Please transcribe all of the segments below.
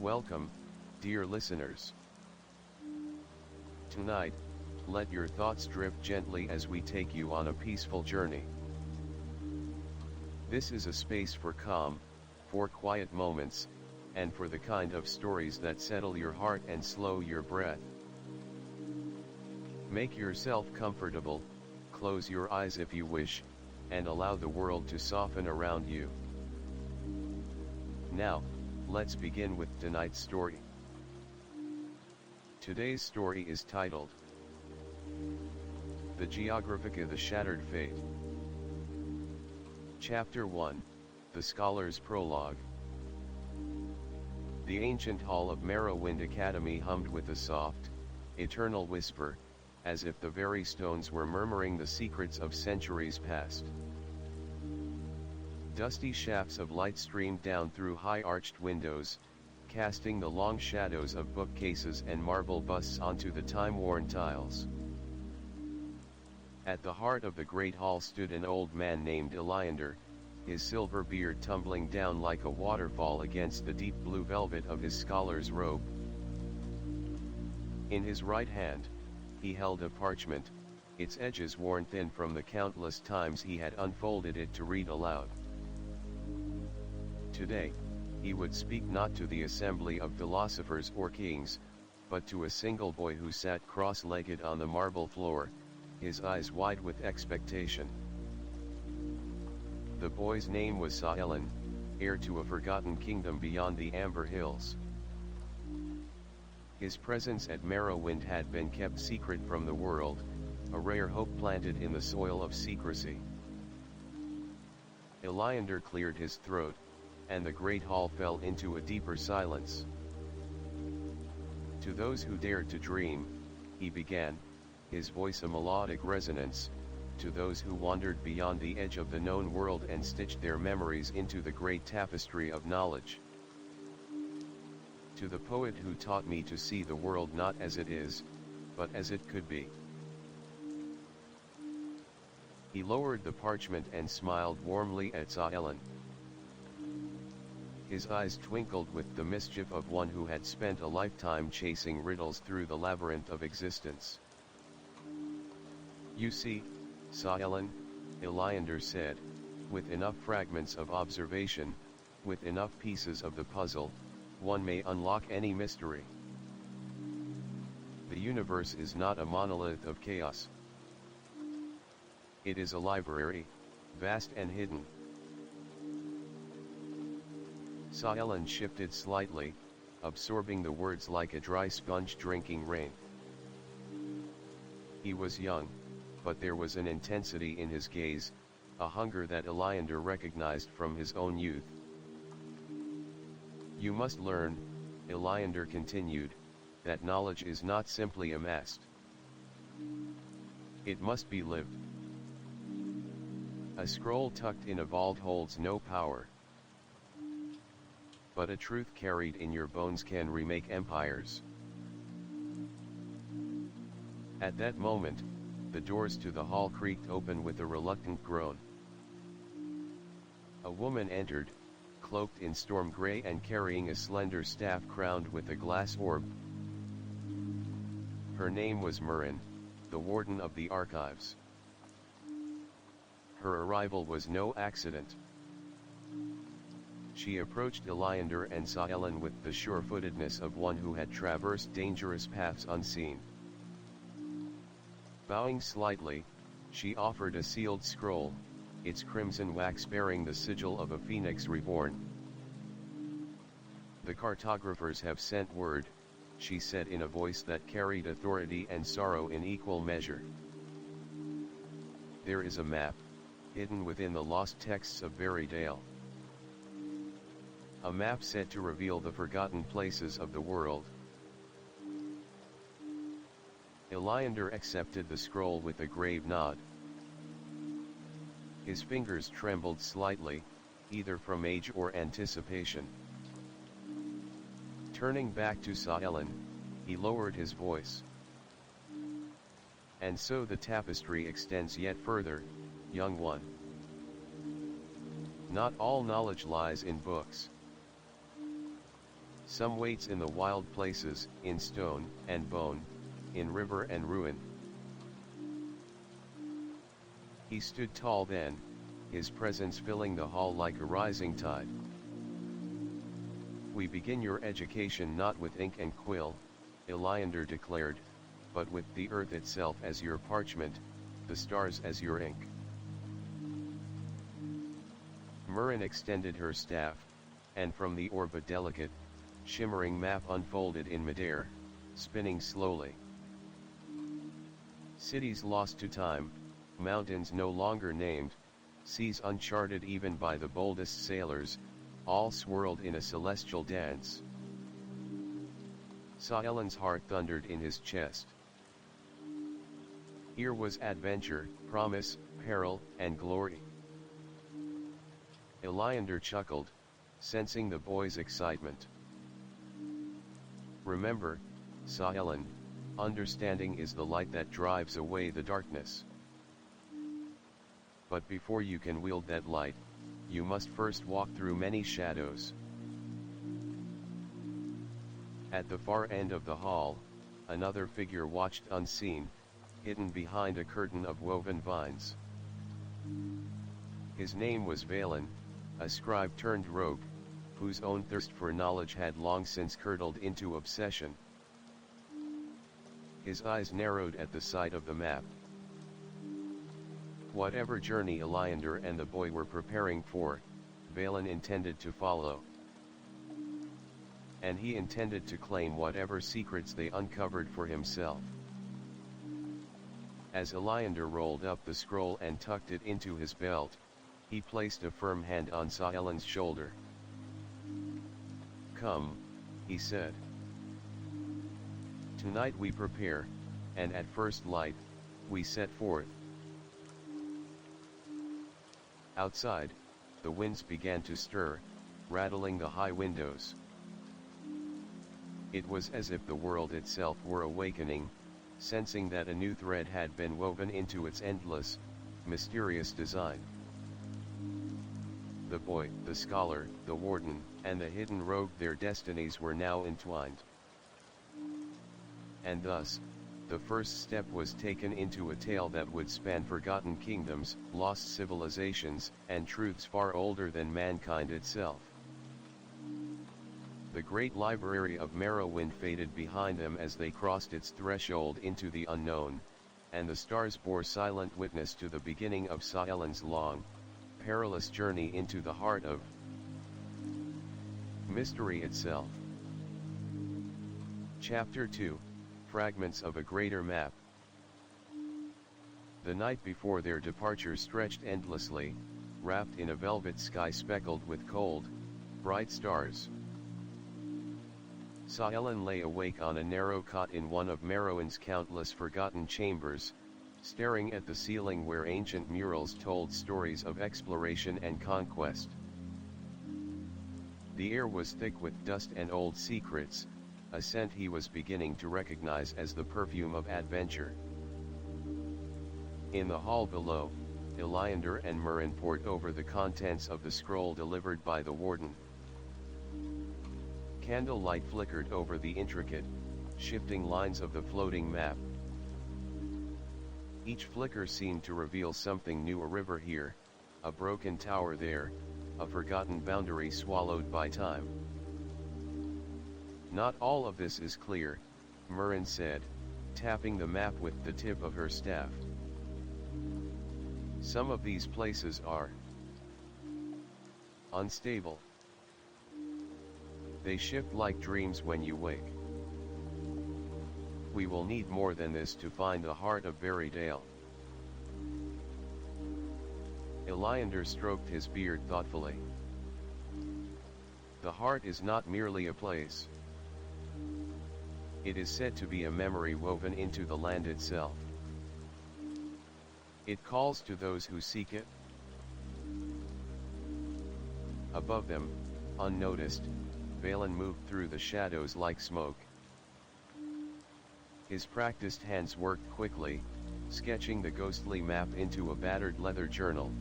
Welcome, dear listeners. Tonight, let your thoughts drift gently as we take you on a peaceful journey. This is a space for calm, for quiet moments, and for the kind of stories that settle your heart and slow your breath. Make yourself comfortable, close your eyes if you wish, and allow the world to soften around you. Now, let's begin with tonight's story. Today's story is titled The Geographica, The Shattered Fate. Chapter 1, The Scholar's Prologue. The ancient hall of Morrowind Academy hummed with a soft, eternal whisper, as if the very stones were murmuring the secrets of centuries past. Dusty shafts of light streamed down through high-arched windows, casting the long shadows of bookcases and marble busts onto the time-worn tiles. At the heart of the great hall stood an old man named Eliander, his silver beard tumbling down like a waterfall against the deep blue velvet of his scholar's robe. In his right hand, he held a parchment, its edges worn thin from the countless times he had unfolded it to read aloud. Today, he would speak not to the assembly of philosophers or kings, but to a single boy who sat cross-legged on the marble floor, his eyes wide with expectation. The boy's name was Saelen, heir to a forgotten kingdom beyond the Amber Hills. His presence at Morrowind had been kept secret from the world, a rare hope planted in the soil of secrecy. Eliander cleared his throat, and the great hall fell into a deeper silence. To those who dared to dream, he began, his voice a melodic resonance, to those who wandered beyond the edge of the known world and stitched their memories into the great tapestry of knowledge. To the poet who taught me to see the world not as it is, but as it could be. He lowered the parchment and smiled warmly at Saelen. His eyes twinkled with the mischief of one who had spent a lifetime chasing riddles through the labyrinth of existence. You see, Saelen, Eliander said, with enough fragments of observation, with enough pieces of the puzzle, one may unlock any mystery. The universe is not a monolith of chaos. It is a library, vast and hidden. Saelen shifted slightly, absorbing the words like a dry sponge drinking rain. He was young, but there was an intensity in his gaze, a hunger that Eliander recognized from his own youth. You must learn, Eliander continued, that knowledge is not simply amassed. It must be lived. A scroll tucked in a vault holds no power. But a truth carried in your bones can remake empires. At that moment, the doors to the hall creaked open with a reluctant groan. A woman entered, cloaked in storm gray and carrying a slender staff crowned with a glass orb. Her name was Murin, the warden of the archives. Her arrival was no accident. She approached Eliander and Saelen with the sure-footedness of one who had traversed dangerous paths unseen. Bowing slightly, she offered a sealed scroll, its crimson wax bearing the sigil of a phoenix reborn. The cartographers have sent word, she said in a voice that carried authority and sorrow in equal measure. There is a map, hidden within the lost texts of Berrydale. A map said to reveal the forgotten places of the world. Eliander accepted the scroll with a grave nod. His fingers trembled slightly, either from age or anticipation. Turning back to Saelen, he lowered his voice. And so the tapestry extends yet further, young one. Not all knowledge lies in books. Some waits in the wild places, in stone and bone, in river and ruin. He stood tall then, his presence filling the hall like a rising tide. We begin your education not with ink and quill, Iliander declared, but with the earth itself as your parchment, the stars as your ink. Murin extended her staff, and from the orb a delicate, shimmering map unfolded in midair, spinning slowly. Cities lost to time, mountains no longer named, seas uncharted even by the boldest sailors, all swirled in a celestial dance. Saelin's heart thundered in his chest. Here was adventure, promise, peril, and glory. Iliander chuckled, sensing the boy's excitement. Remember, Saelin, understanding is the light that drives away the darkness. But before you can wield that light, you must first walk through many shadows. At the far end of the hall, another figure watched unseen, hidden behind a curtain of woven vines. His name was Valen, a scribe turned rogue, whose own thirst for knowledge had long since curdled into obsession. His eyes narrowed at the sight of the map. Whatever journey Iliander and the boy were preparing for, Valen intended to follow. And he intended to claim whatever secrets they uncovered for himself. As Iliander rolled up the scroll and tucked it into his belt, he placed a firm hand on Saelin's shoulder. "Come," he said. "Tonight we prepare, and at first light, we set forth." Outside, the winds began to stir, rattling the high windows. It was as if the world itself were awakening, sensing that a new thread had been woven into its endless, mysterious design. The boy, the scholar, the warden, and the hidden rogue, their destinies were now entwined. And thus, the first step was taken into a tale that would span forgotten kingdoms, lost civilizations, and truths far older than mankind itself. The great library of Morrowind faded behind them as they crossed its threshold into the unknown, and the stars bore silent witness to the beginning of Saelin's long, perilous journey into the heart of mystery itself. Chapter 2, Fragments of a Greater Map. The night before their departure stretched endlessly, wrapped in a velvet sky speckled with cold, bright stars. Saelin lay awake on a narrow cot in one of Morrowind's countless forgotten chambers, staring at the ceiling where ancient murals told stories of exploration and conquest. The air was thick with dust and old secrets, a scent he was beginning to recognize as the perfume of adventure. In the hall below, Iliander and Murin pored over the contents of the scroll delivered by the warden. Candlelight flickered over the intricate, shifting lines of the floating map. Each flicker seemed to reveal something new: a river here, a broken tower there, a forgotten boundary swallowed by time. "Not all of this is clear," Murin said, tapping the map with the tip of her staff. "Some of these places are unstable. They shift like dreams when you wake. We will need more than this to find the heart of Veridale." Iliander stroked his beard thoughtfully. "The heart is not merely a place. It is said to be a memory woven into the land itself. It calls to those who seek it." Above them, unnoticed, Valen moved through the shadows like smoke. His practiced hands worked quickly, sketching the ghostly map into a battered leather journal.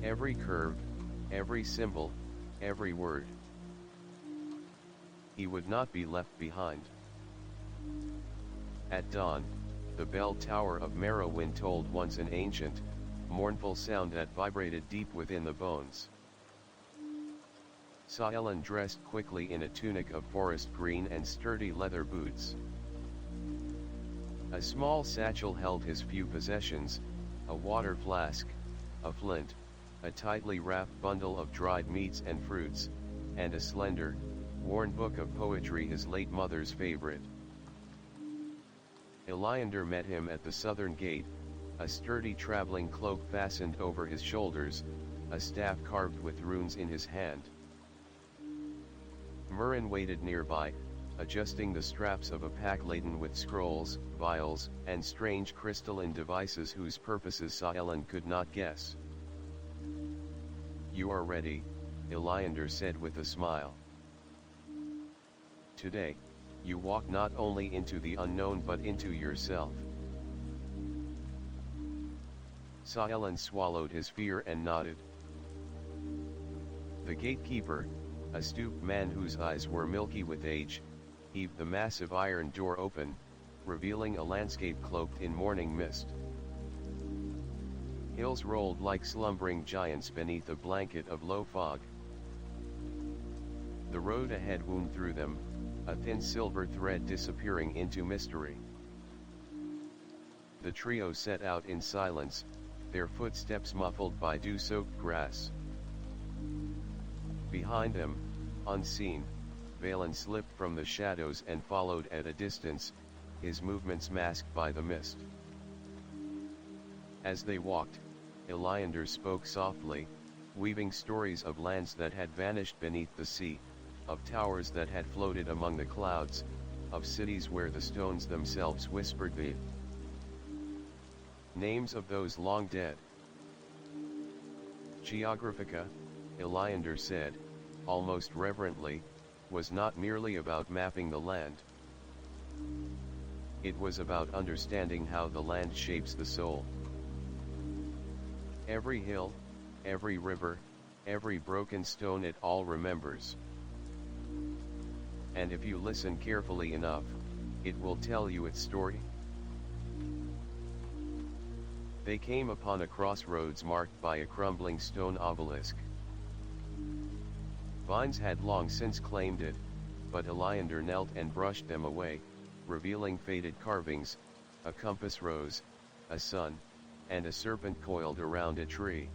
Every curve, every symbol, every word. He would not be left behind. At dawn, the bell tower of Merowyn tolled once an ancient, mournful sound that vibrated deep within the bones. Saelen dressed quickly in a tunic of forest green and sturdy leather boots. A small satchel held his few possessions, a water flask, a flint, a tightly wrapped bundle of dried meats and fruits, and a slender, worn book of poetry, his late mother's favorite. Iliander met him at the southern gate, a sturdy traveling cloak fastened over his shoulders, a staff carved with runes in his hand. Murin waited nearby, adjusting the straps of a pack laden with scrolls, vials, and strange crystalline devices whose purposes Saelen could not guess. "You are ready," Iliander said with a smile. "Today, you walk not only into the unknown but into yourself." Saelen swallowed his fear and nodded. The gatekeeper, a stooped man whose eyes were milky with age, heaved the massive iron door open, revealing a landscape cloaked in morning mist. Hills rolled like slumbering giants beneath a blanket of low fog. The road ahead wound through them, a thin silver thread disappearing into mystery. The trio set out in silence, their footsteps muffled by dew-soaked grass. Behind them, unseen, Valen slipped from the shadows and followed at a distance, his movements masked by the mist. As they walked, Iliander spoke softly, weaving stories of lands that had vanished beneath the sea, of towers that had floated among the clouds, of cities where the stones themselves whispered the names of those long dead. Geographica, Iliander said, almost reverently, was not merely about mapping the land. It was about understanding how the land shapes the soul. Every hill, every river, every broken stone, it all remembers. And if you listen carefully enough, it will tell you its story. They came upon a crossroads marked by a crumbling stone obelisk. Vines had long since claimed it, but Iliander knelt and brushed them away, revealing faded carvings, a compass rose, a sun, and a serpent coiled around a tree.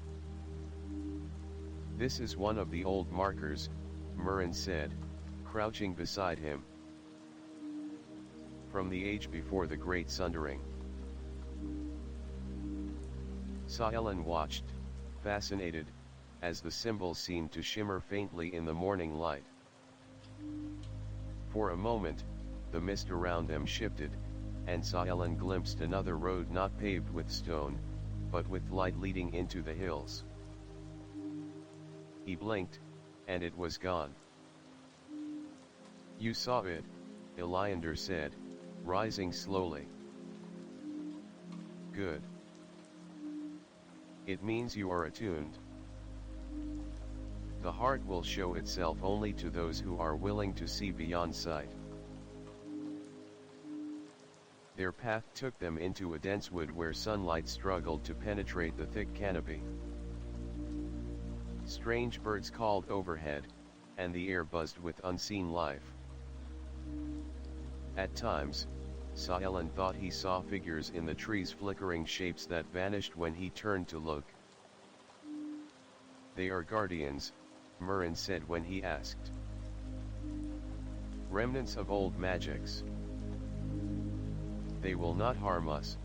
"This is one of the old markers," Murin said, crouching beside him. "From the age before the Great Sundering." Saelen watched, fascinated, as the symbol seemed to shimmer faintly in the morning light. For a moment, the mist around them shifted, and Saelen glimpsed another road not paved with stone, but with light leading into the hills. He blinked, and it was gone. "You saw it," Iliander said, rising slowly. "Good. It means you are attuned. The heart will show itself only to those who are willing to see beyond sight." Their path took them into a dense wood where sunlight struggled to penetrate the thick canopy. Strange birds called overhead, and the air buzzed with unseen life. At times, Saelen thought he saw figures in the trees, flickering shapes that vanished when he turned to look. "They are guardians," Murin said when he asked. "Remnants of old magics. They will not harm us,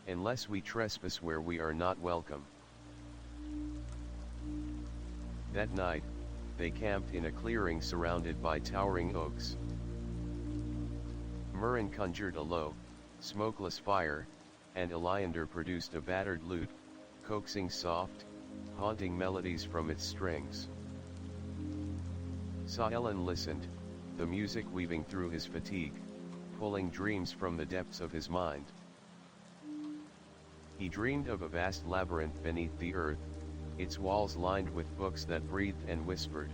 unless we trespass where we are not welcome." That night, they camped in a clearing surrounded by towering oaks. Murin conjured a low, smokeless fire, and Iliander produced a battered lute, coaxing soft, haunting melodies from its strings. Saelen listened, the music weaving through his fatigue, pulling dreams from the depths of his mind. He dreamed of a vast labyrinth beneath the earth, its walls lined with books that breathed and whispered.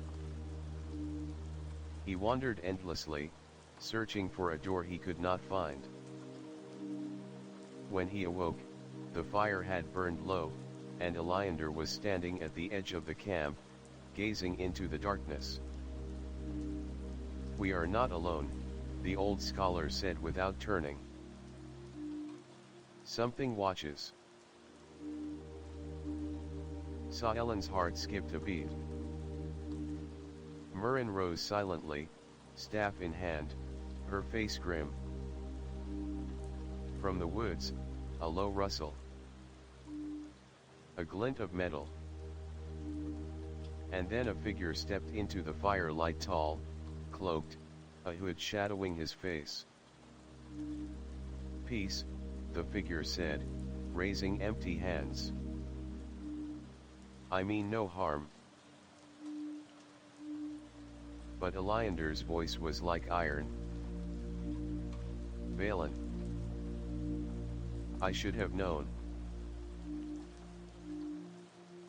He wandered endlessly, searching for a door he could not find. When he awoke, the fire had burned low, and Elander was standing at the edge of the camp, gazing into the darkness. "We are not alone," the old scholar said without turning. "Something watches." Saelen's heart skipped a beat. Murin rose silently, staff in hand, her face grim. From the woods, a low rustle. A glint of metal. And then a figure stepped into the firelight, tall, cloaked, a hood shadowing his face. "Peace," the figure said, raising empty hands. "I mean no harm." But Eliander's voice was like iron. "Valen. I should have known."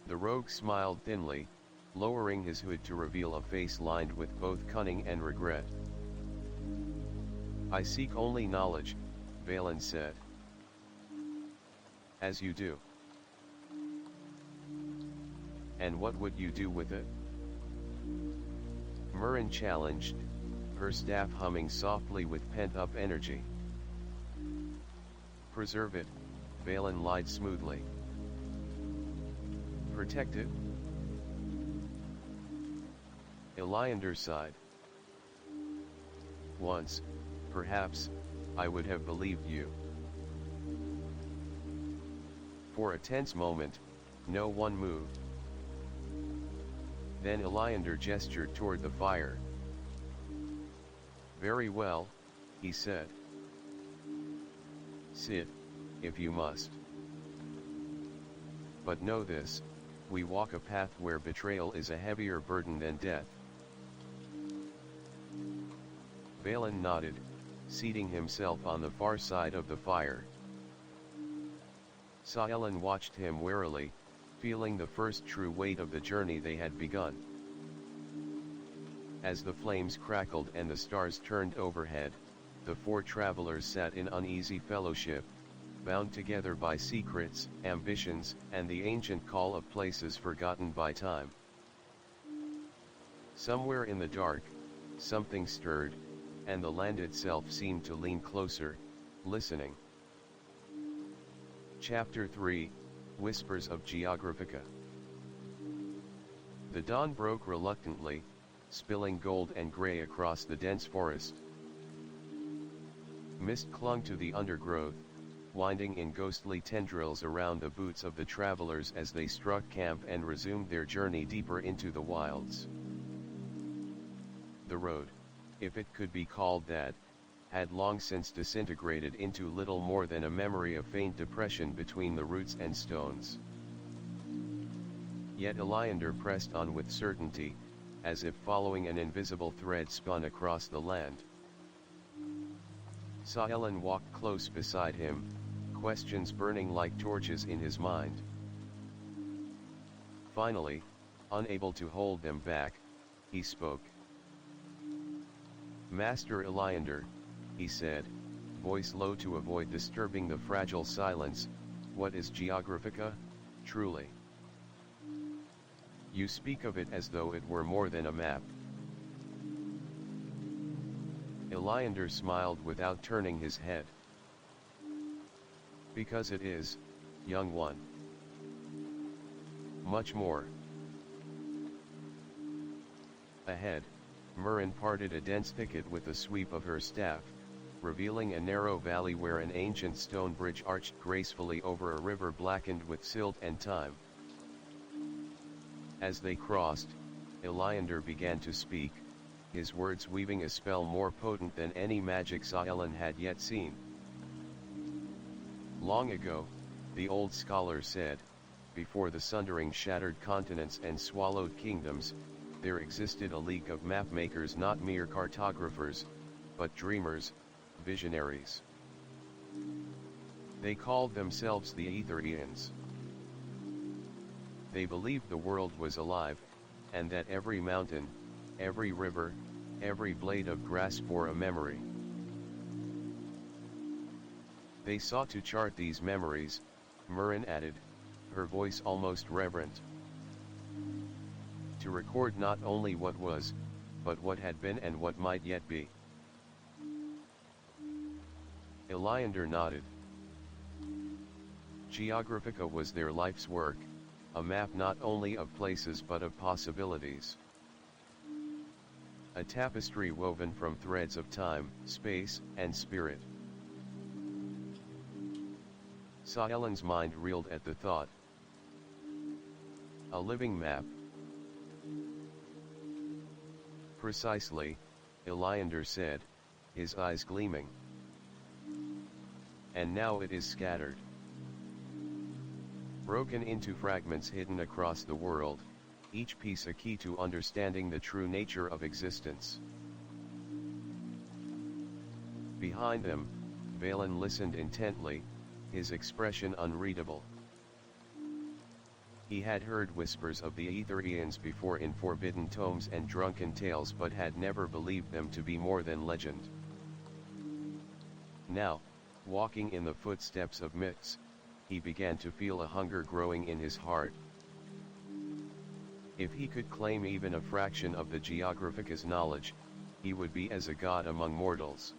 The rogue smiled thinly, lowering his hood to reveal a face lined with both cunning and regret. "I seek only knowledge," Valen said. "As you do." "And what would you do with it?" Murin challenged, her staff humming softly with pent-up energy. "Preserve it," Valen lied smoothly. "Protect it?" Eliander sighed. "Once, perhaps, I would have believed you." For a tense moment, no one moved. Then Eliander gestured toward the fire. "Very well," he said. "Sit, if you must. But know this, we walk a path where betrayal is a heavier burden than death." Valen nodded, seating himself on the far side of the fire. Saelen watched him warily, feeling the first true weight of the journey they had begun. As the flames crackled and the stars turned overhead, the four travelers sat in uneasy fellowship, bound together by secrets, ambitions, and the ancient call of places forgotten by time. Somewhere in the dark, something stirred, and the land itself seemed to lean closer, listening. Chapter 3, Whispers of Geographica. The dawn broke reluctantly, spilling gold and gray across the dense forest. Mist clung to the undergrowth, winding in ghostly tendrils around the boots of the travelers as they struck camp and resumed their journey deeper into the wilds. The road, if it could be called that, had long since disintegrated into little more than a memory of faint depression between the roots and stones. Yet Eliander pressed on with certainty, as if following an invisible thread spun across the land. Saelen walked close beside him, questions burning like torches in his mind. Finally, unable to hold them back, he spoke. "Master Eliander," he said, voice low to avoid disturbing the fragile silence, "what is Geographica, truly? You speak of it as though it were more than a map." Eliander smiled without turning his head. "Because it is, young one. Much more." Ahead, Murin parted a dense thicket with a sweep of her staff, revealing a narrow valley where an ancient stone bridge arched gracefully over a river blackened with silt and time. As they crossed, Eliander began to speak, his words weaving a spell more potent than any magic Saelen had yet seen. "Long ago," the old scholar said, "before the sundering shattered continents and swallowed kingdoms, there existed a league of mapmakers, not mere cartographers, but dreamers, visionaries. They called themselves the Aetherians. They believed the world was alive, and that every mountain, every river, every blade of grass bore a memory. They sought to chart these memories, Murin added, her voice almost reverent. To record not only what was, but what had been and what might yet be. Iliander nodded. Geographica was their life's work, a map not only of places but of possibilities. A tapestry woven from threads of time, space, and spirit. Saelen's mind reeled at the thought. A living map. Precisely, Iliander said, his eyes gleaming. And now it is scattered. Broken into fragments hidden across the world, each piece a key to understanding the true nature of existence. Behind them, Valen listened intently, his expression unreadable. He had heard whispers of the Aetherians before in forbidden tomes and drunken tales but had never believed them to be more than legend. Now, walking in the footsteps of myths, he began to feel a hunger growing in his heart. If he could claim even a fraction of the Geographica's knowledge, he would be as a god among mortals.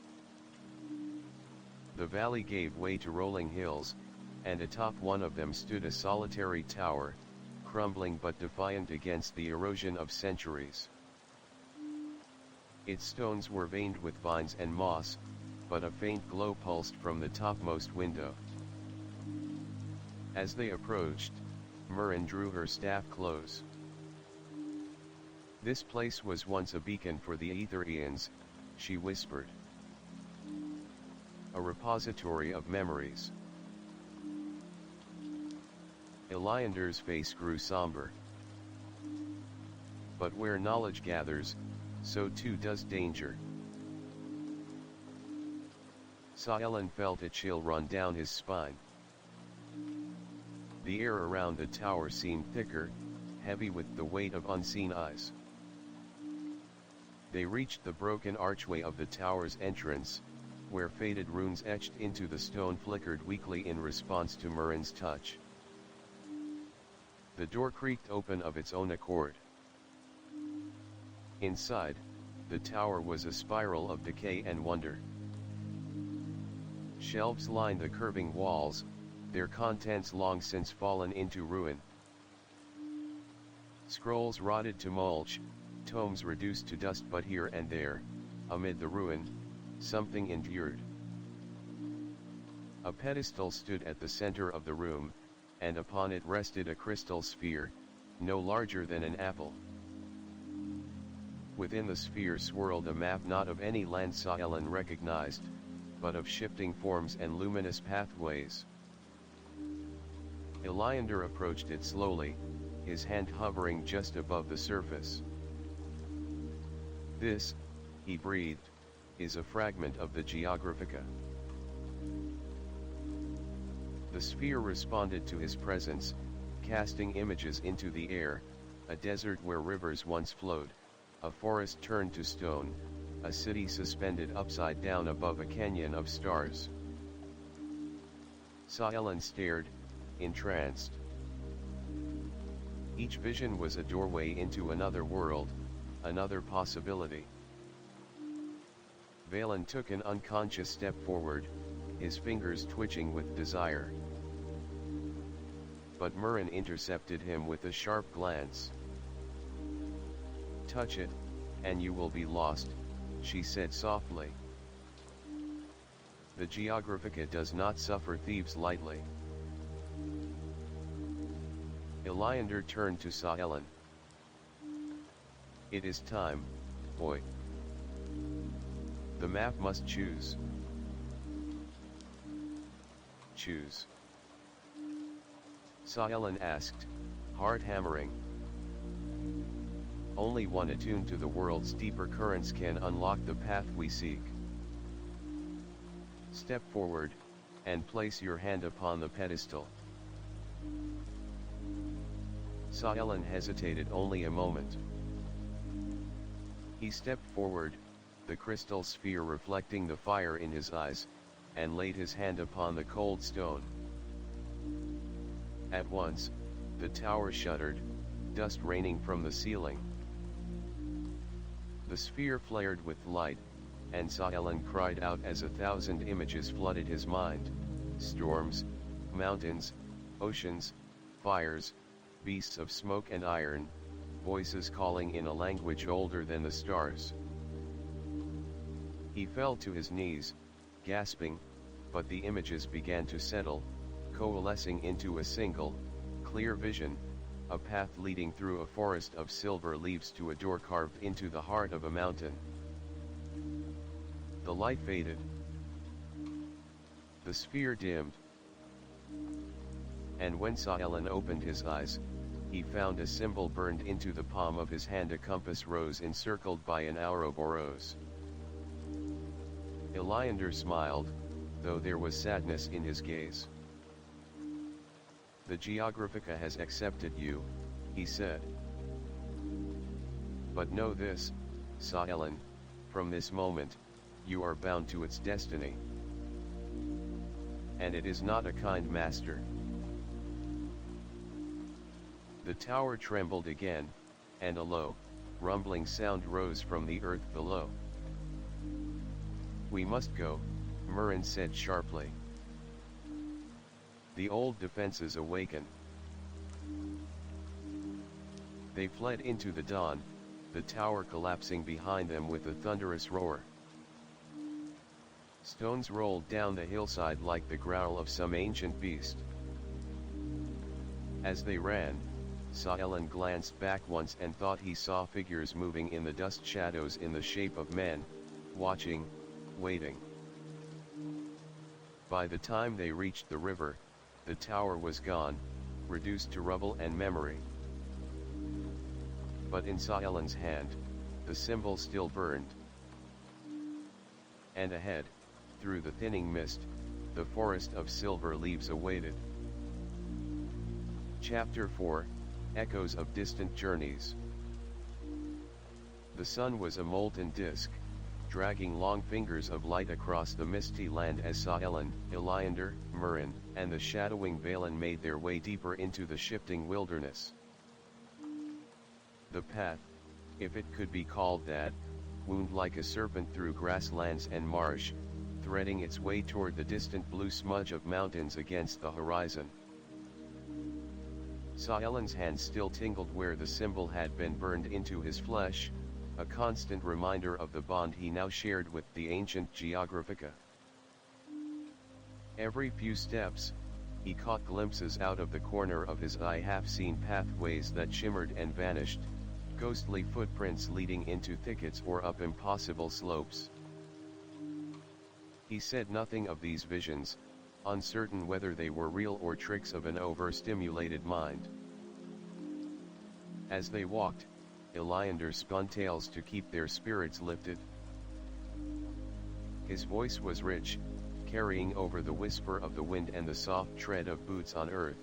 The valley gave way to rolling hills, and atop one of them stood a solitary tower, crumbling but defiant against the erosion of centuries. Its stones were veined with vines and moss, but a faint glow pulsed from the topmost window. As they approached, Murin drew her staff close. This place was once a beacon for the Aetherians, she whispered. A repository of memories. Iliander's face grew somber. But where knowledge gathers, so too does danger. Saelen felt a chill run down his spine. The air around the tower seemed thicker, heavy with the weight of unseen eyes. They reached the broken archway of the tower's entrance, where faded runes etched into the stone flickered weakly in response to Murin's touch. The door creaked open of its own accord. Inside, the tower was a spiral of decay and wonder. Shelves lined the curving walls, their contents long since fallen into ruin. Scrolls rotted to mulch, tomes reduced to dust, but here and there, amid the ruin, something endured. A pedestal stood at the center of the room, and upon it rested a crystal sphere, no larger than an apple. Within the sphere swirled a map not of any land Saelen recognized, but of shifting forms and luminous pathways. Iliander approached it slowly, his hand hovering just above the surface. This, he breathed, is a fragment of the Geographica. The sphere responded to his presence, casting images into the air, a desert where rivers once flowed, a forest turned to stone, a city suspended upside down above a canyon of stars. Saelen stared, entranced. Each vision was a doorway into another world, another possibility. Valen took an unconscious step forward, his fingers twitching with desire. But Murin intercepted him with a sharp glance. "Touch it, and you will be lost," she said softly. "The Geographica does not suffer thieves lightly." Iliander turned to Saelen. "It is time, boy. The map must choose." "Choose?" Saelen asked, heart hammering. "Only one attuned to the world's deeper currents can unlock the path we seek. Step forward, and place your hand upon the pedestal." Saelen hesitated only a moment. He stepped forward, the crystal sphere reflecting the fire in his eyes, and laid his hand upon the cold stone. At once, the tower shuddered, dust raining from the ceiling. The sphere flared with light, and Sahelen cried out as 1,000 images flooded his mind: storms, mountains, oceans, fires, beasts of smoke and iron, voices calling in a language older than the stars. He fell to his knees, gasping, but the images began to settle, coalescing into a single, clear vision, a path leading through a forest of silver leaves to a door carved into the heart of a mountain. The light faded. The sphere dimmed. And when Sahelen opened his eyes, he found a symbol burned into the palm of his hand, a compass rose encircled by an Ouroboros. Iliander smiled, though there was sadness in his gaze. "The Geographica has accepted you," he said. "But know this, Sahelen, from this moment, you are bound to its destiny. And it is not a kind master." The tower trembled again, and a low, rumbling sound rose from the earth below. "We must go," Murin said sharply. The old defenses awaken. They fled into the dawn, the tower collapsing behind them with a thunderous roar. Stones rolled down the hillside like the growl of some ancient beast. As they ran, Sahelen glanced back once and thought he saw figures moving in the dust shadows in the shape of men, watching, waiting. By the time they reached the river, the tower was gone, reduced to rubble and memory. But in Sahelen's hand, the symbol still burned. And ahead, through the thinning mist, the forest of silver leaves awaited. Chapter 4, Echoes of Distant Journeys. The sun was a molten disk, dragging long fingers of light across the misty land as Sahelen, Iliander, Murin, and the shadowing Valen made their way deeper into the shifting wilderness. The path, if it could be called that, wound like a serpent through grasslands and marsh, threading its way toward the distant blue smudge of mountains against the horizon. Sahelen's hand still tingled where the symbol had been burned into his flesh, a constant reminder of the bond he now shared with the ancient Geographica. Every few steps, he caught glimpses out of the corner of his eye, half-seen pathways that shimmered and vanished, ghostly footprints leading into thickets or up impossible slopes. He said nothing of these visions, uncertain whether they were real or tricks of an overstimulated mind. As they walked, Iliander spun tales to keep their spirits lifted. His voice was rich, carrying over the whisper of the wind and the soft tread of boots on earth.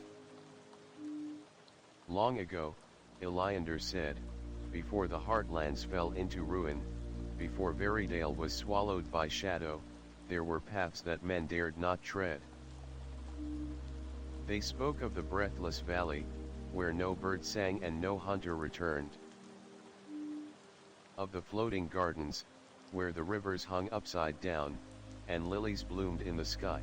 Long ago, Iliander said, before the heartlands fell into ruin, before Veridale was swallowed by shadow, there were paths that men dared not tread. They spoke of the breathless valley, where no bird sang and no hunter returned. Of the floating gardens, where the rivers hung upside down, and lilies bloomed in the sky.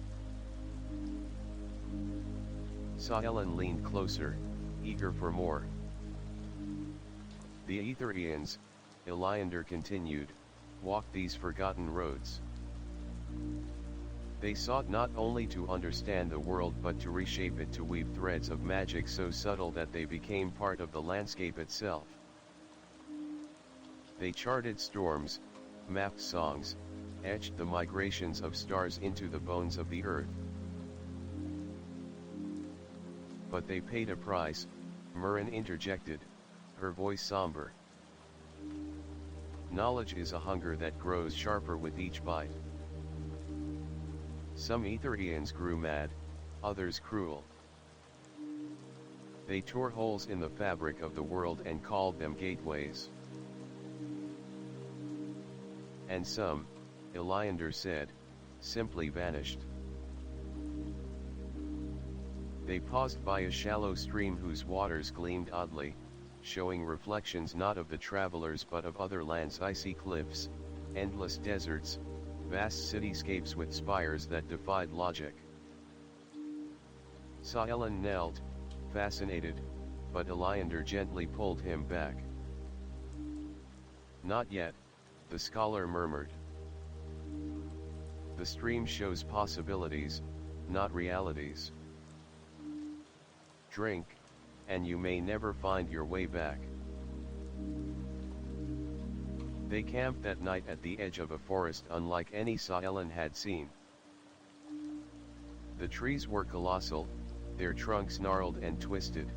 Sahelen leaned closer, eager for more. The Aetherians, Iliander continued, walked these forgotten roads. They sought not only to understand the world but to reshape it, to weave threads of magic so subtle that they became part of the landscape itself. They charted storms, mapped songs, etched the migrations of stars into the bones of the earth. But they paid a price, Murin interjected, her voice somber. Knowledge is a hunger that grows sharper with each bite. Some Aetherians grew mad, others cruel. They tore holes in the fabric of the world and called them gateways. And some, Iliander said, simply vanished. They paused by a shallow stream whose waters gleamed oddly, showing reflections not of the travelers but of other lands, icy cliffs, endless deserts, vast cityscapes with spires that defied logic. Saelen knelt, fascinated, but Iliander gently pulled him back. Not yet, the scholar murmured. The stream shows possibilities, not realities. Drink, and you may never find your way back. They camped that night at the edge of a forest unlike any Saelen had seen. The trees were colossal, their trunks gnarled and twisted,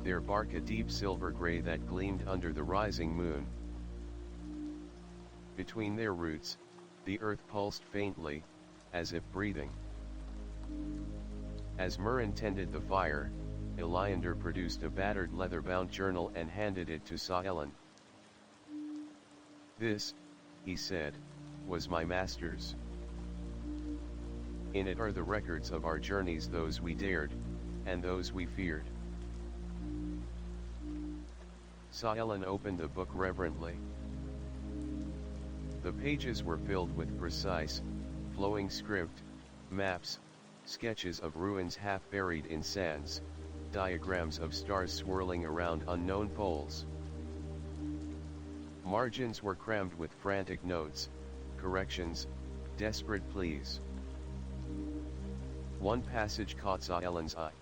their bark a deep silver gray that gleamed under the rising moon. Between their roots, the earth pulsed faintly, as if breathing. As Murin tended the fire, Iliander produced a battered leather-bound journal and handed it to Saelen. "This," he said, "was my master's. In it are the records of our journeys, those we dared, and those we feared." Saelen opened the book reverently. The pages were filled with precise, flowing script, maps, sketches of ruins half buried in sands, diagrams of stars swirling around unknown poles. Margins were crammed with frantic notes, corrections, desperate pleas. One passage caught Saelen's eye.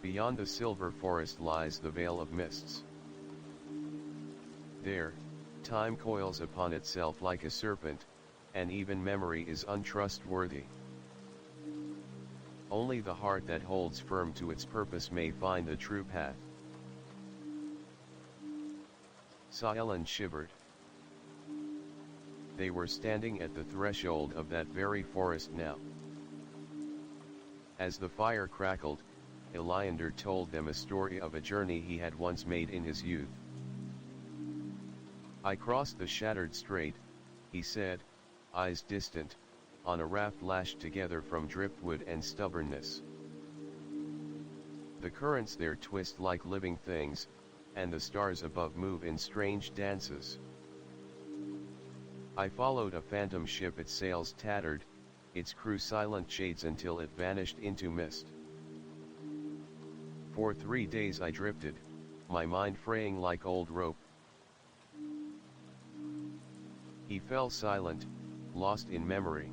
"Beyond the silver forest lies the veil of mists. There, time coils upon itself like a serpent, and even memory is untrustworthy. Only the heart that holds firm to its purpose may find the true path." Saelen shivered. They were standing at the threshold of that very forest now. As the fire crackled, Iliander told them a story of a journey he had once made in his youth. "I crossed the shattered strait," he said, eyes distant, "on a raft lashed together from driftwood and stubbornness. The currents there twist like living things, and the stars above move in strange dances. I followed a phantom ship, its sails tattered, its crew silent shades, until it vanished into mist. For 3 days I drifted, my mind fraying like old rope." He fell silent, lost in memory.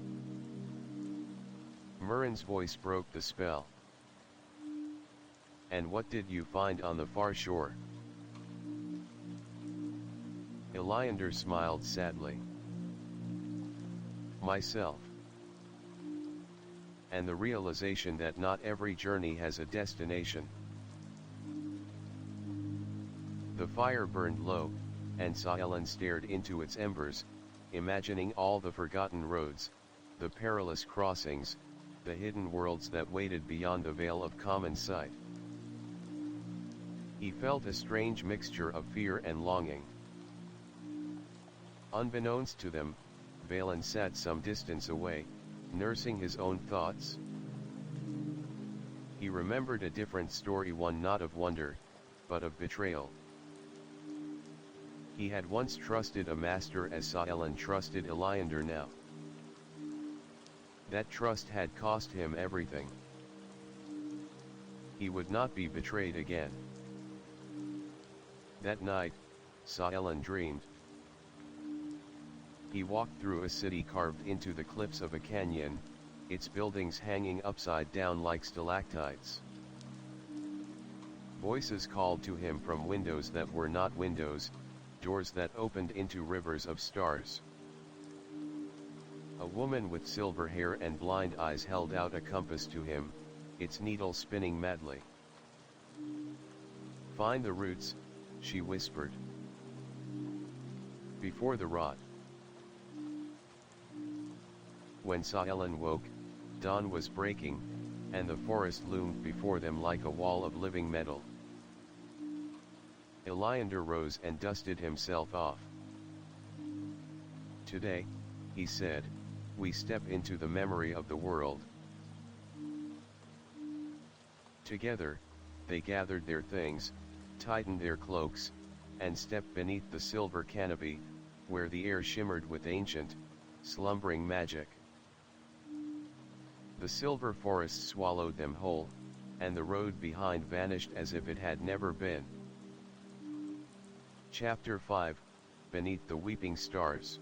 Murin's voice broke the spell. "And what did you find on the far shore?" Iliander smiled sadly. "Myself. And the realization that not every journey has a destination." The fire burned low, and Saelen stared into its embers, imagining all the forgotten roads, the perilous crossings, the hidden worlds that waited beyond the veil of common sight. He felt a strange mixture of fear and longing. Unbeknownst to them, Valen sat some distance away, nursing his own thoughts. He remembered a different story, one not of wonder, but of betrayal. He had once trusted a master as Saelen trusted Iliander now. That trust had cost him everything. He would not be betrayed again. That night, Saelen dreamed. He walked through a city carved into the cliffs of a canyon, its buildings hanging upside down like stalactites. Voices called to him from windows that were not windows, doors that opened into rivers of stars. A woman with silver hair and blind eyes held out a compass to him, its needle spinning madly. "Find the roots," she whispered. "Before the rot." When Saelen woke, dawn was breaking, and the forest loomed before them like a wall of living metal. Iliander rose and dusted himself off. Today, he said, we step into the memory of the world. Together, they gathered their things, tightened their cloaks, and stepped beneath the silver canopy, where the air shimmered with ancient, slumbering magic. The silver forest swallowed them whole, and the road behind vanished as if it had never been. Chapter 5, Beneath the Weeping Stars.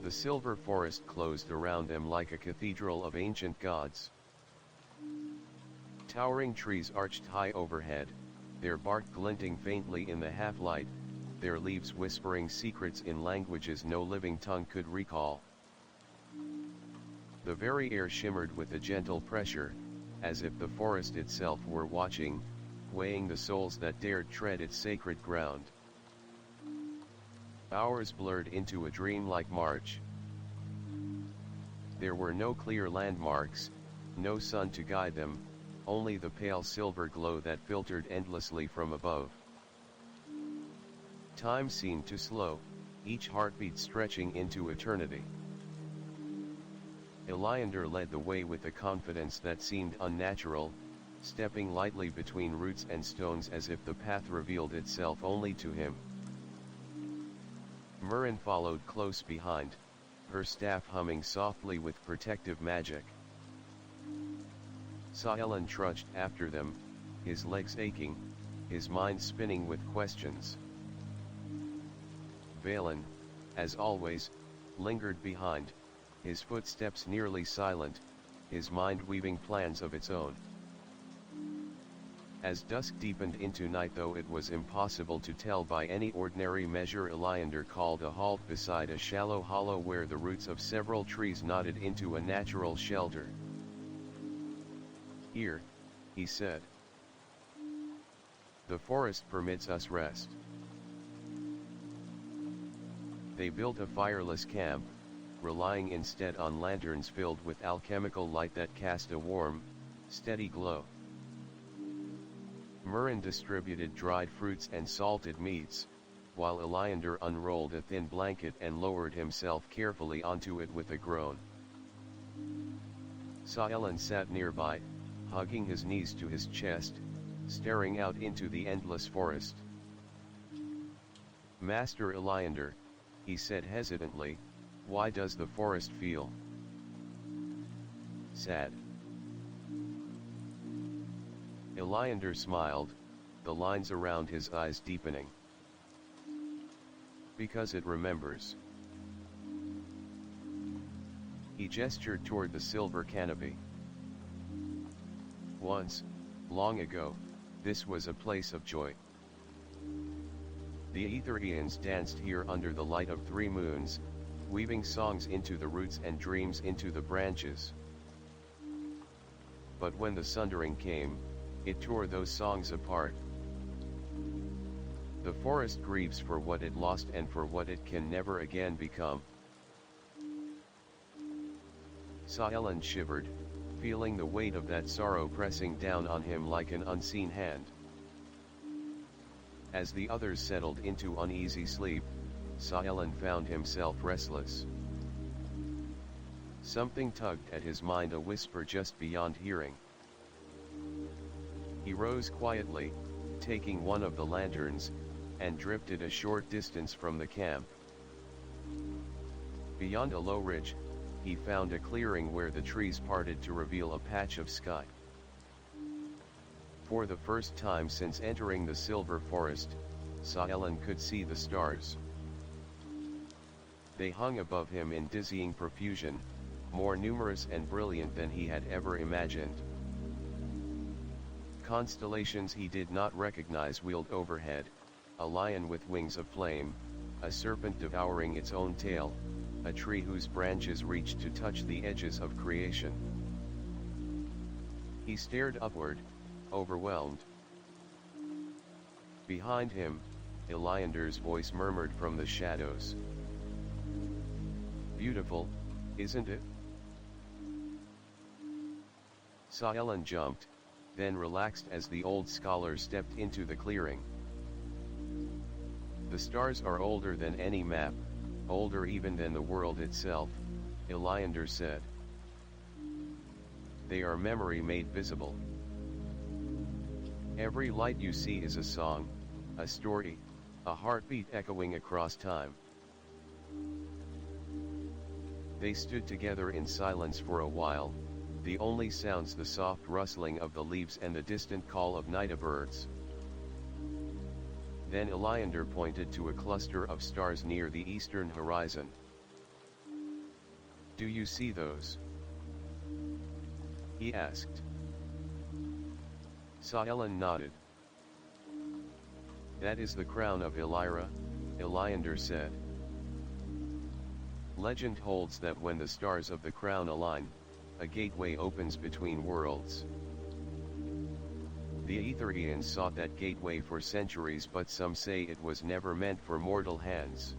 The silver forest closed around them like a cathedral of ancient gods. Towering trees arched high overhead, their bark glinting faintly in the half-light, their leaves whispering secrets in languages no living tongue could recall. The very air shimmered with a gentle pressure, as if the forest itself were watching, weighing the souls that dared tread its sacred ground. Hours blurred into a dreamlike march. There were no clear landmarks, no sun to guide them, only the pale silver glow that filtered endlessly from above. Time seemed to slow, each heartbeat stretching into eternity. Elander led the way with a confidence that seemed unnatural, stepping lightly between roots and stones as if the path revealed itself only to him. Murren followed close behind, her staff humming softly with protective magic. Saelen trudged after them, his legs aching, his mind spinning with questions. Valen, as always, lingered behind, his footsteps nearly silent, his mind weaving plans of its own. As dusk deepened into night, though it was impossible to tell by any ordinary measure, Elander called a halt beside a shallow hollow where the roots of several trees knotted into a natural shelter. Here, he said. The forest permits us rest. They built a fireless camp, relying instead on lanterns filled with alchemical light that cast a warm, steady glow. Murren distributed dried fruits and salted meats, while Elander unrolled a thin blanket and lowered himself carefully onto it with a groan. Saelen sat nearby, hugging his knees to his chest, staring out into the endless forest. Master Elander, he said hesitantly, why does the forest feel sad? Elander smiled, the lines around his eyes deepening. Because it remembers. He gestured toward the silver canopy. Once, long ago, this was a place of joy. The Aetherians danced here under the light of 3 moons, weaving songs into the roots and dreams into the branches. But when the sundering came, it tore those songs apart. The forest grieves for what it lost and for what it can never again become. Saelen shivered, feeling the weight of that sorrow pressing down on him like an unseen hand. As the others settled into uneasy sleep, Saelen found himself restless. Something tugged at his mind, a whisper just beyond hearing. He rose quietly, taking one of the lanterns, and drifted a short distance from the camp. Beyond a low ridge, he found a clearing where the trees parted to reveal a patch of sky. For the first time since entering the silver forest, Saelen could see the stars. They hung above him in dizzying profusion, more numerous and brilliant than he had ever imagined. Constellations he did not recognize wheeled overhead, a lion with wings of flame, a serpent devouring its own tail, a tree whose branches reached to touch the edges of creation. He stared upward, overwhelmed. Behind him, Elander's voice murmured from the shadows. Beautiful, isn't it? Saelen jumped, then relaxed as the old scholar stepped into the clearing. The stars are older than any map, older even than the world itself, Iliander said. They are memory made visible. Every light you see is a song, a story, a heartbeat echoing across time. They stood together in silence for a while, the only sounds the soft rustling of the leaves and the distant call of night birds. Then Iliander pointed to a cluster of stars near the eastern horizon. "Do you see those?" he asked. Saelen nodded. "That is the crown of Illyra," Iliander said. Legend holds that when the stars of the crown align, a gateway opens between worlds. The Etherians sought that gateway for centuries, but some say it was never meant for mortal hands.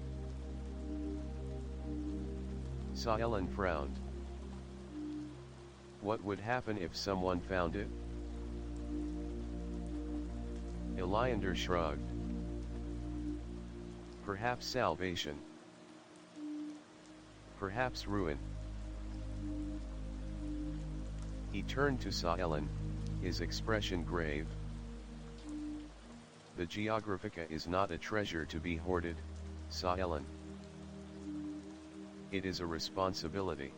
Saelen frowned. What would happen if someone found it? Iliander shrugged. Perhaps salvation. Perhaps ruin. He turned to Saelen, his expression grave. The Geographica is not a treasure to be hoarded, Saelen. It is a responsibility.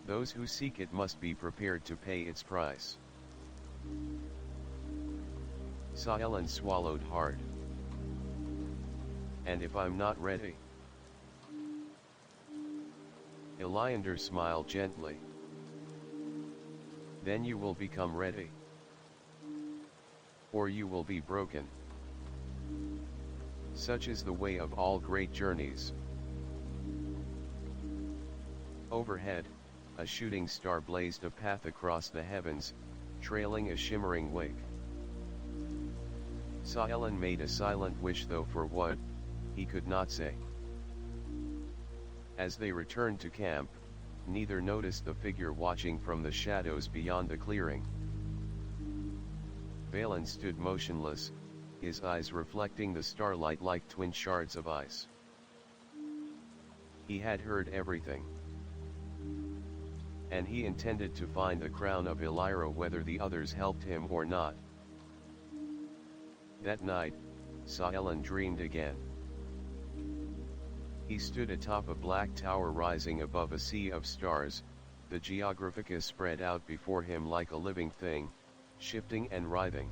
Those who seek it must be prepared to pay its price. Saelen swallowed hard. And if I'm not ready? Iliander smiled gently. Then you will become ready. Or you will be broken. Such is the way of all great journeys. Overhead, a shooting star blazed a path across the heavens, trailing a shimmering wake. Saelen made a silent wish, though for what, he could not say. As they returned to camp, neither noticed the figure watching from the shadows beyond the clearing. Valen stood motionless, his eyes reflecting the starlight like twin shards of ice. He had heard everything. And he intended to find the crown of Illyra whether the others helped him or not. That night, Saelen dreamed again. He stood atop a black tower rising above a sea of stars, the Geographica spread out before him like a living thing, shifting and writhing.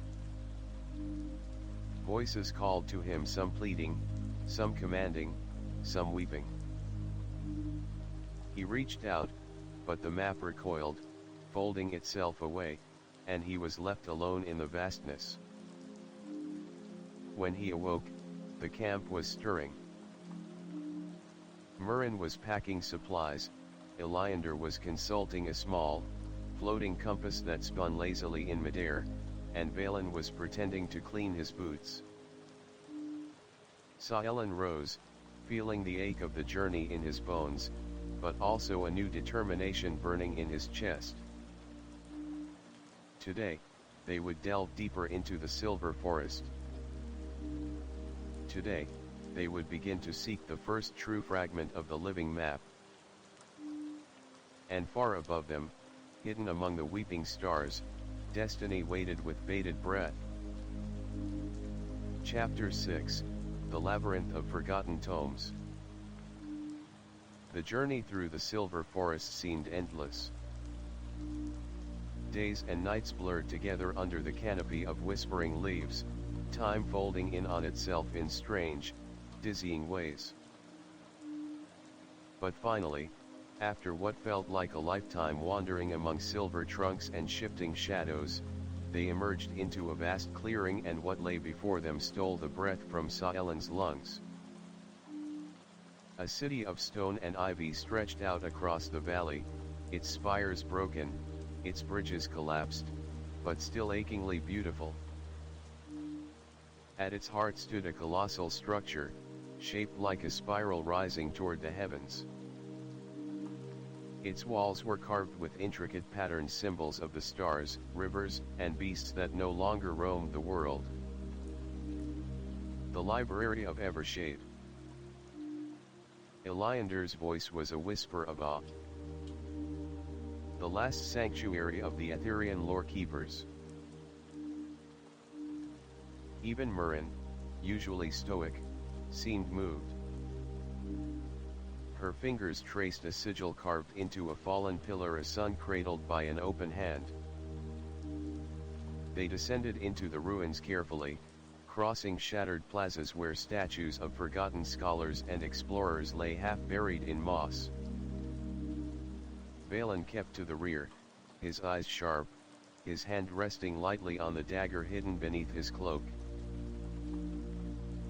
Voices called to him, some pleading, some commanding, some weeping. He reached out, but the map recoiled, folding itself away, and he was left alone in the vastness. When he awoke, the camp was stirring. Murin was packing supplies, Iliander was consulting a small, floating compass that spun lazily in midair, and Valen was pretending to clean his boots. Saelen rose, feeling the ache of the journey in his bones, but also a new determination burning in his chest. Today, they would delve deeper into the silver forest. Today, they would begin to seek the first true fragment of the living map. And far above them, hidden among the weeping stars, destiny waited with bated breath. Chapter 6, The Labyrinth of Forgotten Tomes. The journey through the silver forest seemed endless. Days and nights blurred together under the canopy of whispering leaves, time folding in on itself in strange, dizzying ways. But finally, after what felt like a lifetime wandering among silver trunks and shifting shadows, they emerged into a vast clearing, and what lay before them stole the breath from Saelen's lungs. A city of stone and ivy stretched out across the valley, its spires broken, its bridges collapsed, but still achingly beautiful. At its heart stood a colossal structure, shaped like a spiral rising toward the heavens. Its walls were carved with intricate patterned symbols of the stars, rivers, and beasts that no longer roamed the world. The Library of Evershade. Eliander's voice was a whisper of awe. The last sanctuary of the Etherian lore keepers. Even Murin, usually stoic, seemed moved. Her fingers traced a sigil carved into a fallen pillar, a sun cradled by an open hand. They descended into the ruins carefully, crossing shattered plazas where statues of forgotten scholars and explorers lay half buried in moss. Valen kept to the rear, his eyes sharp, his hand resting lightly on the dagger hidden beneath his cloak.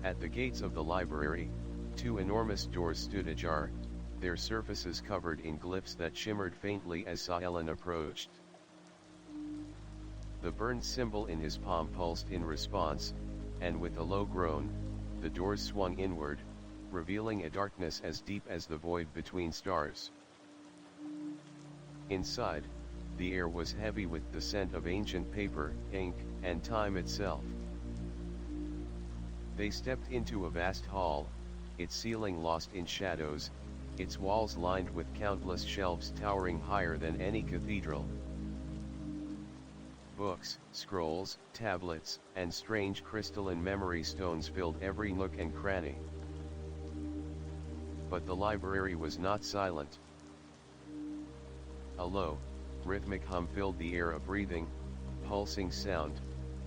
At the gates of the library, two enormous doors stood ajar, their surfaces covered in glyphs that shimmered faintly as Saelen approached. The burned symbol in his palm pulsed in response, and with a low groan, the doors swung inward, revealing a darkness as deep as the void between stars. Inside, the air was heavy with the scent of ancient paper, ink, and time itself. They stepped into a vast hall, its ceiling lost in shadows, its walls lined with countless shelves towering higher than any cathedral. Books, scrolls, tablets, and strange crystalline memory stones filled every nook and cranny. But the library was not silent. A low, rhythmic hum filled the air, a breathing, pulsing sound,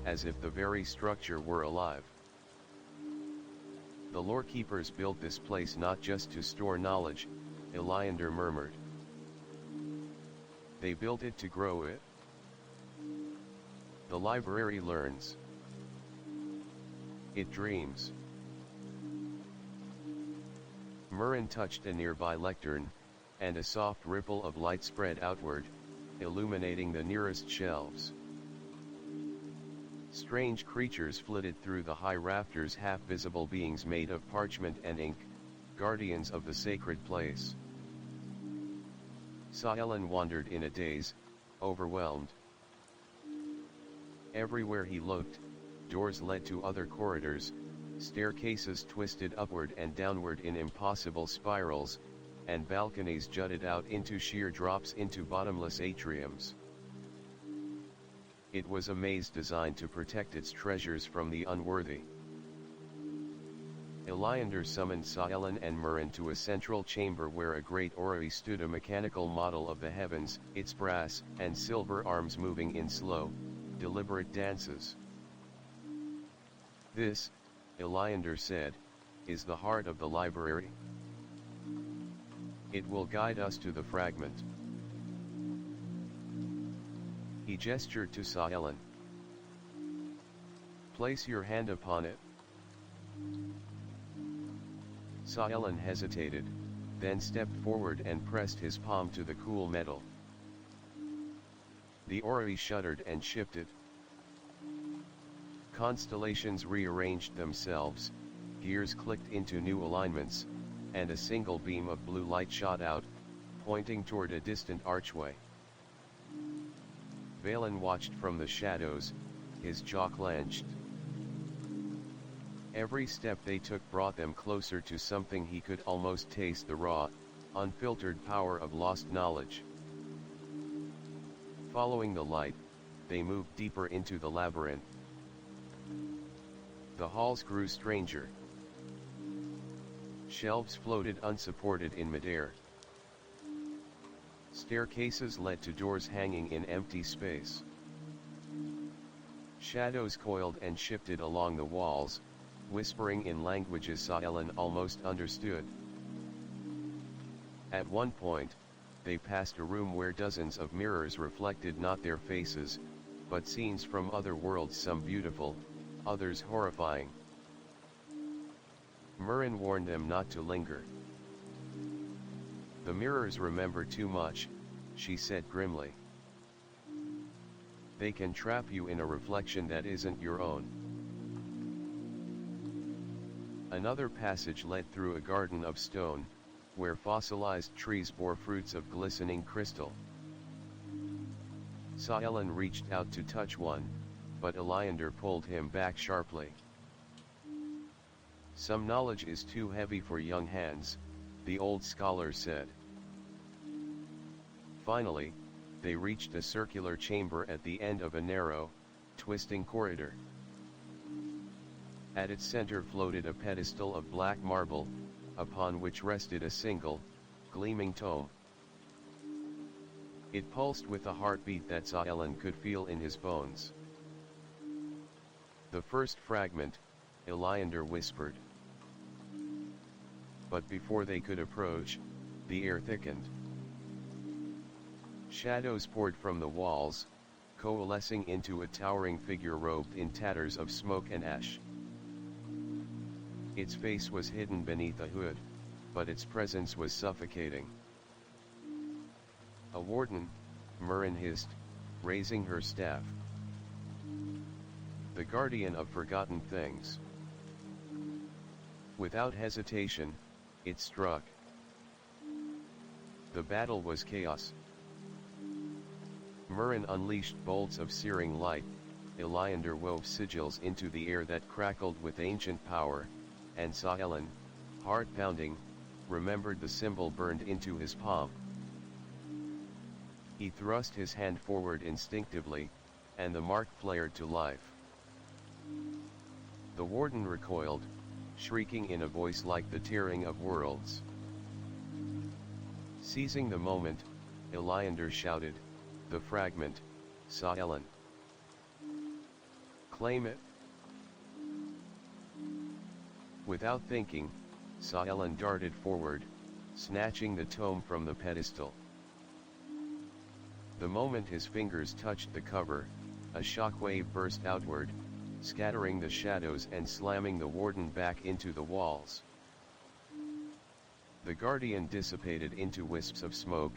as if the very structure were alive. The lore keepers built this place not just to store knowledge, Eliander murmured. They built it to grow it. The library learns. It dreams. Murin touched a nearby lectern, and a soft ripple of light spread outward, illuminating the nearest shelves. Strange creatures flitted through the high rafters, half-visible beings made of parchment and ink, guardians of the sacred place. Saelen wandered in a daze, overwhelmed. Everywhere he looked, doors led to other corridors, staircases twisted upward and downward in impossible spirals, and balconies jutted out into sheer drops into bottomless atriums. It was a maze designed to protect its treasures from the unworthy. Eliander summoned Saelen and Murin to a central chamber where a great orrery stood, a mechanical model of the heavens, its brass and silver arms moving in slow, deliberate dances. This, Eliander said, is the heart of the library. It will guide us to the fragment. He gestured to Saelen. Place your hand upon it. Saelen hesitated, then stepped forward and pressed his palm to the cool metal. The orrery shuddered and shifted. Constellations rearranged themselves, gears clicked into new alignments, and a single beam of blue light shot out, pointing toward a distant archway. Valen watched from the shadows, his jaw clenched. Every step they took brought them closer to something he could almost taste, the raw, unfiltered power of lost knowledge. Following the light, they moved deeper into the labyrinth. The halls grew stranger. Shelves floated unsupported in midair. Staircases led to doors hanging in empty space. Shadows coiled and shifted along the walls, whispering in languages Saelen almost understood. At one point, they passed a room where dozens of mirrors reflected not their faces, but scenes from other worlds, some beautiful, others horrifying. Murin warned them not to linger. The mirrors remember too much, she said grimly. They can trap you in a reflection that isn't your own. Another passage led through a garden of stone, where fossilized trees bore fruits of glistening crystal. Saelen reached out to touch one, but Eliander pulled him back sharply. Some knowledge is too heavy for young hands, the old scholar said. Finally, they reached a circular chamber at the end of a narrow, twisting corridor. At its center floated a pedestal of black marble, upon which rested a single, gleaming tome. It pulsed with a heartbeat that Saalan could feel in his bones. The first fragment, Iliander whispered. But before they could approach, the air thickened. Shadows poured from the walls, coalescing into a towering figure robed in tatters of smoke and ash. Its face was hidden beneath a hood, but its presence was suffocating. A warden, Murrin hissed, raising her staff. The guardian of forgotten things. Without hesitation, it struck. The battle was chaos. Murrin unleashed bolts of searing light, Iliander wove sigils into the air that crackled with ancient power, and Saalan, heart-pounding, remembered the symbol burned into his palm. He thrust his hand forward instinctively, and the mark flared to life. The warden recoiled, shrieking in a voice like the tearing of worlds. Seizing the moment, Iliander shouted, "The fragment, Saalan! Claim it!" Without thinking, Saalan darted forward, snatching the tome from the pedestal. The moment his fingers touched the cover, a shockwave burst outward, scattering the shadows and slamming the warden back into the walls. The guardian dissipated into wisps of smoke,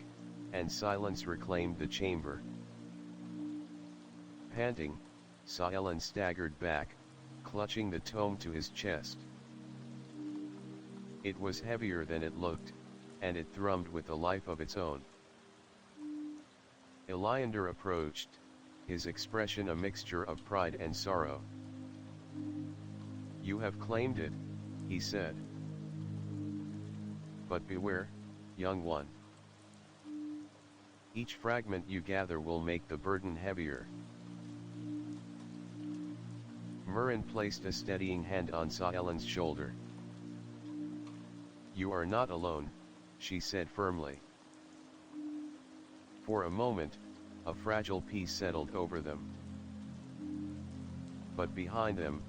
and silence reclaimed the chamber. Panting, Saalan staggered back, clutching the tome to his chest. It was heavier than it looked, and it thrummed with a life of its own. Iliander approached, his expression a mixture of pride and sorrow. "You have claimed it," he said. "But beware, young one. Each fragment you gather will make the burden heavier." Murrin placed a steadying hand on Saalan's shoulder. "You are not alone," she said firmly. For a moment, a fragile peace settled over them. But behind them,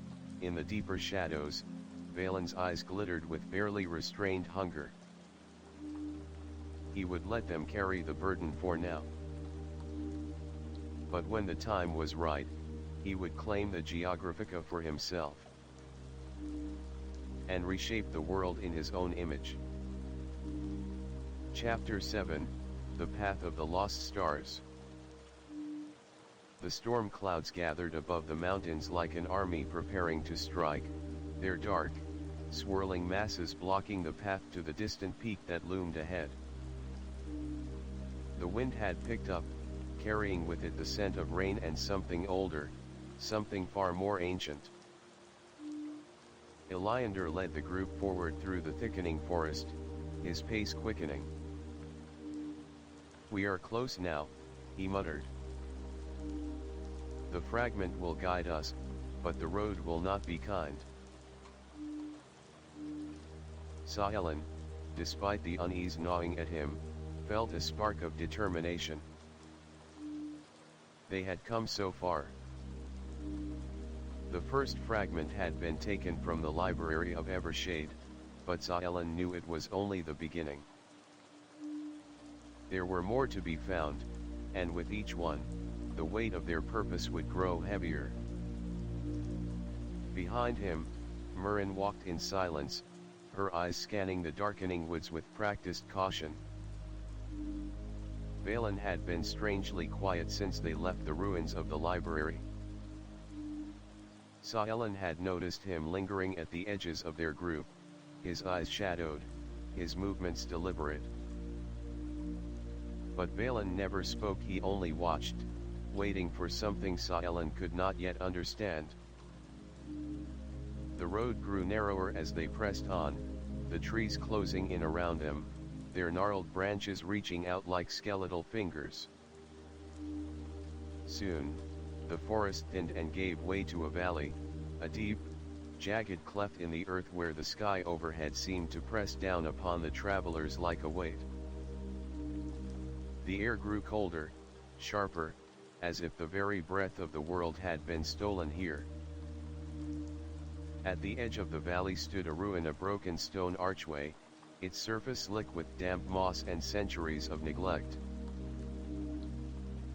in the deeper shadows, Valen's eyes glittered with barely restrained hunger. He would let them carry the burden for now. But when the time was right, he would claim the Geographica for himself, and reshape the world in his own image. Chapter 7, The Path of the Lost Stars. The storm clouds gathered above the mountains like an army preparing to strike, their dark, swirling masses blocking the path to the distant peak that loomed ahead. The wind had picked up, carrying with it the scent of rain and something older, something far more ancient. Iliander led the group forward through the thickening forest, his pace quickening. "We are close now," he muttered. "The fragment will guide us, but the road will not be kind." Saalan, despite the unease gnawing at him, felt a spark of determination. They had come so far. The first fragment had been taken from the library of Evershade, but Saalan knew it was only the beginning. There were more to be found, and with each one, the weight of their purpose would grow heavier. Behind him, Murrin walked in silence, her eyes scanning the darkening woods with practiced caution. Valen had been strangely quiet since they left the ruins of the library. Saalan had noticed him lingering at the edges of their group, his eyes shadowed, his movements deliberate. But Valen never spoke, he only watched, waiting for something Saalan could not yet understand. The road grew narrower as they pressed on, the trees closing in around them, their gnarled branches reaching out like skeletal fingers. Soon, the forest thinned and gave way to a valley, a deep, jagged cleft in the earth where the sky overhead seemed to press down upon the travelers like a weight. The air grew colder, sharper, as if the very breath of the world had been stolen here. At the edge of the valley stood a ruin, a broken stone archway, its surface slick with damp moss and centuries of neglect.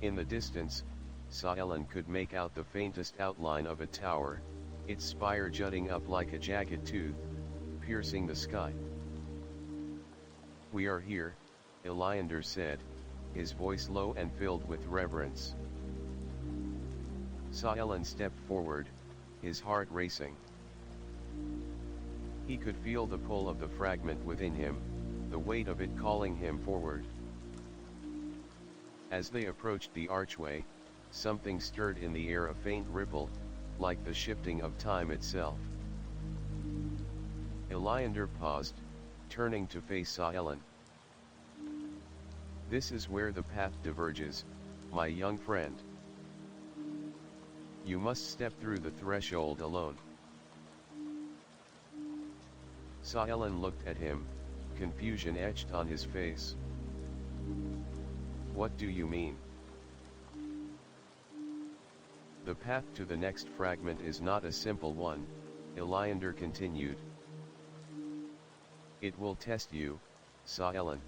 In the distance, Saelen could make out the faintest outline of a tower, its spire jutting up like a jagged tooth, piercing the sky. "We are here," Elander said, his voice low and filled with reverence. Saelen stepped forward, his heart racing. He could feel the pull of the fragment within him, the weight of it calling him forward. As they approached the archway, something stirred in the air, a faint ripple, like the shifting of time itself. Elander paused, turning to face Saelen. "This is where the path diverges, my young friend. You must step through the threshold alone." Saelen looked at him, confusion etched on his face. "What do you mean?" "The path to the next fragment is not a simple one," Elander continued. "It will test you, Saelen.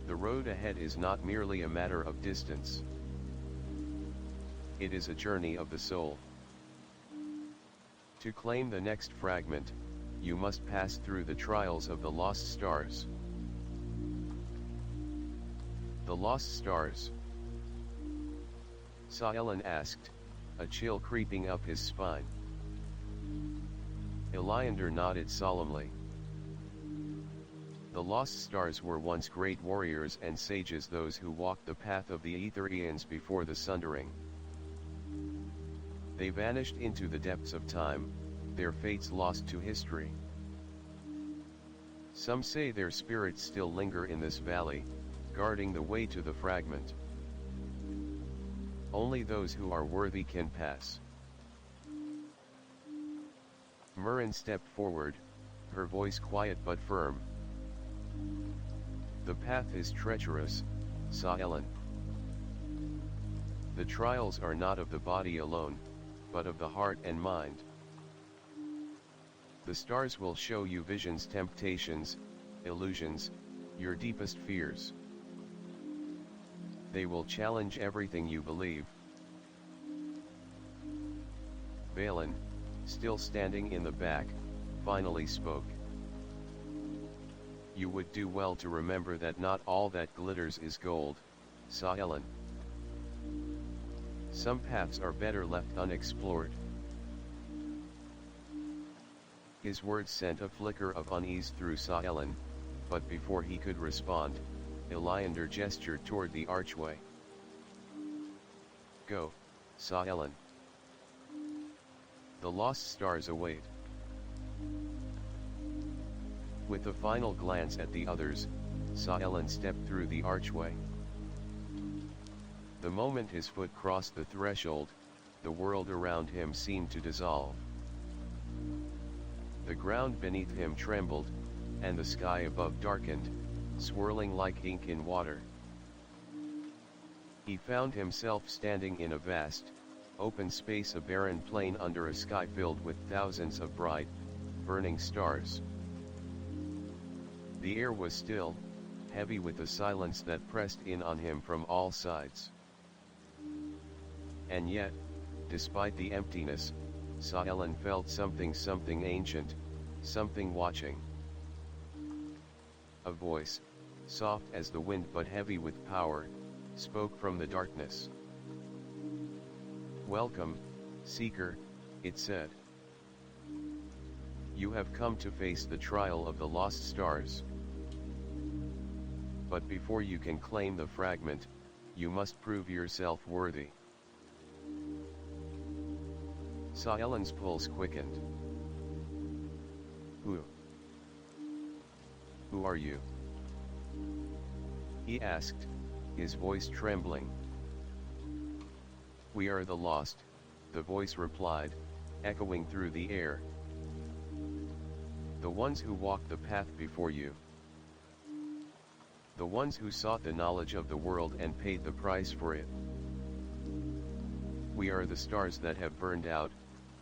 The road ahead is not merely a matter of distance. It is a journey of the soul. To claim the next fragment, you must pass through the trials of the lost stars." "The lost stars?" Saelen asked, a chill creeping up his spine. Elander nodded solemnly. "The lost stars were once great warriors and sages, those who walked the path of the ether eons before the sundering. They vanished into the depths of time, their fates lost to history. Some say their spirits still linger in this valley, guarding the way to the fragment. Only those who are worthy can pass." Murren stepped forward, her voice quiet but firm. "The path is treacherous, Saelen. The trials are not of the body alone, but of the heart and mind. The stars will show you visions, temptations, illusions, your deepest fears. They will challenge everything you believe." Valen, still standing in the back, finally spoke. "You would do well to remember that not all that glitters is gold, Saelen. Some paths are better left unexplored." His words sent a flicker of unease through Saelen, but before he could respond, Elander gestured toward the archway. "Go, Saelen. The lost stars await." With a final glance at the others, Saelen stepped through the archway. The moment his foot crossed the threshold, the world around him seemed to dissolve. The ground beneath him trembled, and the sky above darkened, swirling like ink in water. He found himself standing in a vast, open space, a barren plain under a sky filled with thousands of bright, burning stars. The air was still, heavy with the silence that pressed in on him from all sides. And yet, despite the emptiness, Saelen felt something ancient, something watching. A voice, soft as the wind but heavy with power, spoke from the darkness. "Welcome, Seeker," it said. "You have come to face the trial of the lost stars. But before you can claim the fragment, you must prove yourself worthy." Saelen's pulse quickened. "Who?" "Who are you?" he asked, his voice trembling. "We are the lost," the voice replied, echoing through the air. "The ones who walked the path before you. The ones who sought the knowledge of the world and paid the price for it. We are the stars that have burned out,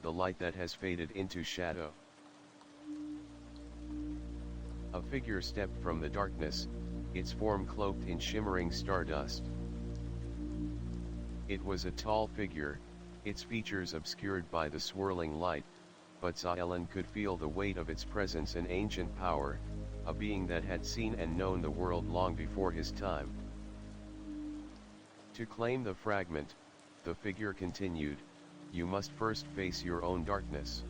the light that has faded into shadow." A figure stepped from the darkness, its form cloaked in shimmering stardust. It was a tall figure, its features obscured by the swirling light, but Saelen could feel the weight of its presence, an ancient power, a being that had seen and known the world long before his time. "To claim the fragment," the figure continued, "you must first face your own darkness.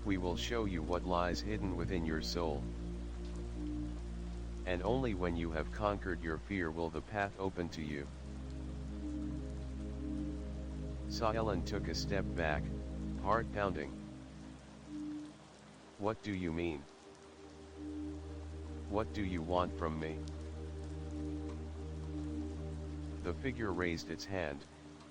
We will show you what lies hidden within your soul. And only when you have conquered your fear will the path open to you." Saelen took a step back, heart pounding. "What do you mean? What do you want from me?" The figure raised its hand,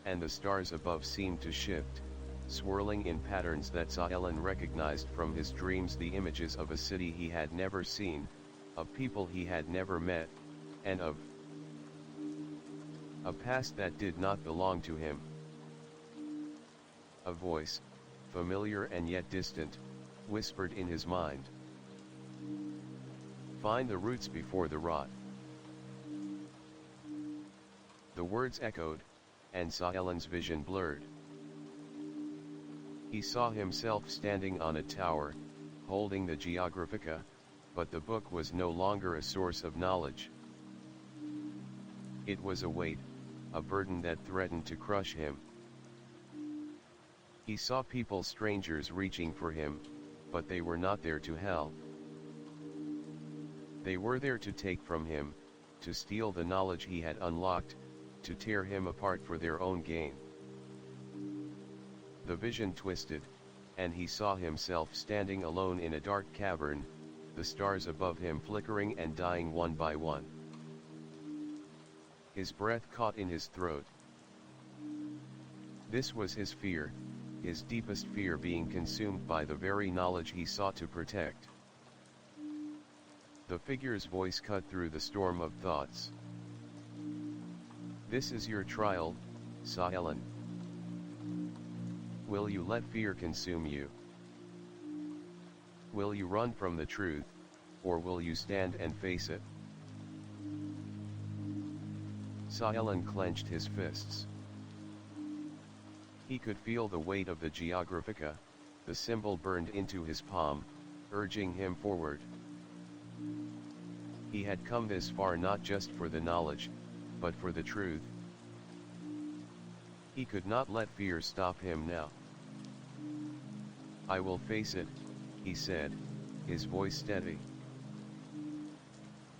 and the stars above seemed to shift, swirling in patterns that Saelen recognized from his dreams, the images of a city he had never seen, of people he had never met, and of a past that did not belong to him. A voice, familiar and yet distant, whispered in his mind, "Find the roots before the rot." The words echoed, and Saelen's vision blurred. He saw himself standing on a tower, holding the Geographica, but the book was no longer a source of knowledge. It was a weight, a burden that threatened to crush him. He saw people, strangers, reaching for him, but they were not there to help. They were there to take from him, to steal the knowledge he had unlocked, to tear him apart for their own gain. The vision twisted, and he saw himself standing alone in a dark cavern, the stars above him flickering and dying one by one. His breath caught in his throat. This was his fear, his deepest fear, being consumed by the very knowledge he sought to protect. The figure's voice cut through the storm of thoughts. "This is your trial, Saelen. Will you let fear consume you? Will you run from the truth, or will you stand and face it?" Saelen clenched his fists. He could feel the weight of the Geographica, the symbol burned into his palm, urging him forward. He had come this far not just for the knowledge, but for the truth. He could not let fear stop him now. "I will face it," he said, his voice steady.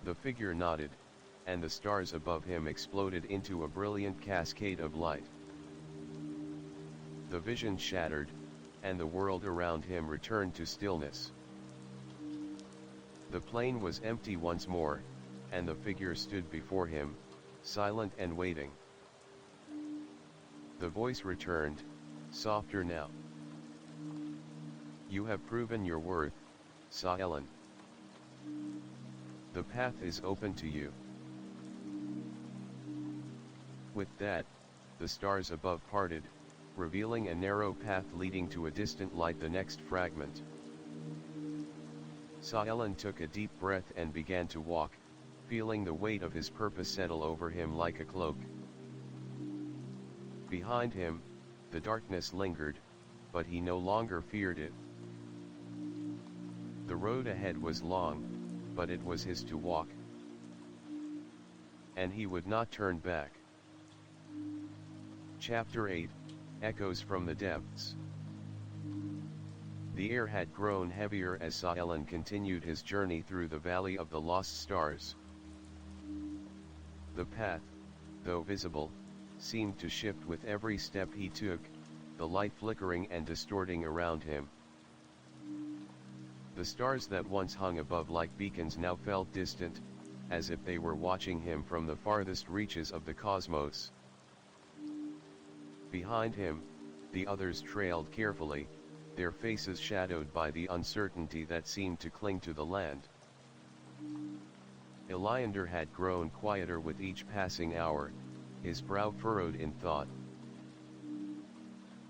The figure nodded, and the stars above him exploded into a brilliant cascade of light. The vision shattered, and the world around him returned to stillness. The plain was empty once more, and the figure stood before him, silent and waiting. The voice returned, softer now. "You have proven your worth, Saelen. The path is open to you." With that, the stars above parted, revealing a narrow path leading to a distant light, the next fragment. Saelen took a deep breath and began to walk, feeling the weight of his purpose settle over him like a cloak. Behind him, the darkness lingered, but he no longer feared it. The road ahead was long, but it was his to walk. And he would not turn back. Chapter 8, Echoes from the Depths. The air had grown heavier as Saelen continued his journey through the Valley of the Lost Stars. The path, though visible, seemed to shift with every step he took, the light flickering and distorting around him. The stars that once hung above like beacons now felt distant, as if they were watching him from the farthest reaches of the cosmos. Behind him, the others trailed carefully, their faces shadowed by the uncertainty that seemed to cling to the land. Iliander had grown quieter with each passing hour, his brow furrowed in thought.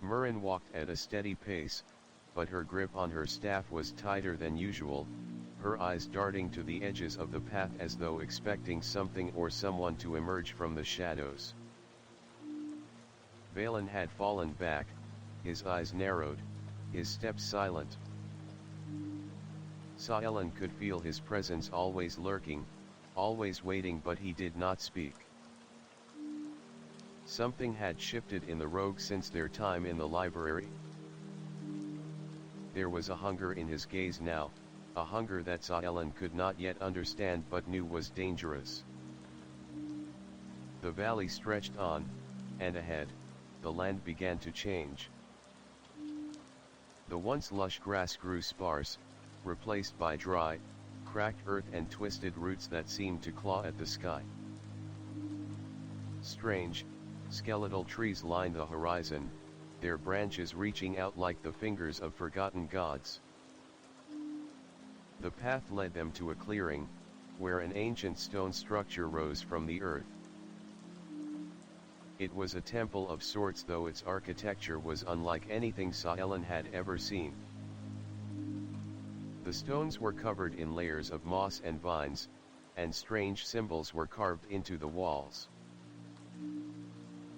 Murin walked at a steady pace, but her grip on her staff was tighter than usual, her eyes darting to the edges of the path as though expecting something or someone to emerge from the shadows. Valen had fallen back, his eyes narrowed, his steps silent. Saelen could feel his presence always lurking, always waiting, but he did not speak. Something had shifted in the rogue since their time in the library. There was a hunger in his gaze now, a hunger that Saelen could not yet understand but knew was dangerous. The valley stretched on, and ahead, the land began to change. The once lush grass grew sparse, replaced by dry, cracked earth and twisted roots that seemed to claw at the sky. Strange, skeletal trees lined the horizon, their branches reaching out like the fingers of forgotten gods. The path led them to a clearing, where an ancient stone structure rose from the earth. It was a temple of sorts, though its architecture was unlike anything Saelen had ever seen. The stones were covered in layers of moss and vines, and strange symbols were carved into the walls.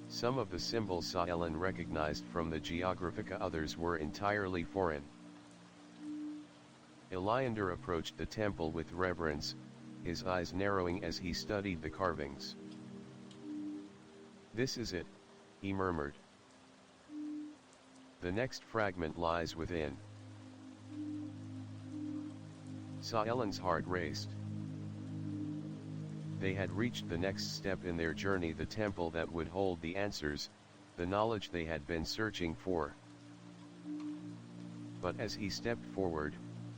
Some of the symbols Saelen recognized from the Geographica, others were entirely foreign. Iliander approached the temple with reverence, his eyes narrowing as he studied the carvings. "This is it," he murmured. "The next fragment lies within." Saelen's heart raced. They had reached the next step in their journey, the temple that would hold the answers, the knowledge they had been searching for. But as he stepped forward,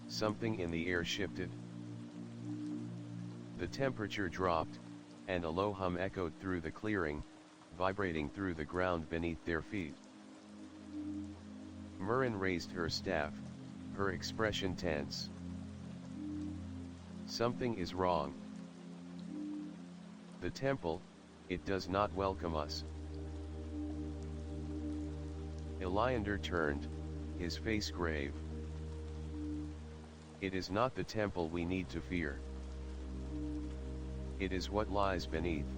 something in the air shifted. The temperature dropped, and a low hum echoed through the clearing, vibrating through the ground beneath their feet. Murin raised her staff, her expression tense. "Something is wrong. The temple, it does not welcome us." Iliander turned, his face grave. "It is not the temple we need to fear. It is what lies beneath."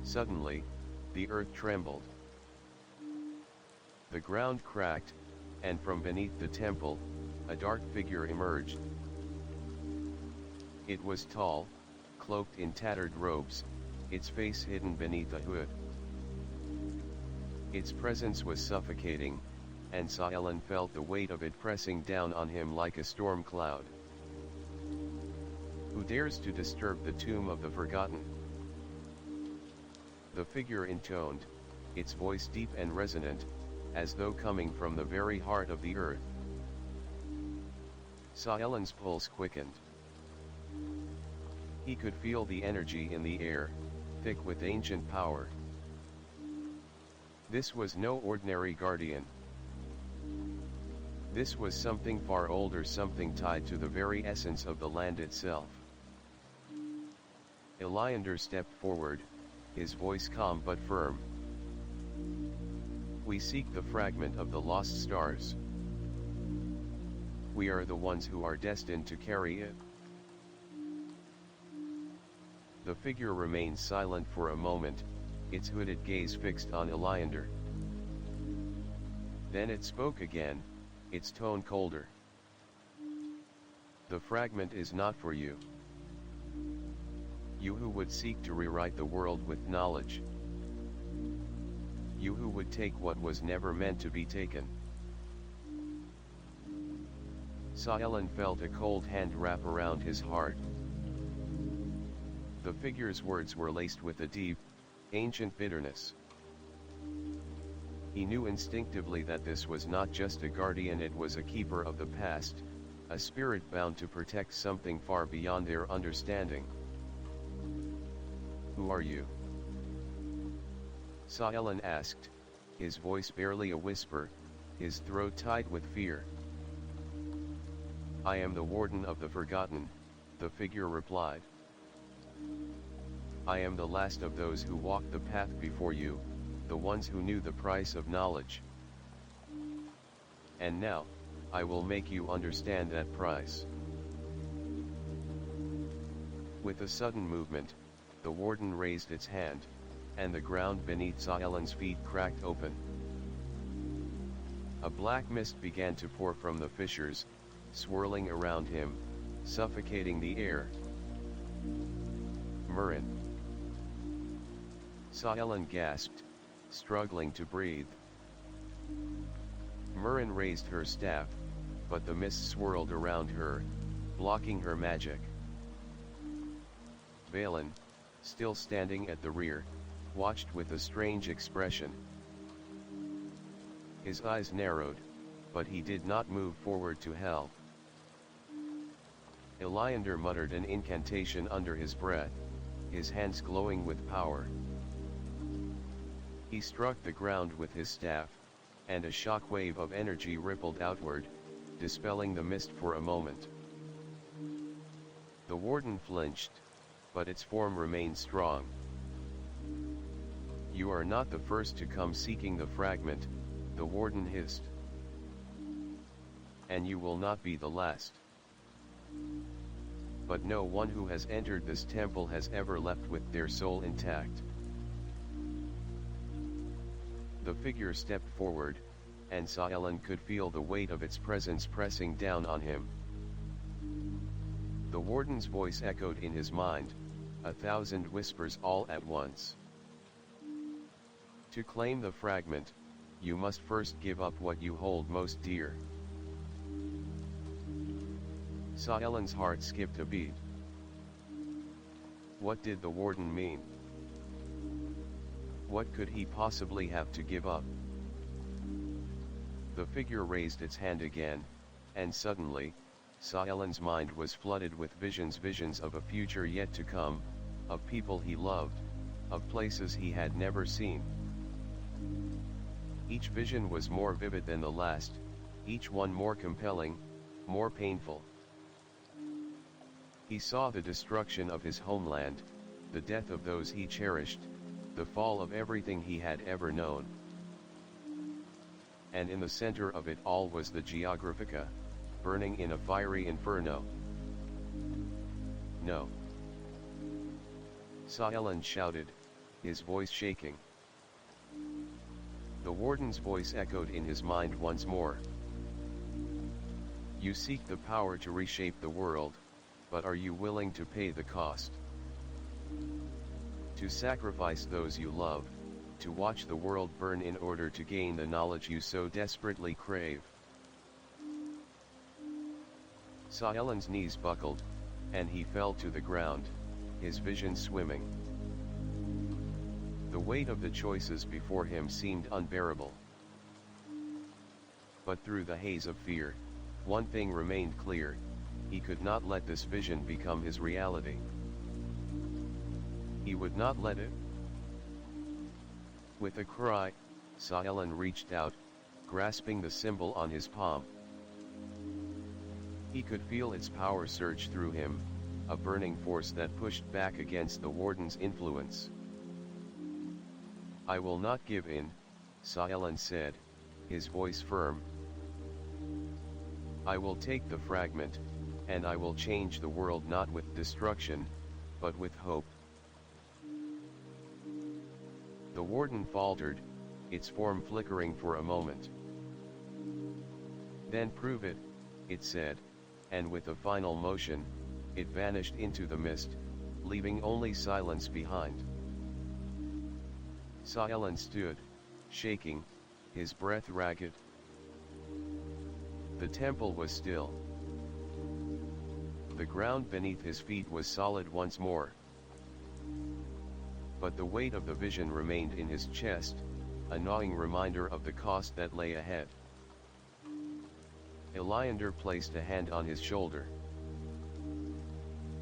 Suddenly, the earth trembled. The ground cracked, and from beneath the temple, a dark figure emerged. It was tall, cloaked in tattered robes, its face hidden beneath a hood. Its presence was suffocating, and Saelen felt the weight of it pressing down on him like a storm cloud. "Who dares to disturb the tomb of the forgotten?" The figure intoned, its voice deep and resonant, as though coming from the very heart of the earth. Saelen's pulse quickened. He could feel the energy in the air, thick with ancient power. This was no ordinary guardian. This was something far older, something tied to the very essence of the land itself. Iliander stepped forward, his voice calm but firm. "We seek the fragment of the lost stars. We are the ones who are destined to carry it." The figure remained silent for a moment, its hooded gaze fixed on Iliander. Then it spoke again, its tone colder. "The fragment is not for you. You who would seek to rewrite the world with knowledge. You who would take what was never meant to be taken." Saelen felt a cold hand wrap around his heart. The figure's words were laced with a deep, ancient bitterness. He knew instinctively that this was not just a guardian, it was a keeper of the past, a spirit bound to protect something far beyond their understanding. "Who are you?" Saalan asked, his voice barely a whisper, his throat tight with fear. "I am the Warden of the Forgotten," the figure replied. "I am the last of those who walked the path before you, the ones who knew the price of knowledge. And now, I will make you understand that price." With a sudden movement, the Warden raised its hand, and the ground beneath Saalan's feet cracked open. A black mist began to pour from the fissures, swirling around him, suffocating the air. "Murrin!" Saalan gasped, struggling to breathe. Murrin raised her staff, but the mist swirled around her, blocking her magic. Balin, still standing at the rear, watched with a strange expression. His eyes narrowed, but he did not move forward to help. Iliander muttered an incantation under his breath, his hands glowing with power. He struck the ground with his staff, and a shock wave of energy rippled outward, dispelling the mist for a moment. The Warden flinched, but its form remained strong. "You are not the first to come seeking the fragment," the Warden hissed. "And you will not be the last. But no one who has entered this temple has ever left with their soul intact." The figure stepped forward, and Saalan could feel the weight of its presence pressing down on him. The Warden's voice echoed in his mind, 1,000 whispers all at once. "To claim the fragment, you must first give up what you hold most dear." Saalan's heart skipped a beat. What did the Warden mean? What could he possibly have to give up? The figure raised its hand again, and suddenly, Saalan's mind was flooded with visions of a future yet to come, of people he loved, of places he had never seen. Each vision was more vivid than the last, each one more compelling, more painful. He saw the destruction of his homeland, the death of those he cherished, the fall of everything he had ever known. And in the center of it all was the Geographica, burning in a fiery inferno. "No!" Saalan shouted, his voice shaking. The Warden's voice echoed in his mind once more. "You seek the power to reshape the world, but are you willing to pay the cost? To sacrifice those you love, to watch the world burn in order to gain the knowledge you so desperately crave?" Saalan's knees buckled, and he fell to the ground, his vision swimming. The weight of the choices before him seemed unbearable. But through the haze of fear, one thing remained clear: he could not let this vision become his reality. He would not let it. With a cry, Saalan reached out, grasping the symbol on his palm. He could feel its power surge through him, a burning force that pushed back against the Warden's influence. "I will not give in," Saalan said, his voice firm. "I will take the fragment, and I will change the world not with destruction, but with hope." The Warden faltered, its form flickering for a moment. "Then prove it," it said, and with a final motion, it vanished into the mist, leaving only silence behind. Saalan stood, shaking, his breath ragged. The temple was still. The ground beneath his feet was solid once more. But the weight of the vision remained in his chest, a gnawing reminder of the cost that lay ahead. Elander placed a hand on his shoulder.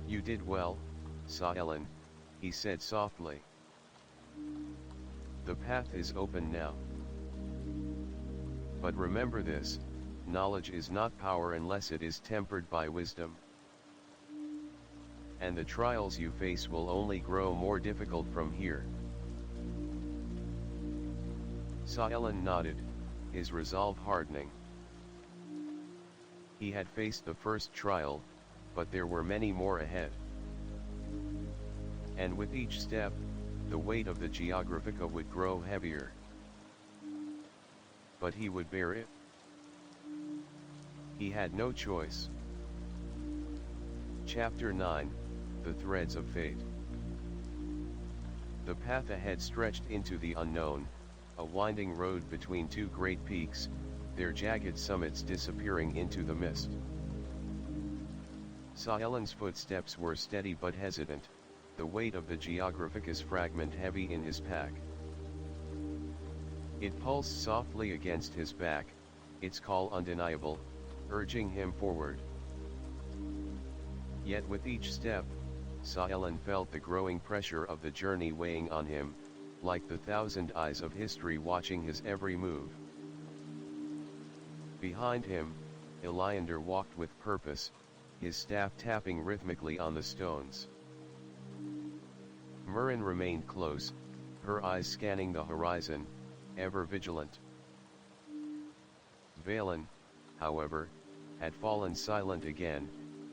"You did well, Saelen," he said softly. "The path is open now. But remember this, knowledge is not power unless it is tempered by wisdom. And the trials you face will only grow more difficult from here." Saelen nodded, his resolve hardening. He had faced the first trial, but there were many more ahead. And with each step, the weight of the Geographica would grow heavier. But he would bear it. He had no choice. Chapter 9, The Threads of Fate. The path ahead stretched into the unknown, a winding road between two great peaks, their jagged summits disappearing into the mist. Saelen's footsteps were steady but hesitant, the weight of the Geographica's fragment heavy in his pack. It pulsed softly against his back, its call undeniable, urging him forward. Yet with each step, Saelen felt the growing pressure of the journey weighing on him, like the thousand eyes of history watching his every move. Behind him, Elander walked with purpose, his staff tapping rhythmically on the stones. Murin remained close, her eyes scanning the horizon, ever vigilant. Valen, however, had fallen silent again,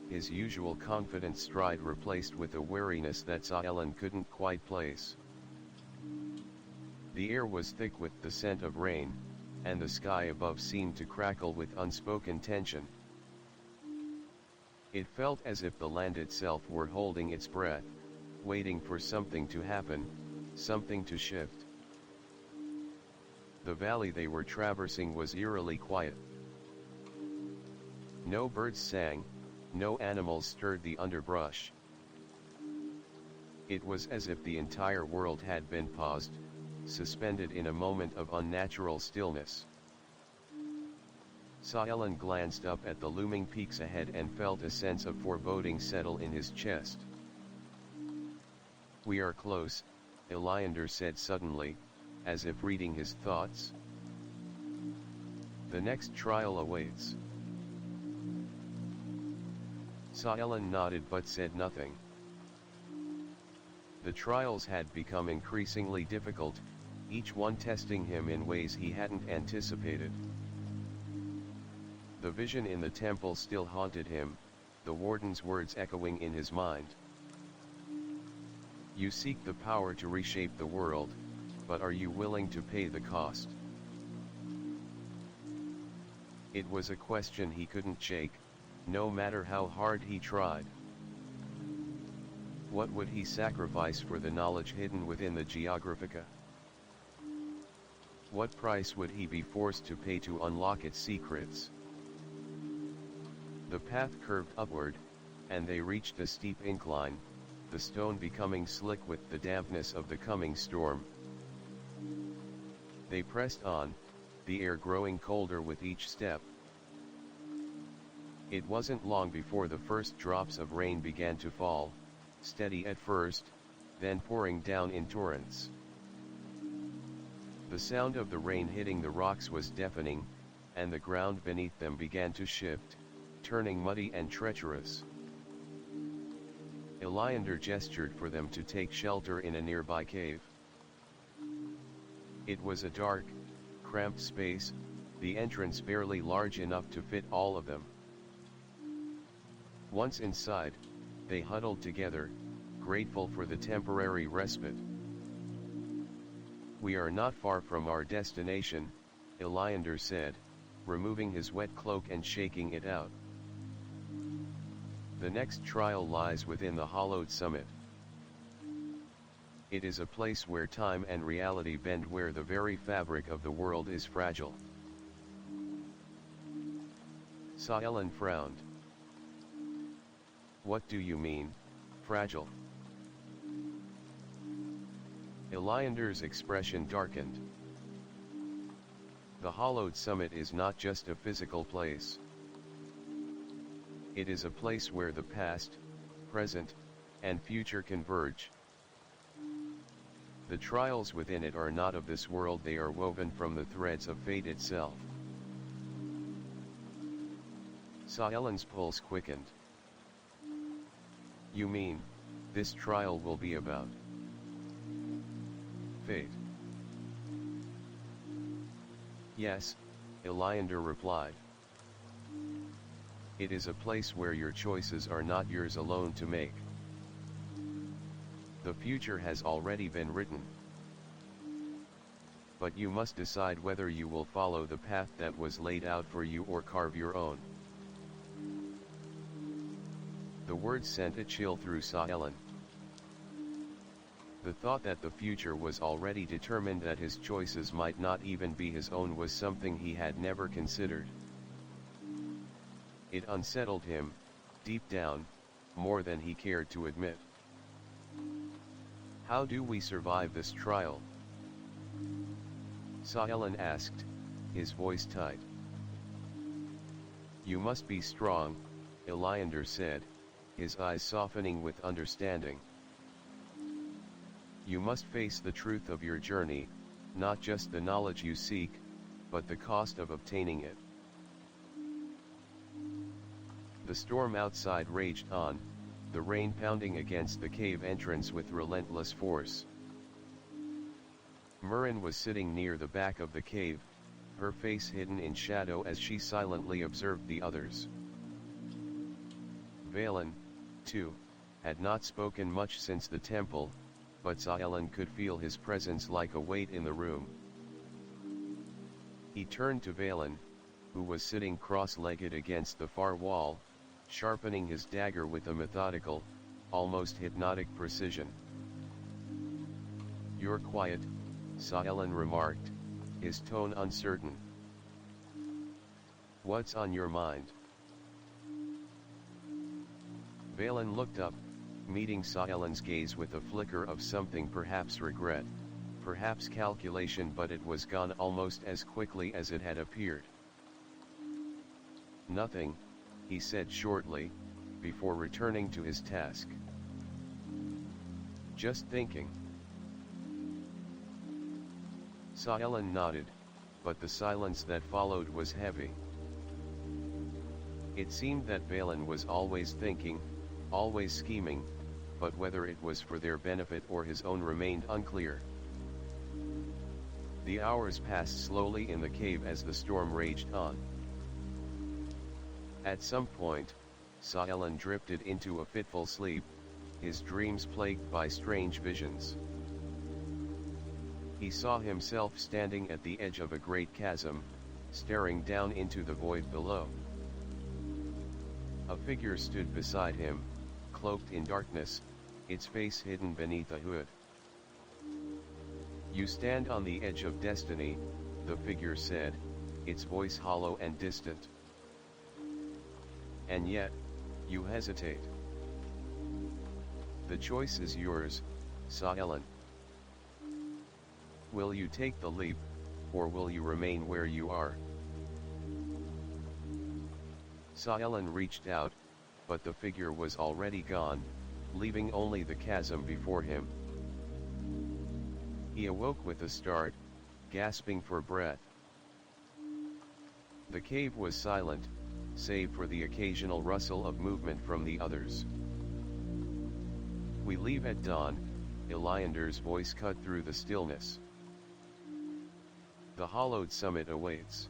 his usual confident stride replaced with a wariness that Saelen couldn't quite place. The air was thick with the scent of rain, and the sky above seemed to crackle with unspoken tension. It felt as if the land itself were holding its breath, waiting for something to happen, something to shift. The valley they were traversing was eerily quiet. No birds sang, no animals stirred the underbrush. It was as if the entire world had been paused, suspended in a moment of unnatural stillness. Saelen glanced up at the looming peaks ahead and felt a sense of foreboding settle in his chest. "We are close," Elander said suddenly, as if reading his thoughts. "The next trial awaits." Saelen nodded but said nothing. The trials had become increasingly difficult, each one testing him in ways he hadn't anticipated. The vision in the temple still haunted him, the warden's words echoing in his mind. "You seek the power to reshape the world, but are you willing to pay the cost?" It was a question he couldn't shake, no matter how hard he tried. What would he sacrifice for the knowledge hidden within the Geographica? What price would he be forced to pay to unlock its secrets? The path curved upward, and they reached a steep incline, the stone becoming slick with the dampness of the coming storm. They pressed on, the air growing colder with each step. It wasn't long before the first drops of rain began to fall, steady at first, then pouring down in torrents. The sound of the rain hitting the rocks was deafening, and the ground beneath them began to shift, turning muddy and treacherous. Elander gestured for them to take shelter in a nearby cave. It was a dark, cramped space, the entrance barely large enough to fit all of them. Once inside, they huddled together, grateful for the temporary respite. "We are not far from our destination," Elander said, removing his wet cloak and shaking it out. "The next trial lies within the hollowed summit. It is a place where time and reality bend, where the very fabric of the world is fragile." Saelen frowned. "What do you mean, fragile?" Elander's expression darkened. The hollowed summit is not just a physical place. It is a place where the past, present, and future converge. The trials within it are not of this world, they are woven from the threads of fate itself. Saelen's pulse quickened. You mean, this trial will be about fate? Yes, Iliander replied. It is a place where your choices are not yours alone to make. The future has already been written. But you must decide whether you will follow the path that was laid out for you or carve your own. The words sent a chill through Saelen. The thought that the future was already determined, that his choices might not even be his own, was something he had never considered. It unsettled him, deep down, more than he cared to admit. How do we survive this trial? Saelen asked, his voice tight. You must be strong, Iliander said, his eyes softening with understanding. You must face the truth of your journey, not just the knowledge you seek, but the cost of obtaining it. The storm outside raged on, the rain pounding against the cave entrance with relentless force. Murin was sitting near the back of the cave, her face hidden in shadow as she silently observed the others. Valen, too, had not spoken much since the temple, but Saelen could feel his presence like a weight in the room. He turned to Valen, who was sitting cross-legged against the far wall, sharpening his dagger with a methodical, almost hypnotic precision. You're quiet, Saelen remarked, his tone uncertain. What's on your mind? Valen looked up, meeting Saelen's gaze with a flicker of something, perhaps regret, perhaps calculation, but it was gone almost as quickly as it had appeared. Nothing, he said shortly, before returning to his task. Just thinking. Saelen nodded, but the silence that followed was heavy. It seemed that Valen was always thinking, always scheming, but whether it was for their benefit or his own remained unclear. The hours passed slowly in the cave as the storm raged on. At some point, Saelen drifted into a fitful sleep, his dreams plagued by strange visions. He saw himself standing at the edge of a great chasm, staring down into the void below. A figure stood beside him, cloaked in darkness, its face hidden beneath a hood. You stand on the edge of destiny, the figure said, its voice hollow and distant. And yet, you hesitate. The choice is yours, Saelen. Will you take the leap, or will you remain where you are? Saelen reached out, but the figure was already gone, leaving only the chasm before him. He awoke with a start, gasping for breath. The cave was silent, save for the occasional rustle of movement from the others. We leave at dawn, Iliander's voice cut through the stillness. The hollowed summit awaits.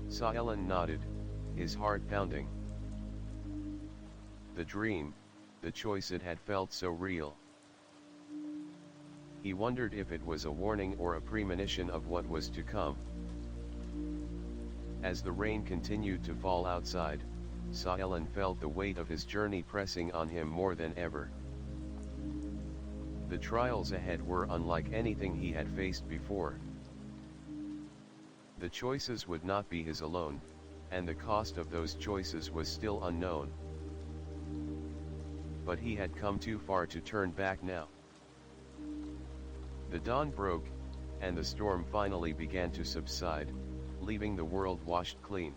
Saelen nodded, his heart pounding. The dream, the choice, it had felt so real. He wondered if it was a warning or a premonition of what was to come. As the rain continued to fall outside, Saelen felt the weight of his journey pressing on him more than ever. The trials ahead were unlike anything he had faced before. The choices would not be his alone, and the cost of those choices was still unknown. But he had come too far to turn back now. The dawn broke, and the storm finally began to subside, leaving the world washed clean.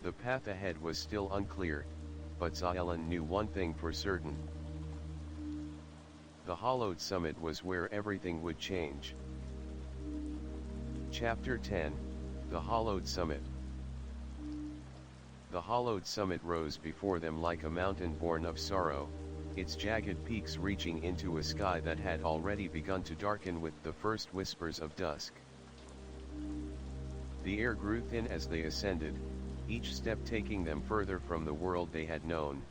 The path ahead was still unclear, but Xylan knew one thing for certain. The hollowed summit was where everything would change. Chapter 10, The Hollowed Summit. The hollowed summit rose before them like a mountain born of sorrow, its jagged peaks reaching into a sky that had already begun to darken with the first whispers of dusk. The air grew thin as they ascended, each step taking them further from the world they had known,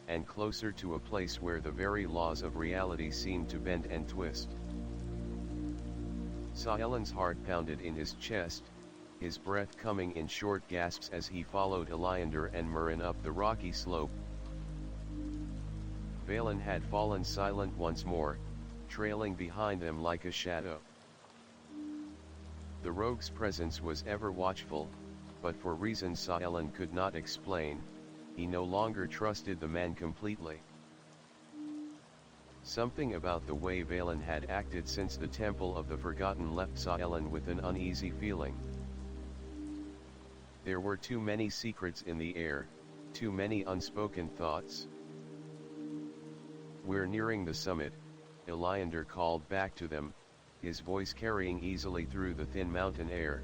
and closer to a place where the very laws of reality seemed to bend and twist. Xylan's heart pounded in his chest, his breath coming in short gasps as he followed Elander and Murren up the rocky slope. Valen had fallen silent once more, trailing behind them like a shadow. The rogue's presence was ever watchful, but for reasons Xylan could not explain, he no longer trusted the man completely. Something about the way Valen had acted since the Temple of the Forgotten left Xylan with an uneasy feeling. There were too many secrets in the air, too many unspoken thoughts. "We're nearing the summit," Elander called back to them, his voice carrying easily through the thin mountain air.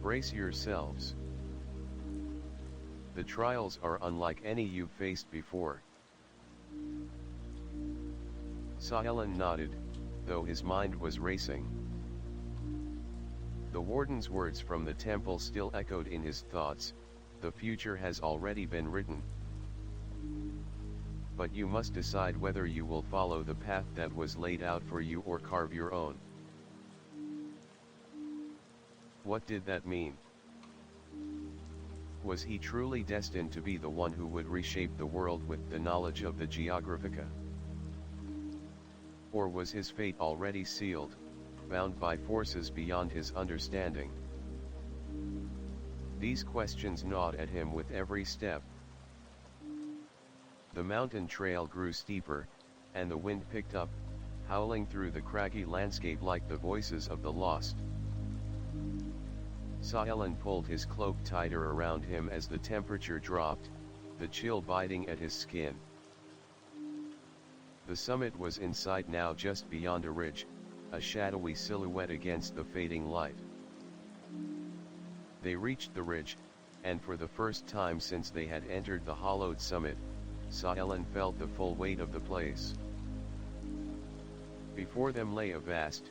"Brace yourselves. The trials are unlike any you've faced before." Xylan nodded, though his mind was racing. The warden's words from the temple still echoed in his thoughts, "The future has already been written. But you must decide whether you will follow the path that was laid out for you or carve your own." What did that mean? Was he truly destined to be the one who would reshape the world with the knowledge of the Geographica? Or was his fate already sealed, bound by forces beyond his understanding? These questions gnawed at him with every step. The mountain trail grew steeper, and the wind picked up, howling through the craggy landscape like the voices of the lost. Xylan pulled his cloak tighter around him as the temperature dropped, the chill biting at his skin. The summit was in sight now, just beyond a ridge, a shadowy silhouette against the fading light. They reached the ridge, and for the first time since they had entered the hollowed summit, Xylan felt the full weight of the place. Before them lay a vast,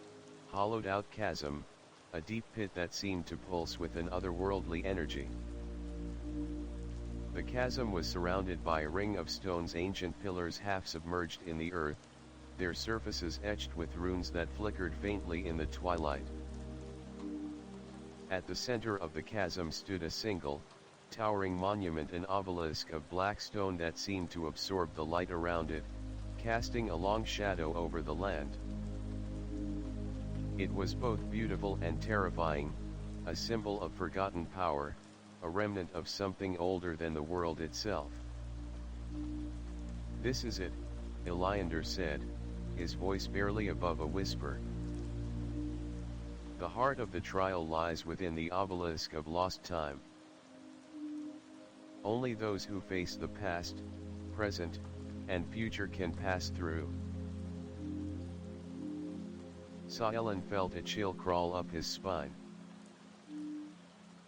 hollowed-out chasm, a deep pit that seemed to pulse with an otherworldly energy. The chasm was surrounded by a ring of stones, ancient pillars half submerged in the earth, their surfaces etched with runes that flickered faintly in the twilight. At the center of the chasm stood a single, towering monument, an obelisk of black stone that seemed to absorb the light around it, casting a long shadow over the land. It was both beautiful and terrifying, a symbol of forgotten power, a remnant of something older than the world itself. "This is it," Elander said, his voice barely above a whisper. "The heart of the trial lies within the obelisk of lost time. Only those who face the past, present, and future can pass through." Xylan felt a chill crawl up his spine.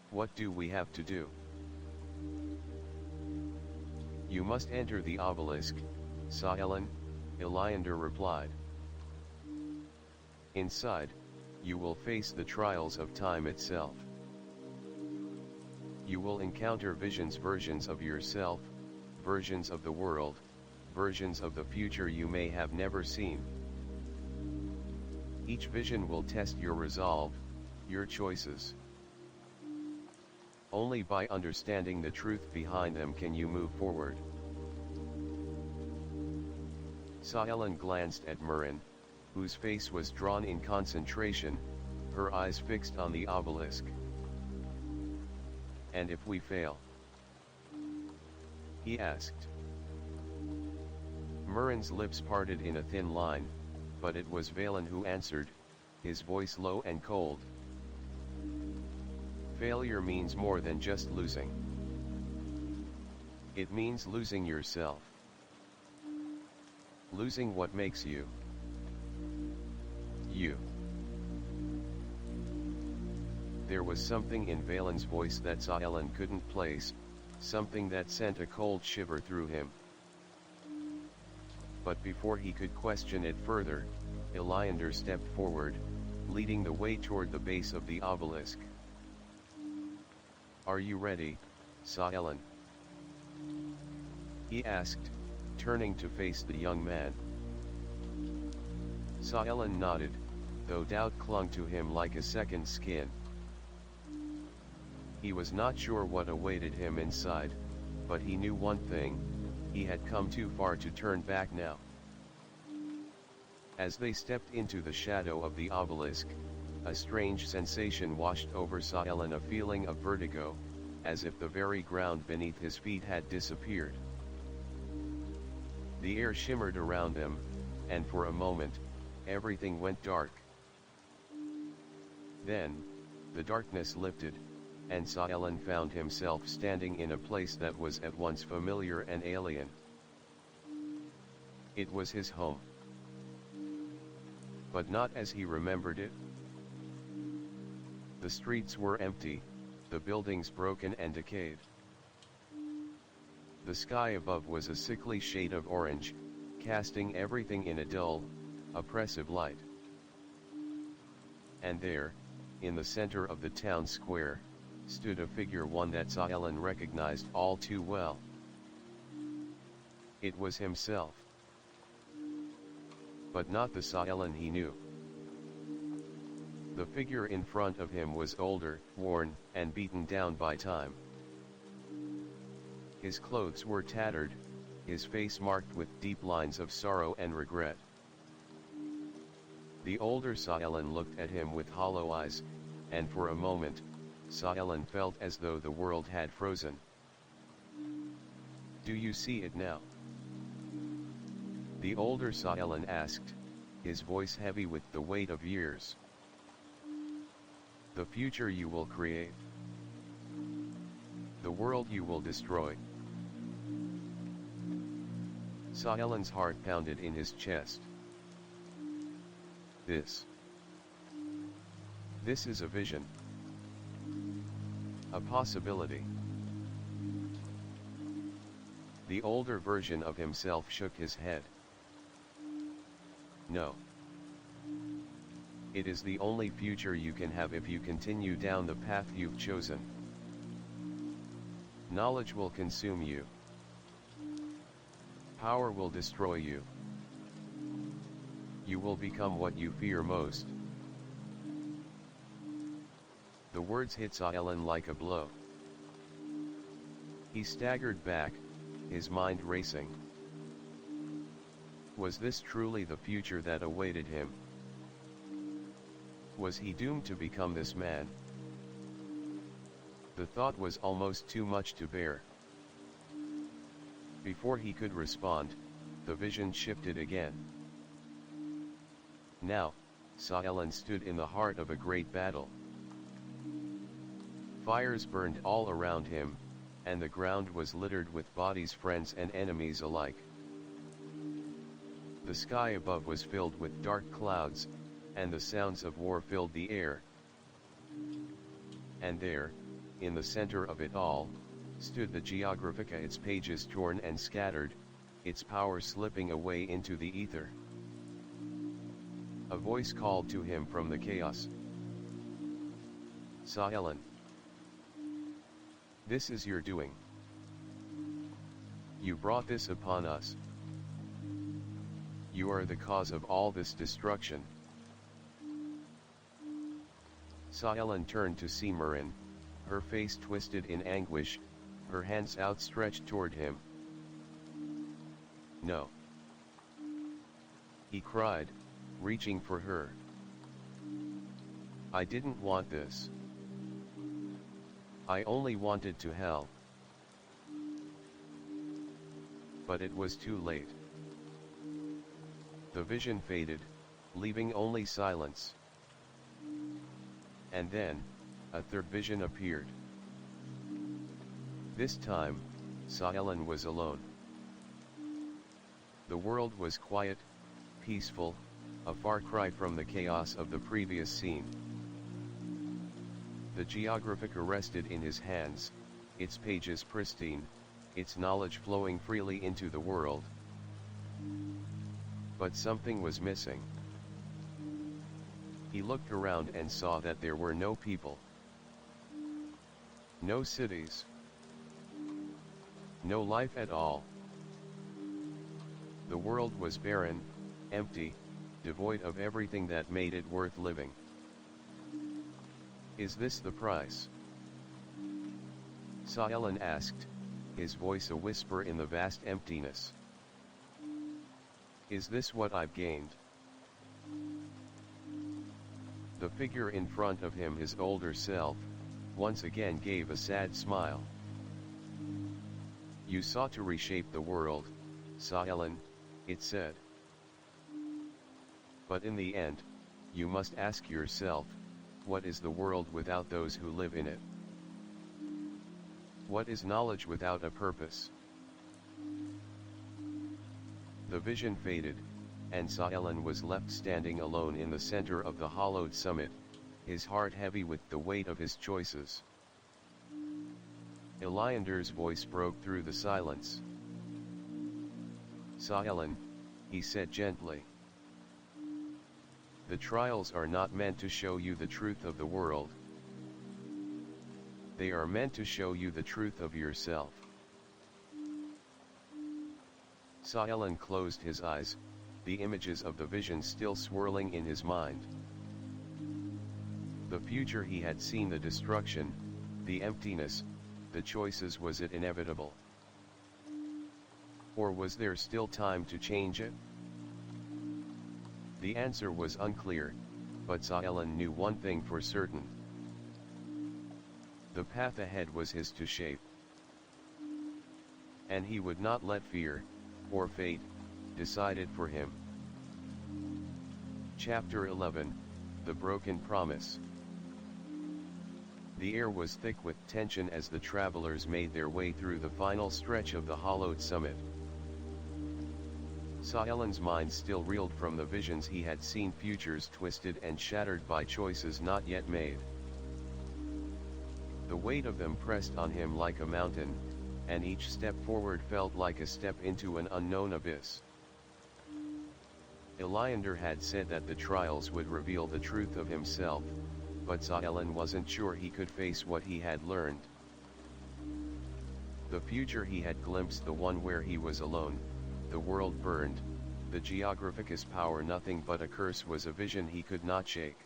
"What do we have to do?" "You must enter the obelisk, Xylan," Elander replied. "Inside, you will face the trials of time itself. You will encounter visions, versions of yourself, versions of the world, versions of the future you may have never seen. Each vision will test your resolve, your choices. Only by understanding the truth behind them can you move forward." Xylan glanced at Murren, whose face was drawn in concentration, her eyes fixed on the obelisk. "And if we fail?" he asked. Murren's lips parted in a thin line, but it was Valen who answered, his voice low and cold. Failure means more than just losing. It means losing yourself. Losing what makes you. You. There was something in Valen's voice that Saelen couldn't place, something that sent a cold shiver through him. But before he could question it further, Iliander stepped forward, leading the way toward the base of the obelisk. "Are you ready, Saelen?" he asked, turning to face the young man. Saelen nodded, though doubt clung to him like a second skin. He was not sure what awaited him inside, but he knew one thing: he had come too far to turn back now. As they stepped into the shadow of the obelisk, a strange sensation washed over Saelen, a feeling of vertigo, as if the very ground beneath his feet had disappeared. The air shimmered around them, and for a moment, everything went dark. Then, the darkness lifted, and Saelen found himself standing in a place that was at once familiar and alien. It was his home. But not as he remembered it. The streets were empty, the buildings broken and decayed. The sky above was a sickly shade of orange, casting everything in a dull, oppressive light. And there, in the center of the town square, stood a figure, one that Saelen recognized all too well. It was himself. But not the Saelen he knew. The figure in front of him was older, worn, and beaten down by time. His clothes were tattered, his face marked with deep lines of sorrow and regret. The older Saelen looked at him with hollow eyes, and for a moment, Saelen felt as though the world had frozen. "Do you see it now?" the older Saelen asked, his voice heavy with the weight of years. "The future you will create. The world you will destroy." Saelen's heart pounded in his chest. This is a vision. A possibility. The older version of himself shook his head. "No. It is the only future you can have if you continue down the path you've chosen. Knowledge will consume you. Power will destroy you. You will become what you fear most." The words hit Saelen like a blow. He staggered back, his mind racing. Was this truly the future that awaited him? Was he doomed to become this man? The thought was almost too much to bear. Before he could respond, the vision shifted again. Now, Saelen stood in the heart of a great battle. Fires burned all around him, and the ground was littered with bodies, friends and enemies alike. The sky above was filled with dark clouds, and the sounds of war filled the air. And there, in the center of it all, stood the Geographica, its pages torn and scattered, its power slipping away into the ether. A voice called to him from the chaos. "Saelen. This is your doing. You brought this upon us. You are the cause of all this destruction." Saelen turned to see Marin, her face twisted in anguish, her hands outstretched toward him. "No," he cried, reaching for her. "I didn't want this. I only wanted to help." But it was too late. The vision faded, leaving only silence. And then, a third vision appeared. This time, Saelen was alone. The world was quiet, peaceful, a far cry from the chaos of the previous scene. The Geographica rested in his hands, its pages pristine, its knowledge flowing freely into the world. But something was missing. He looked around and saw that there were no people. No cities. No life at all. The world was barren, empty, devoid of everything that made it worth living. Is this the price? Saelen asked, his voice a whisper in the vast emptiness. Is this what I've gained? The figure in front of him, his older self, once again gave a sad smile. You sought to reshape the world, Saelen, it said. But in the end, you must ask yourself, what is the world without those who live in it? What is knowledge without a purpose? The vision faded, and Saelen was left standing alone in the center of the hollowed summit, his heart heavy with the weight of his choices. Eliander's voice broke through the silence. Saelen, he said gently. The trials are not meant to show you the truth of the world. They are meant to show you the truth of yourself. Saelen closed his eyes, the images of the vision still swirling in his mind. The future he had seen, the destruction, the emptiness, the choices, was it inevitable? Or was there still time to change it? The answer was unclear, but Saelen knew one thing for certain. The path ahead was his to shape. And he would not let fear, or fate, decide it for him. Chapter 11, The Broken Promise. The air was thick with tension as the travelers made their way through the final stretch of the hollowed summit. Saelen's mind still reeled from the visions he had seen, futures twisted and shattered by choices not yet made. The weight of them pressed on him like a mountain, and each step forward felt like a step into an unknown abyss. Eliander had said that the trials would reveal the truth of himself, but Saelen wasn't sure he could face what he had learned. The future he had glimpsed, the one where he was alone, the world burned, the Geographica's power nothing but a curse, was a vision he could not shake.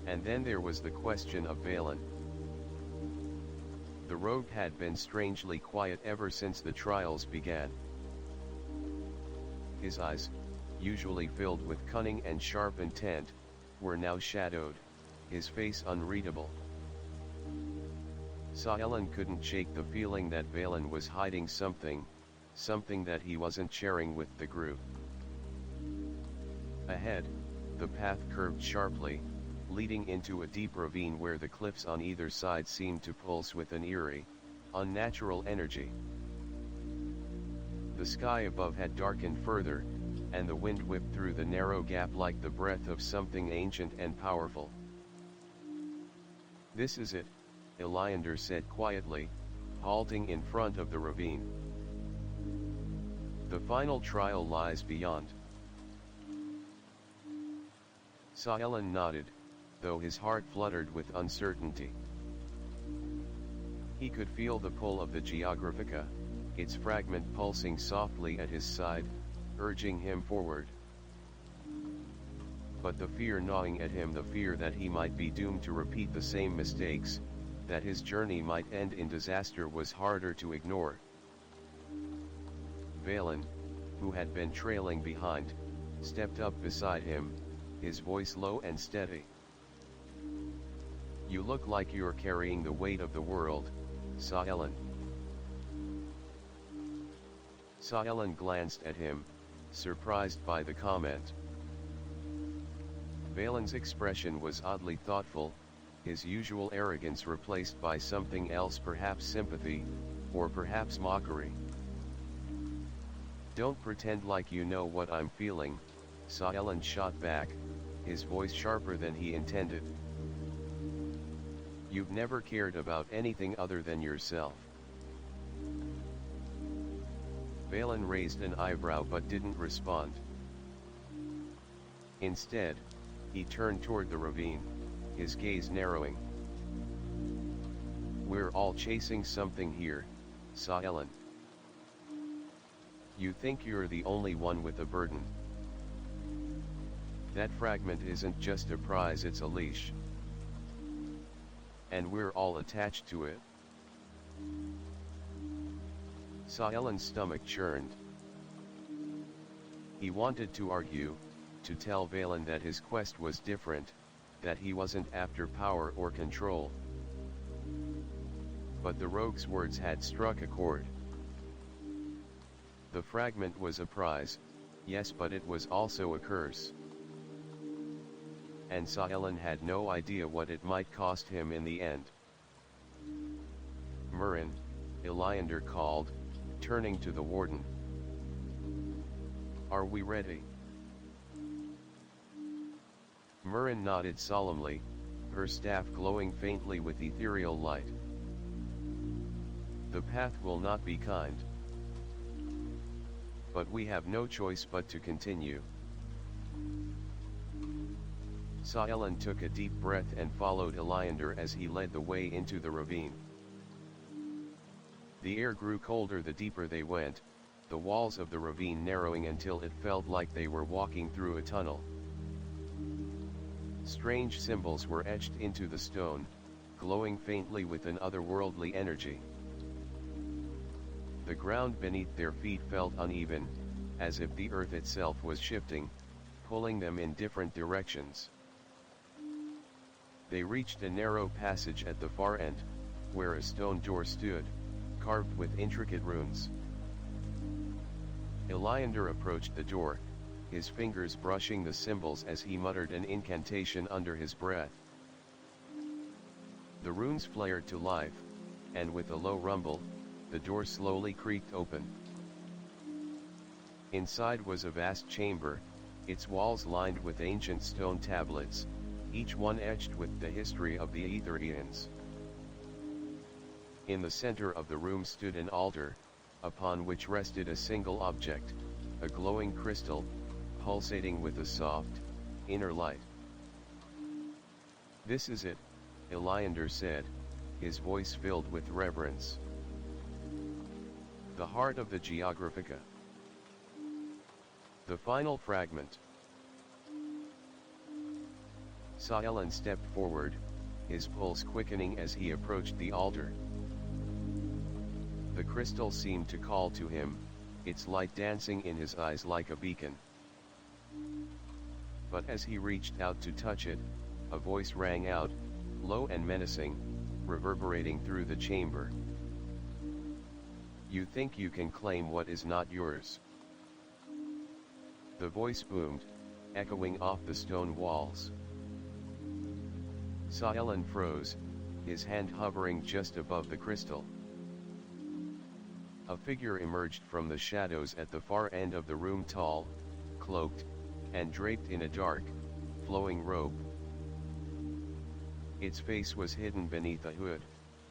And then there was the question of Valen. The rogue had been strangely quiet ever since the trials began. His eyes, usually filled with cunning and sharp intent, were now shadowed, his face unreadable. Saelen couldn't shake the feeling that Valen was hiding something that he wasn't sharing with the group. Ahead, the path curved sharply, leading into a deep ravine where the cliffs on either side seemed to pulse with an eerie, unnatural energy. The sky above had darkened further, and the wind whipped through the narrow gap like the breath of something ancient and powerful. This is it, Eliander said quietly, halting in front of the ravine. The final trial lies beyond. Saelen nodded, though his heart fluttered with uncertainty. He could feel the pull of the Geographica, its fragment pulsing softly at his side, urging him forward. But the fear gnawing at him, the fear that he might be doomed to repeat the same mistakes, that his journey might end in disaster, was harder to ignore. Valen, who had been trailing behind, stepped up beside him, his voice low and steady. You look like you're carrying the weight of the world, Saelen. Saelen glanced at him, surprised by the comment. Valen's expression was oddly thoughtful, his usual arrogance replaced by something else, perhaps sympathy, or perhaps mockery. "Don't pretend like you know what I'm feeling," Saelen shot back, his voice sharper than he intended. "You've never cared about anything other than yourself." Valen raised an eyebrow but didn't respond. Instead, he turned toward the ravine, his gaze narrowing. "We're all chasing something here, Saelen. You think you're the only one with a burden. That fragment isn't just a prize, it's a leash. And we're all attached to it." Saelen's stomach churned. He wanted to argue, to tell Valen that his quest was different, that he wasn't after power or control. But the rogue's words had struck a chord. The fragment was a prize, yes, but it was also a curse. And Saelen had no idea what it might cost him in the end. "Murin," Iliander called, turning to the warden. "Are we ready?" Murin nodded solemnly, her staff glowing faintly with ethereal light. "The path will not be kind. But we have no choice but to continue." Saelen took a deep breath and followed Iliander as he led the way into the ravine. The air grew colder the deeper they went, the walls of the ravine narrowing until it felt like they were walking through a tunnel. Strange symbols were etched into the stone, glowing faintly with an otherworldly energy. The ground beneath their feet felt uneven, as if the earth itself was shifting, pulling them in different directions. They reached a narrow passage at the far end, where a stone door stood, carved with intricate runes. Iliander approached the door, his fingers brushing the symbols as he muttered an incantation under his breath. The runes flared to life, and with a low rumble, the door slowly creaked open. Inside was a vast chamber, its walls lined with ancient stone tablets, each one etched with the history of the Aetherians. In the center of the room stood an altar, upon which rested a single object, a glowing crystal, pulsating with a soft, inner light. "This is it," Iliander said, his voice filled with reverence. "The heart of the Geographica. The final fragment." Saelen stepped forward, his pulse quickening as he approached the altar. The crystal seemed to call to him, its light dancing in his eyes like a beacon. But as he reached out to touch it, a voice rang out, low and menacing, reverberating through the chamber. "You think you can claim what is not yours?" The voice boomed, echoing off the stone walls. Saelen froze, his hand hovering just above the crystal. A figure emerged from the shadows at the far end of the room, tall, cloaked, and draped in a dark, flowing robe. Its face was hidden beneath a hood,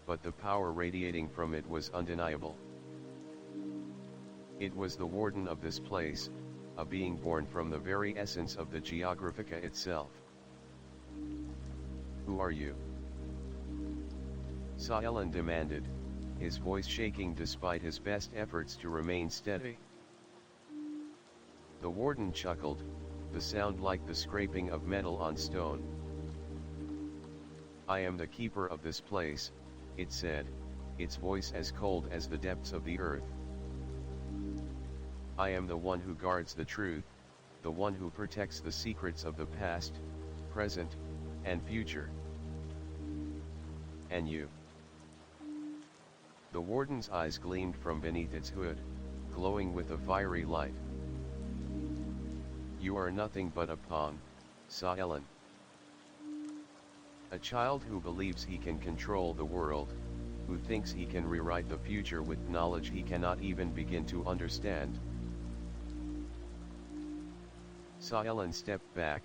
but the power radiating from it was undeniable. It was the warden of this place, a being born from the very essence of the Geographica itself. "Who are you?" Saelen demanded, his voice shaking despite his best efforts to remain steady. The warden chuckled, the sound like the scraping of metal on stone. "I am the keeper of this place," it said, its voice as cold as the depths of the earth. "I am the one who guards the truth, the one who protects the secrets of the past, present, and future." "And you?" The warden's eyes gleamed from beneath its hood, glowing with a fiery light. You are nothing but a pawn, Sa Ellen. A child who believes he can control the world, who thinks he can rewrite the future with knowledge he cannot even begin to understand. Sa Ellen stepped back,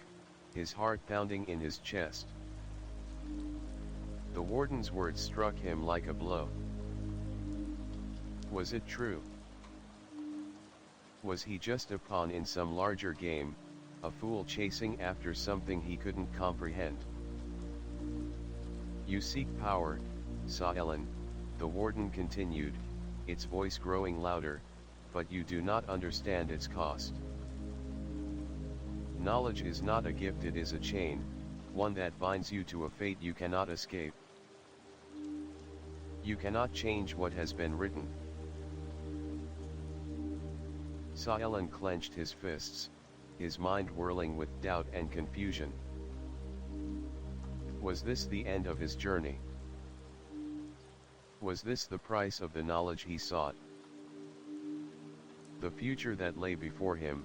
his heart pounding in his chest. The warden's words struck him like a blow. Was it true? Was he just a pawn in some larger game, a fool chasing after something he couldn't comprehend? You seek power, Sa Ellen, the warden continued, its voice growing louder, but you do not understand its cost. Knowledge is not a gift, it is a chain, one that binds you to a fate you cannot escape. You cannot change what has been written. Sa Ellen clenched his fists, his mind whirling with doubt and confusion. Was this the end of his journey? Was this the price of the knowledge he sought? The future that lay before him,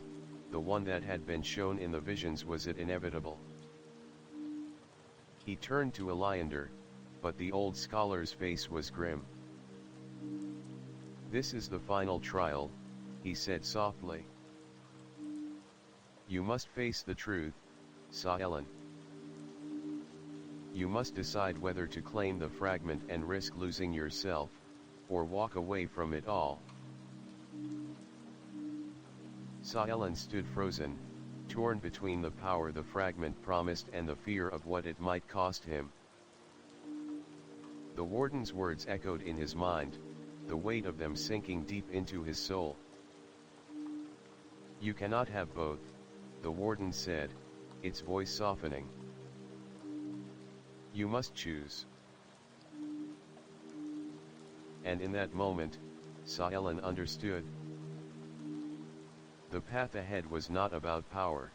the one that had been shown in the visions, was it inevitable? He turned to Elander, but the old scholar's face was grim. This is the final trial, he said softly. You must face the truth, Sa Ellen. You must decide whether to claim the fragment and risk losing yourself, or walk away from it all. Sa Ellen stood frozen, torn between the power the fragment promised and the fear of what it might cost him. The warden's words echoed in his mind, the weight of them sinking deep into his soul. You cannot have both, the warden said, its voice softening. You must choose. And in that moment, Sa Ellen understood. The path ahead was not about power.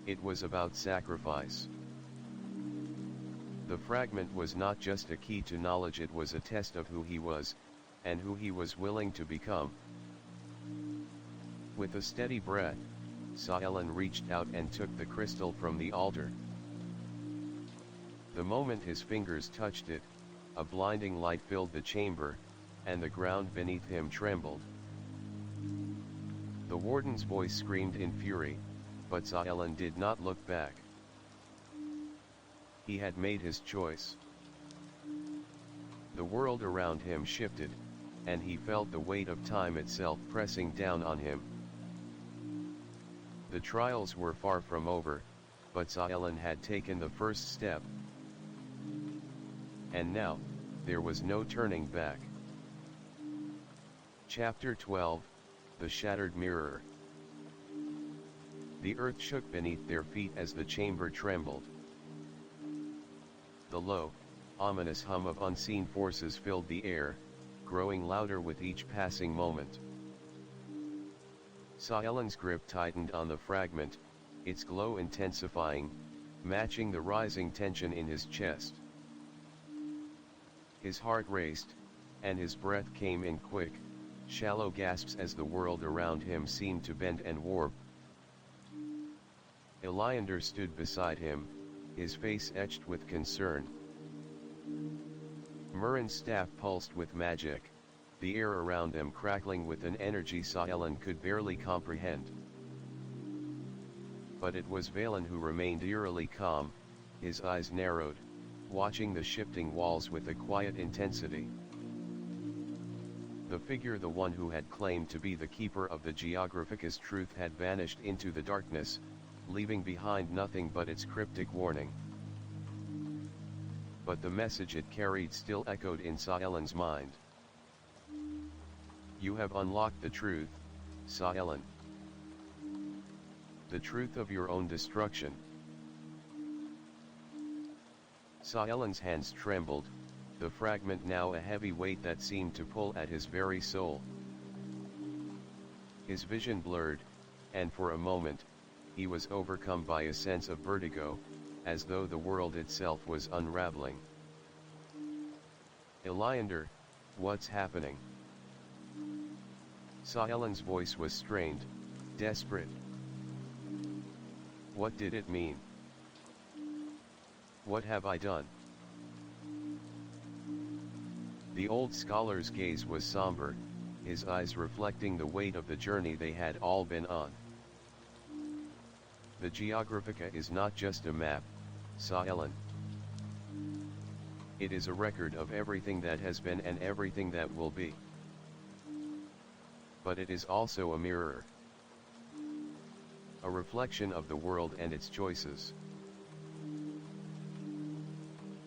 It was about sacrifice. The fragment was not just a key to knowledge, it was a test of who he was, and who he was willing to become. With a steady breath, Sa Ellen reached out and took the crystal from the altar. The moment his fingers touched it, a blinding light filled the chamber, and the ground beneath him trembled. The warden's voice screamed in fury, but Sa Ellen did not look back. He had made his choice. The world around him shifted, and he felt the weight of time itself pressing down on him. The trials were far from over, but Sa Ellen had taken the first step. And now, there was no turning back. Chapter 12, The Shattered Mirror. The earth shook beneath their feet as the chamber trembled. The low, ominous hum of unseen forces filled the air, growing louder with each passing moment. Sa Ellen's grip tightened on the fragment, its glow intensifying, matching the rising tension in his chest. His heart raced, and his breath came in quick, shallow gasps as the world around him seemed to bend and warp. Elander stood beside him, his face etched with concern. Murren's staff pulsed with magic, the air around them crackling with an energy Sa Ellen could barely comprehend. But it was Valen who remained eerily calm, his eyes narrowed, watching the shifting walls with a quiet intensity. The figure, the one who had claimed to be the keeper of the Geographica's truth, had vanished into the darkness, leaving behind nothing but its cryptic warning. But the message it carried still echoed in Sa Ellen's mind. You have unlocked the truth, Sa Ellen. The truth of your own destruction. Sa Ellen's hands trembled, the fragment now a heavy weight that seemed to pull at his very soul. His vision blurred, and for a moment, he was overcome by a sense of vertigo, as though the world itself was unraveling. Elander, what's happening? Sa Ellen's voice was strained, desperate. What did it mean? What have I done? The old scholar's gaze was somber, his eyes reflecting the weight of the journey they had all been on. The Geographica is not just a map, sa Ellen. It is a record of everything that has been and everything that will be. But it is also a mirror. A reflection of the world and its choices.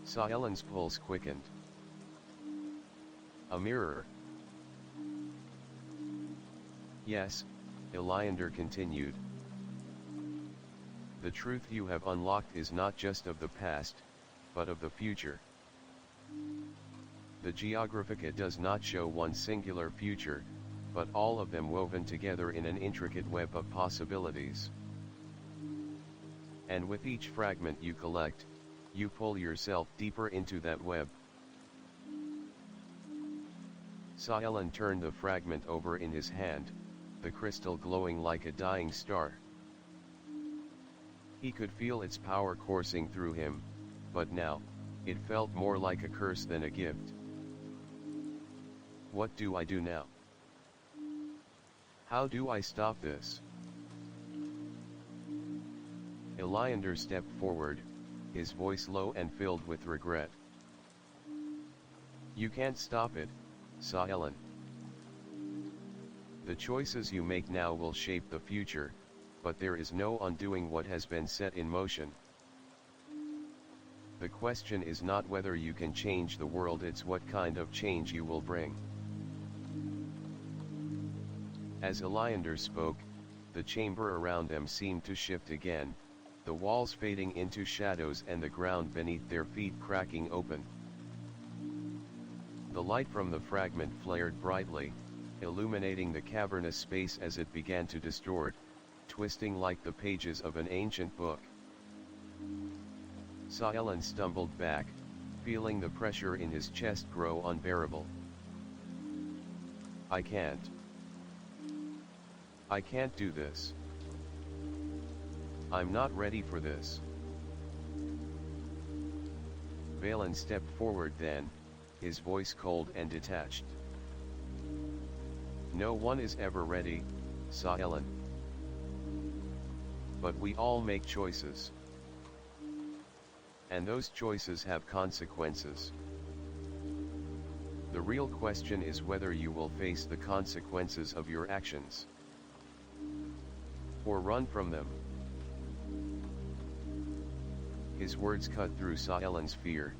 Sa Ellen's pulse quickened. A mirror. Yes, Eliander continued. The truth you have unlocked is not just of the past, but of the future. The Geographica does not show one singular future, but all of them woven together in an intricate web of possibilities. And with each fragment you collect, you pull yourself deeper into that web. Sa Ellen turned the fragment over in his hand, the crystal glowing like a dying star. He could feel its power coursing through him, but now, it felt more like a curse than a gift. What do I do now? How do I stop this? Eliander stepped forward, his voice low and filled with regret. You can't stop it, sa Ellen. The choices you make now will shape the future, but there is no undoing what has been set in motion. The question is not whether you can change the world, it's what kind of change you will bring. As Eliander spoke, the chamber around them seemed to shift again, the walls fading into shadows and the ground beneath their feet cracking open. The light from the fragment flared brightly, illuminating the cavernous space as it began to distort, twisting like the pages of an ancient book. Sa Ellen stumbled back, feeling the pressure in his chest grow unbearable. I can't do this. I'm not ready for this. Valen stepped forward then, his voice cold and detached. No one is ever ready, sa Ellen. But we all make choices. And those choices have consequences. The real question is whether you will face the consequences of your actions, or run from them. His words cut through Sa Ellen's fear,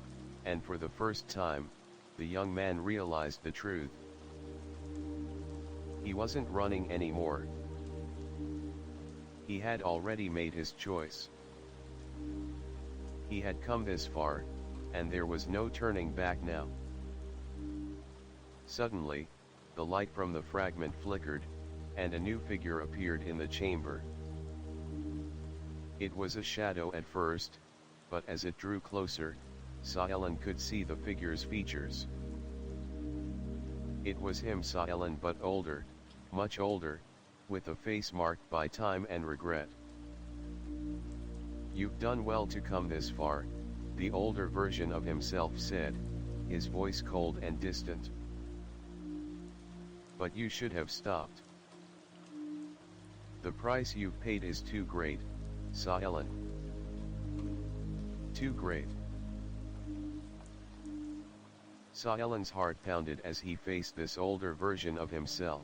and for the first time, the young man realized the truth. He wasn't running anymore. He had already made his choice. He had come this far, and there was no turning back now. Suddenly, the light from the fragment flickered, and a new figure appeared in the chamber. It was a shadow at first, but as it drew closer, Sa Ellen could see the figure's features. It was him, Sa Ellen, but older, much older, with a face marked by time and regret. You've done well to come this far, the older version of himself said, his voice cold and distant. But you should have stopped. The price you've paid is too great, Sa Ellen. Too great. Sa Ellen's heart pounded as he faced this older version of himself.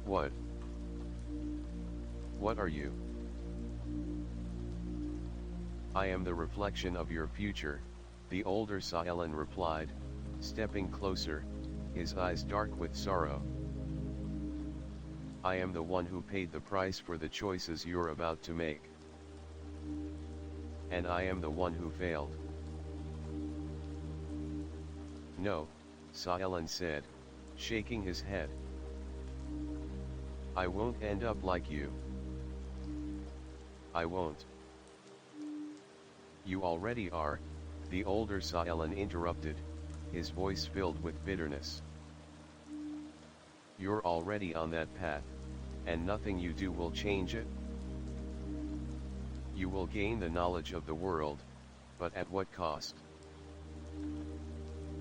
What? What are you? I am the reflection of your future, the older Sa Ellen replied, stepping closer, his eyes dark with sorrow. I am the one who paid the price for the choices you're about to make. And I am the one who failed. No, Sa Ellen said, shaking his head. I won't end up like you. I won't. You already are, the older Sa Ellen interrupted, his voice filled with bitterness. You're already on that path, and nothing you do will change it. You will gain the knowledge of the world, but at what cost?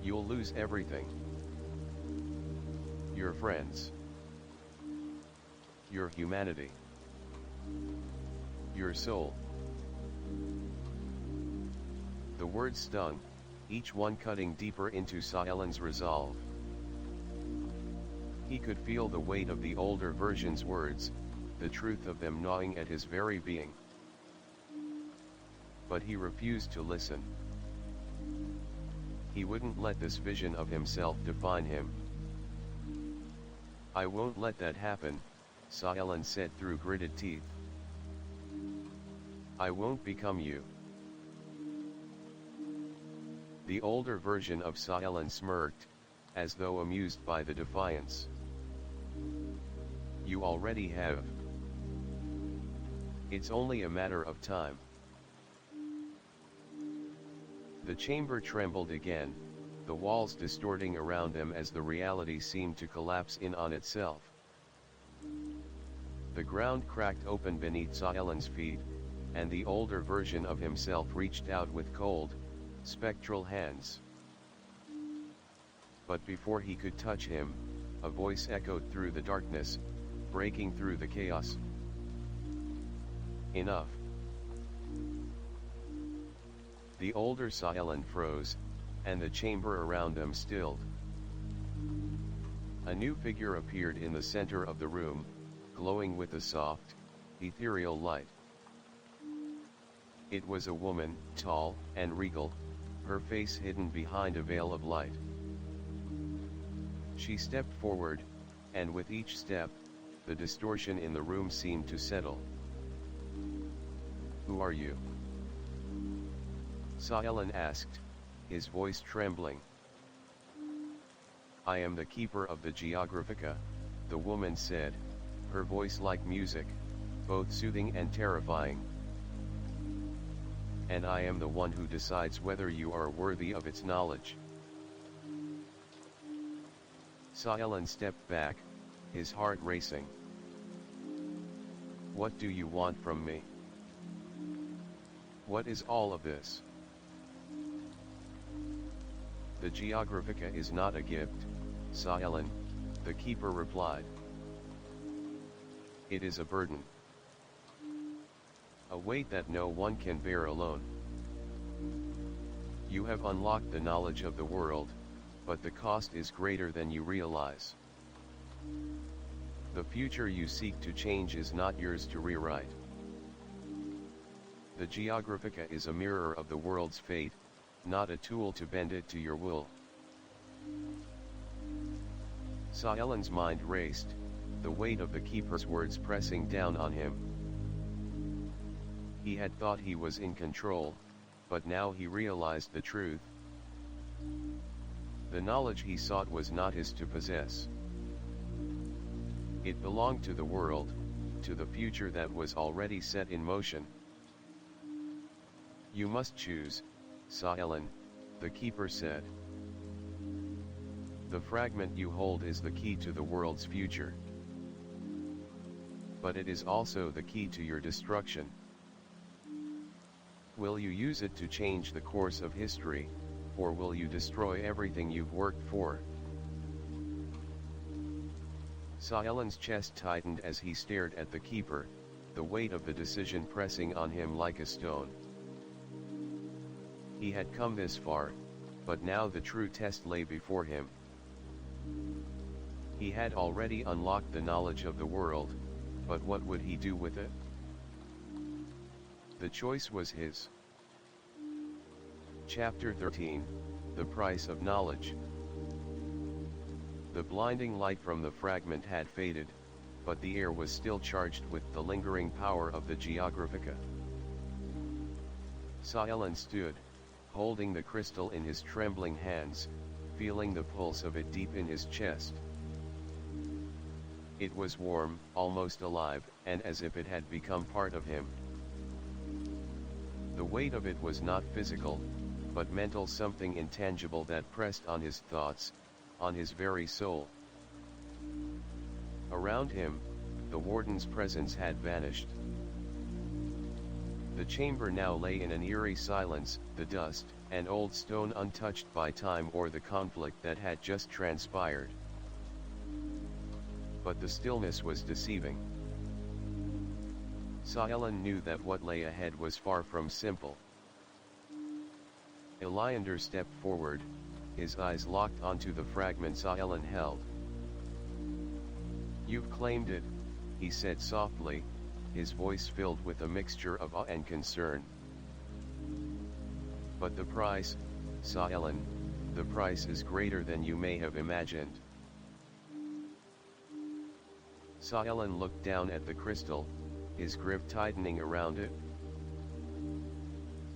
You'll lose everything. Your friends. Your humanity. Your soul. The words stung, each one cutting deeper into Saelen's resolve. He could feel the weight of the older version's words, the truth of them gnawing at his very being. But he refused to listen. He wouldn't let this vision of himself define him. I won't let that happen, Saelen said through gritted teeth. I won't become you. The older version of Saelen smirked, as though amused by the defiance. You already have. It's only a matter of time. The chamber trembled again, the walls distorting around them as the reality seemed to collapse in on itself. The ground cracked open beneath Saelen's feet, and the older version of himself reached out with cold, spectral hands. But before he could touch him, a voice echoed through the darkness, breaking through the chaos. Enough. The older Saelen froze, and the chamber around them stilled. A new figure appeared in the center of the room, glowing with a soft, ethereal light. It was a woman, tall and regal, her face hidden behind a veil of light. She stepped forward, and with each step, the distortion in the room seemed to settle. Who are you? Saelen asked, his voice trembling. I am the keeper of the Geographica, the woman said, her voice like music, both soothing and terrifying. And I am the one who decides whether you are worthy of its knowledge. Saelen stepped back, his heart racing. What do you want from me? What is all of this? The Geographica is not a gift, Saelen, the keeper replied. It is a burden. A weight that no one can bear alone. You have unlocked the knowledge of the world, but the cost is greater than you realize. The future you seek to change is not yours to rewrite. The Geographica is a mirror of the world's fate, not a tool to bend it to your will. Saelen's mind raced, the weight of the keeper's words pressing down on him. He had thought he was in control, but now he realized the truth. The knowledge he sought was not his to possess. It belonged to the world, to the future that was already set in motion. You must choose, Saelen, the keeper said. The fragment you hold is the key to the world's future. But it is also the key to your destruction. Will you use it to change the course of history, or will you destroy everything you've worked for? Saelen's chest tightened as he stared at the keeper, the weight of the decision pressing on him like a stone. He had come this far, but now the true test lay before him. He had already unlocked the knowledge of the world, but what would he do with it? The choice was his. Chapter 13, The Price of Knowledge. The blinding light from the fragment had faded, but the air was still charged with the lingering power of the Geographica. Saelen stood, holding the crystal in his trembling hands, feeling the pulse of it deep in his chest. It was warm, almost alive, and as if it had become part of him. The weight of it was not physical, but mental, something intangible that pressed on his thoughts, on his very soul. Around him, the warden's presence had vanished. The chamber now lay in an eerie silence, the dust and old stone untouched by time or the conflict that had just transpired. But the stillness was deceiving. Saelen knew that what lay ahead was far from simple. Iliander stepped forward, his eyes locked onto the fragment Saelen held. "You've claimed it," he said softly, his voice filled with a mixture of awe and concern. "But the price, Saelen, the price is greater than you may have imagined." Saelen looked down at the crystal, his grip tightening around it.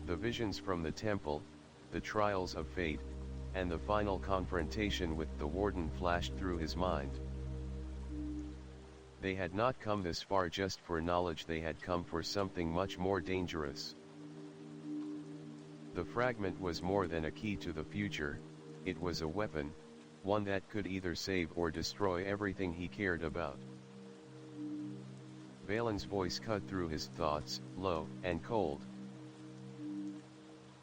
The visions from the temple, the trials of fate, and the final confrontation with the warden flashed through his mind. They had not come this far just for knowledge, they had come for something much more dangerous. The fragment was more than a key to the future, it was a weapon, one that could either save or destroy everything he cared about. Valen's voice cut through his thoughts, low and cold.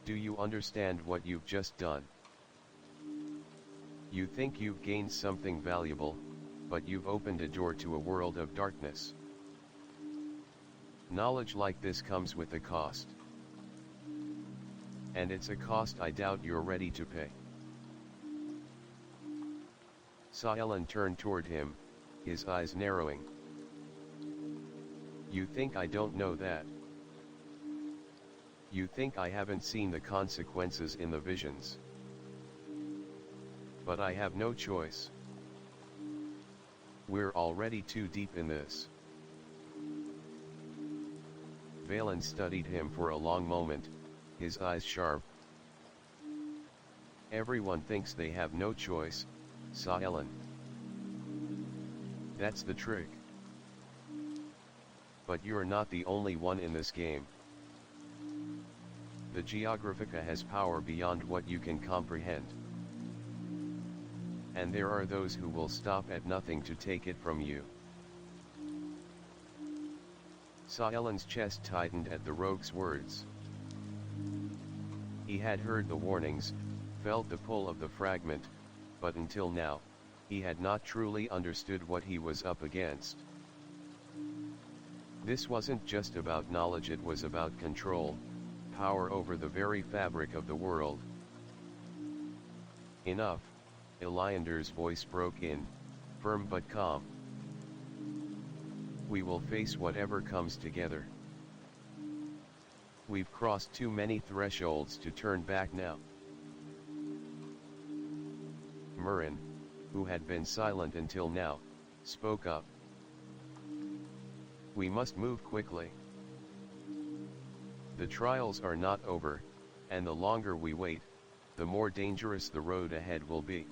"Do you understand what you've just done? You think you've gained something valuable, but you've opened a door to a world of darkness. Knowledge like this comes with a cost. And it's a cost I doubt you're ready to pay." Saelen turned toward him, his eyes narrowing. "You think I don't know that? You think I haven't seen the consequences in the visions? But I have no choice. We're already too deep in this." Valen studied him for a long moment, his eyes sharp. "Everyone thinks they have no choice, Saelen. That's the trick. But you're not the only one in this game. The Geographica has power beyond what you can comprehend. And there are those who will stop at nothing to take it from you." Saelen's chest tightened at the rogue's words. He had heard the warnings, felt the pull of the fragment, but until now, he had not truly understood what he was up against. This wasn't just about knowledge, it was about control, power over the very fabric of the world. "Enough," Iliander's voice broke in, firm but calm. "We will face whatever comes together. We've crossed too many thresholds to turn back now." Murin, who had been silent until now, spoke up. "We must move quickly. The trials are not over, and the longer we wait, the more dangerous the road ahead will be."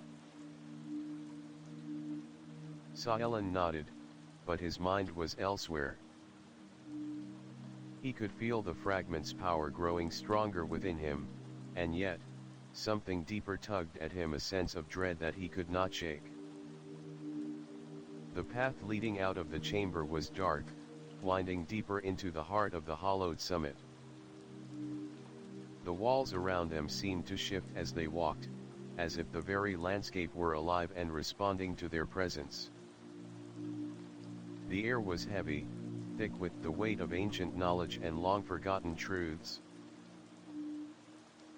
Saelen nodded, but his mind was elsewhere. He could feel the fragment's power growing stronger within him, and yet, something deeper tugged at him, a sense of dread that he could not shake. The path leading out of the chamber was dark, winding deeper into the heart of the hollowed summit. The walls around them seemed to shift as they walked, as if the very landscape were alive and responding to their presence. The air was heavy, thick with the weight of ancient knowledge and long-forgotten truths.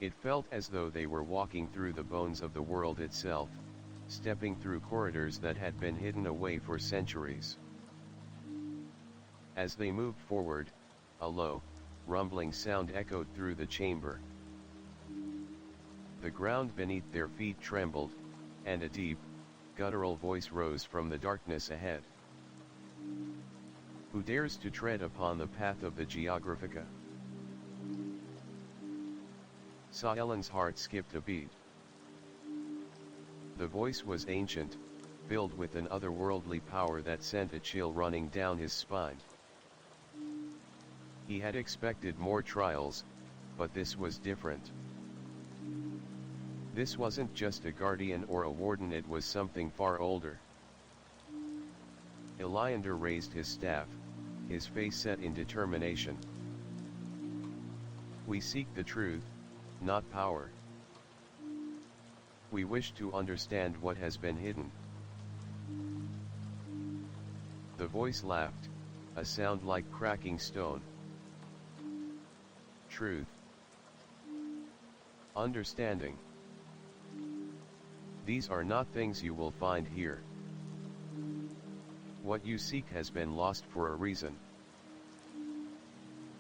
It felt as though they were walking through the bones of the world itself, stepping through corridors that had been hidden away for centuries. As they moved forward, a low, rumbling sound echoed through the chamber. The ground beneath their feet trembled, and a deep, guttural voice rose from the darkness ahead. "Who dares to tread upon the path of the Geographica?" Saelen's heart skipped a beat. The voice was ancient, filled with an otherworldly power that sent a chill running down his spine. He had expected more trials, but this was different. This wasn't just a guardian or a warden, it was something far older. Iliander raised his staff, his face set in determination. We seek the truth, not power. We wish to understand what has been hidden. The voice laughed, a sound like cracking stone. Truth. Understanding. These are not things you will find here. What you seek has been lost for a reason.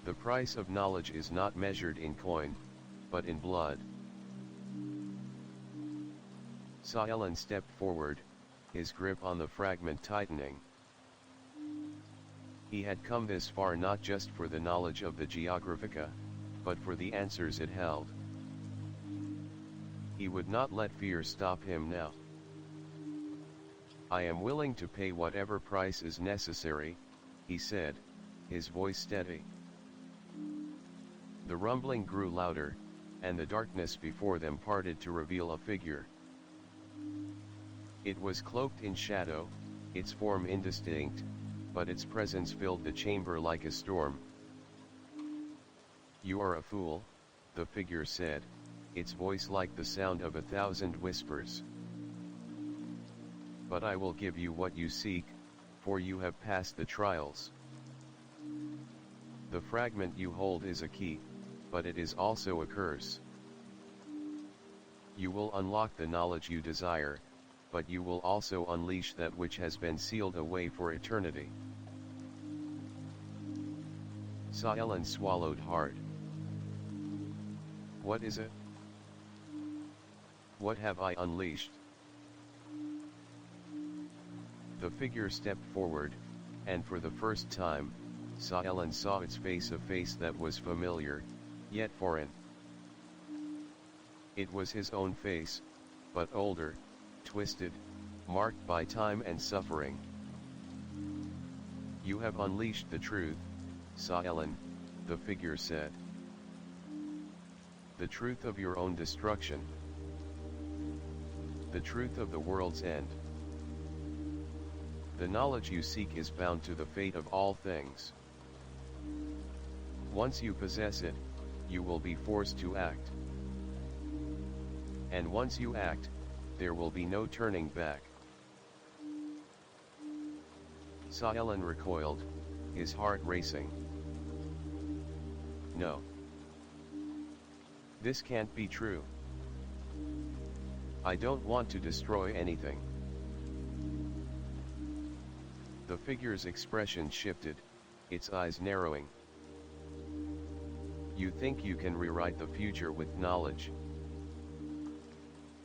The price of knowledge is not measured in coin, but in blood. Sa-Ellen stepped forward, his grip on the fragment tightening. He had come this far not just for the knowledge of the Geographica, but for the answers it held. He would not let fear stop him now. I am willing to pay whatever price is necessary, he said, his voice steady. The rumbling grew louder, and the darkness before them parted to reveal a figure. It was cloaked in shadow, its form indistinct, but its presence filled the chamber like a storm. You are a fool, the figure said, its voice like the sound of 1,000 whispers. But I will give you what you seek, for you have passed the trials. The fragment you hold is a key, but it is also a curse. You will unlock the knowledge you desire, but you will also unleash that which has been sealed away for eternity. Sa-Ellen swallowed hard. What is it? What have I unleashed? The figure stepped forward, and for the first time, Sa-Ellen saw its face, a face that was familiar, yet foreign. It was his own face, but older, twisted, marked by time and suffering. You have unleashed the truth, Sa-Ellen, the figure said. The truth of your own destruction. The truth of the world's end. The knowledge you seek is bound to the fate of all things. Once you possess it, you will be forced to act. And once you act, there will be no turning back. Sa-Ellen recoiled, his heart racing. No. This can't be true. I don't want to destroy anything. The figure's expression shifted, its eyes narrowing. You think you can rewrite the future with knowledge.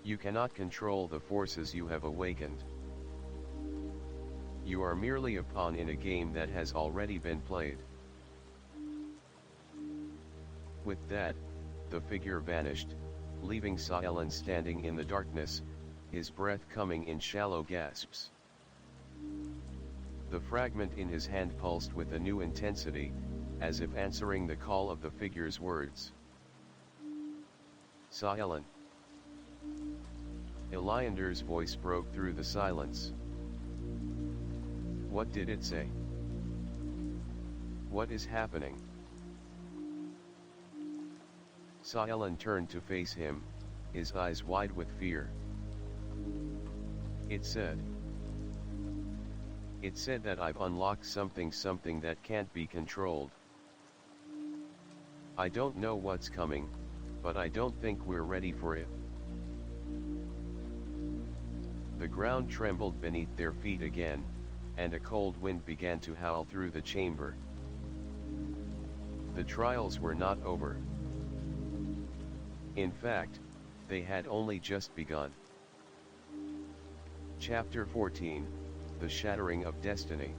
You cannot control the forces you have awakened. You are merely a pawn in a game that has already been played. With that, the figure vanished, leaving Sa-Ellen standing in the darkness, his breath coming in shallow gasps. The fragment in his hand pulsed with a new intensity, as if answering the call of the figure's words. Sa-Ellen. Eliander's voice broke through the silence. What did it say? What is happening? Sa-Ellen turned to face him, his eyes wide with fear. It said that I've unlocked something that can't be controlled. I don't know what's coming, but I don't think we're ready for it. The ground trembled beneath their feet again, and a cold wind began to howl through the chamber. The trials were not over. In fact, they had only just begun. Chapter 14, The Shattering of Destiny.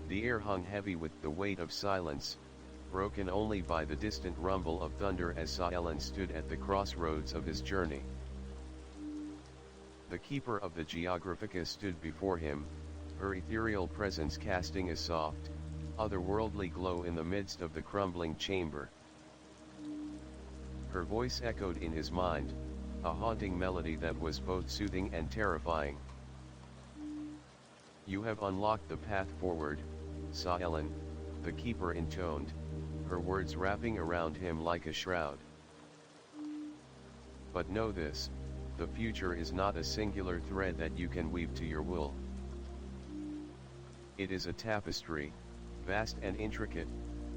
The air hung heavy with the weight of silence, broken only by the distant rumble of thunder as Sa-Ellen stood at the crossroads of his journey. The keeper of the Geographica stood before him, her ethereal presence casting a soft, otherworldly glow in the midst of the crumbling chamber. Her voice echoed in his mind, a haunting melody that was both soothing and terrifying. You have unlocked the path forward, Sa-Ellen, the keeper intoned, her words wrapping around him like a shroud. But know this, the future is not a singular thread that you can weave to your wool. It is a tapestry, vast and intricate,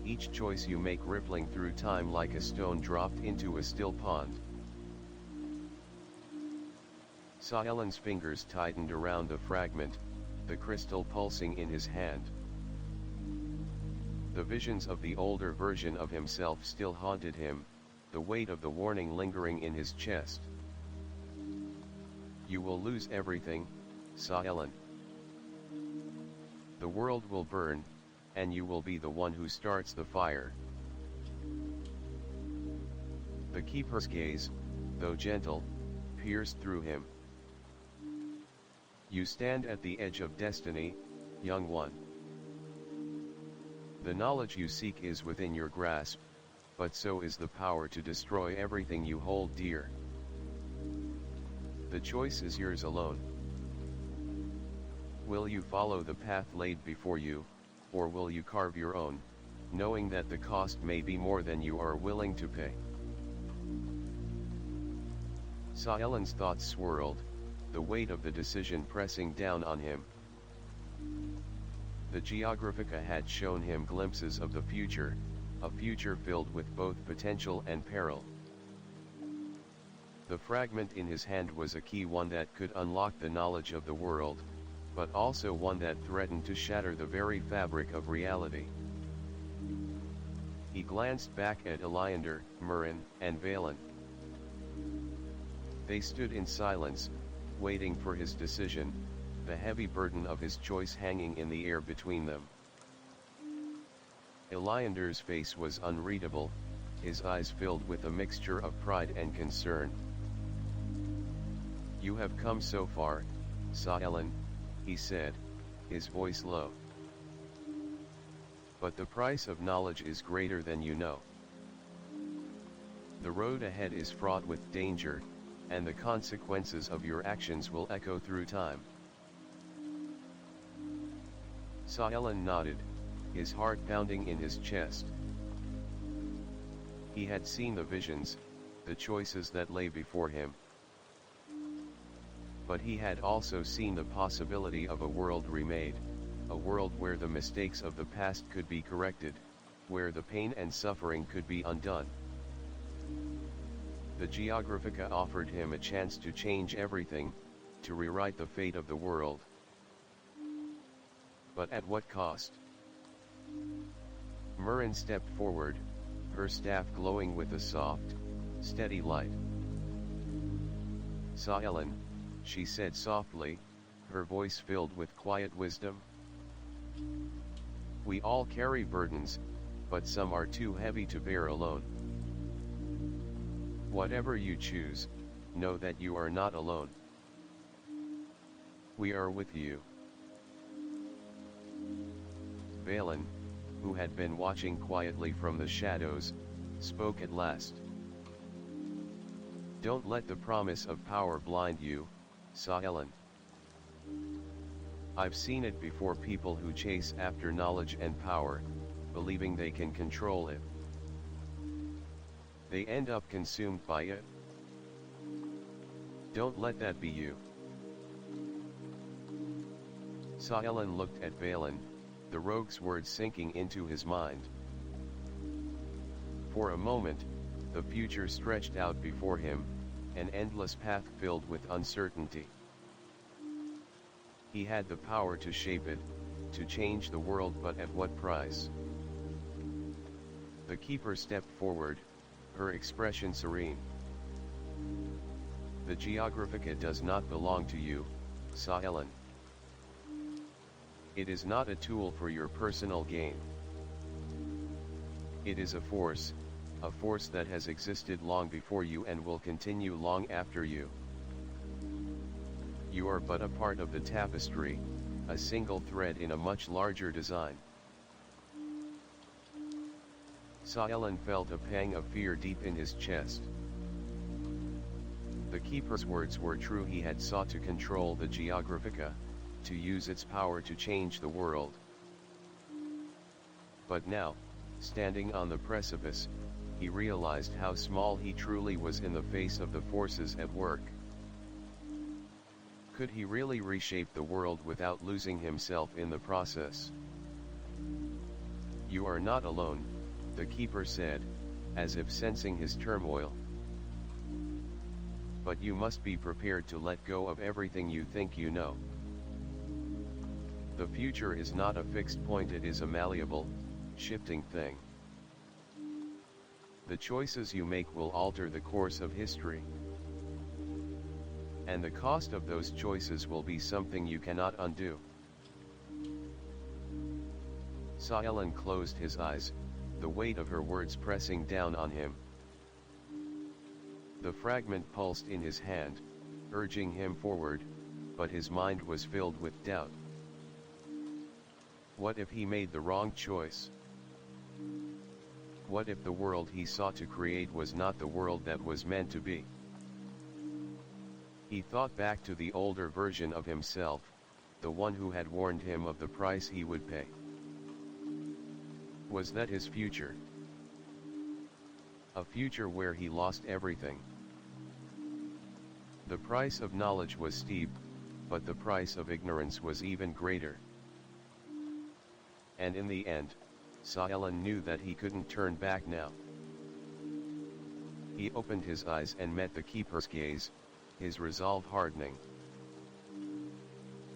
each choice you make rippling through time like a stone dropped into a still pond. Saelen's fingers tightened around the fragment, the crystal pulsing in his hand. The visions of the older version of himself still haunted him, the weight of the warning lingering in his chest. You will lose everything, Saelen. The world will burn, and you will be the one who starts the fire. The keeper's gaze, though gentle, pierced through him. You stand at the edge of destiny, young one. The knowledge you seek is within your grasp, but so is the power to destroy everything you hold dear. The choice is yours alone. Will you follow the path laid before you, or will you carve your own, knowing that the cost may be more than you are willing to pay? Saelen's thoughts swirled, the weight of the decision pressing down on him. The Geographica had shown him glimpses of the future, a future filled with both potential and peril. The fragment in his hand was a key, one that could unlock the knowledge of the world, but also one that threatened to shatter the very fabric of reality. He glanced back at Eliander, Murin, and Valen. They stood in silence, waiting for his decision, the heavy burden of his choice hanging in the air between them. Eliander's face was unreadable, his eyes filled with a mixture of pride and concern. You have come so far, Saelen, he said, his voice low. But the price of knowledge is greater than you know. The road ahead is fraught with danger, and the consequences of your actions will echo through time. Saelen nodded, his heart pounding in his chest. He had seen the visions, the choices that lay before him. But he had also seen the possibility of a world remade, a world where the mistakes of the past could be corrected, where the pain and suffering could be undone. The Geographica offered him a chance to change everything, to rewrite the fate of the world. But at what cost? Murin stepped forward, her staff glowing with a soft, steady light. Saelen, she said softly, her voice filled with quiet wisdom. We all carry burdens, but some are too heavy to bear alone. Whatever you choose, know that you are not alone. We are with you. Valen, who had been watching quietly from the shadows, spoke at last. Don't let the promise of power blind you, Saelen. I've seen it before, people who chase after knowledge and power, believing they can control it. They end up consumed by it. Don't let that be you. Saelen looked at Valen, the rogue's words sinking into his mind. For a moment, the future stretched out before him, an endless path filled with uncertainty. He had the power to shape it, to change the world, but at what price? The keeper stepped forward, her expression serene. The Geographica does not belong to you, Saelen. It is not a tool for your personal gain. It is a force that has existed long before you and will continue long after you. You are but a part of the tapestry, a single thread in a much larger design. Saelen felt a pang of fear deep in his chest. The keeper's words were true. He had sought to control the Geographica, to use its power to change the world. But now, Standing on the precipice, he realized how small he truly was in the face of the forces at work. Could he really reshape the world without losing himself in the process? "You are not alone," the keeper said, as if sensing his turmoil. "But you must be prepared to let go of everything you think you know. The future is not a fixed point, it is a malleable, shifting thing. The choices you make will alter the course of history. And the cost of those choices will be something you cannot undo." Saelen closed his eyes, the weight of her words pressing down on him. The fragment pulsed in his hand, urging him forward, but his mind was filled with doubt. What if he made the wrong choice? What if the world he sought to create was not the world that was meant to be? He thought back to the older version of himself, the one who had warned him of the price he would pay. Was that his future? A future where he lost everything. The price of knowledge was steep, but the price of ignorance was even greater. And in the end, Saelen knew that he couldn't turn back now. He opened his eyes and met the keeper's gaze, his resolve hardening.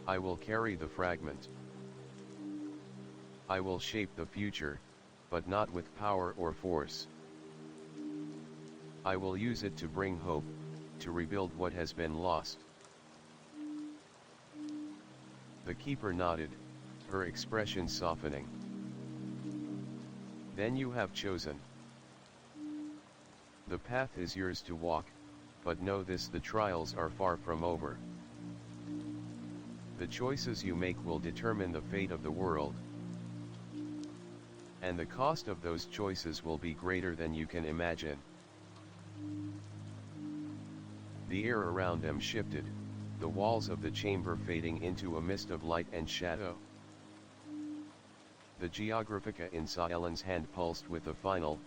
"I will carry the fragment. I will shape the future, but not with power or force. I will use it to bring hope, to rebuild what has been lost." The keeper nodded, her expression softening. "Then you have chosen. The path is yours to walk, but know this: the trials are far from over. The choices you make will determine the fate of the world. And the cost of those choices will be greater than you can imagine." The air around them shifted, the walls of the chamber fading into a mist of light and shadow. The Geographica in Saelen's hand pulsed with a final,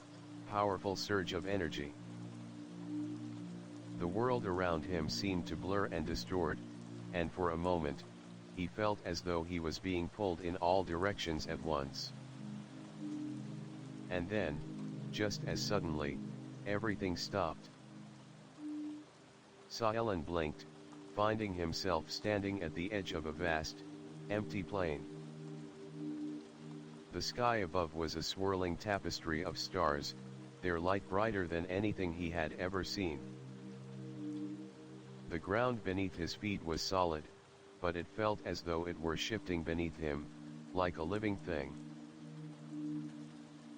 powerful surge of energy. The world around him seemed to blur and distort, and for a moment, he felt as though he was being pulled in all directions at once. And then, just as suddenly, everything stopped. Saelen blinked, finding himself standing at the edge of a vast, empty plain. The sky above was a swirling tapestry of stars, their light brighter than anything he had ever seen. The ground beneath his feet was solid, but it felt as though it were shifting beneath him, like a living thing.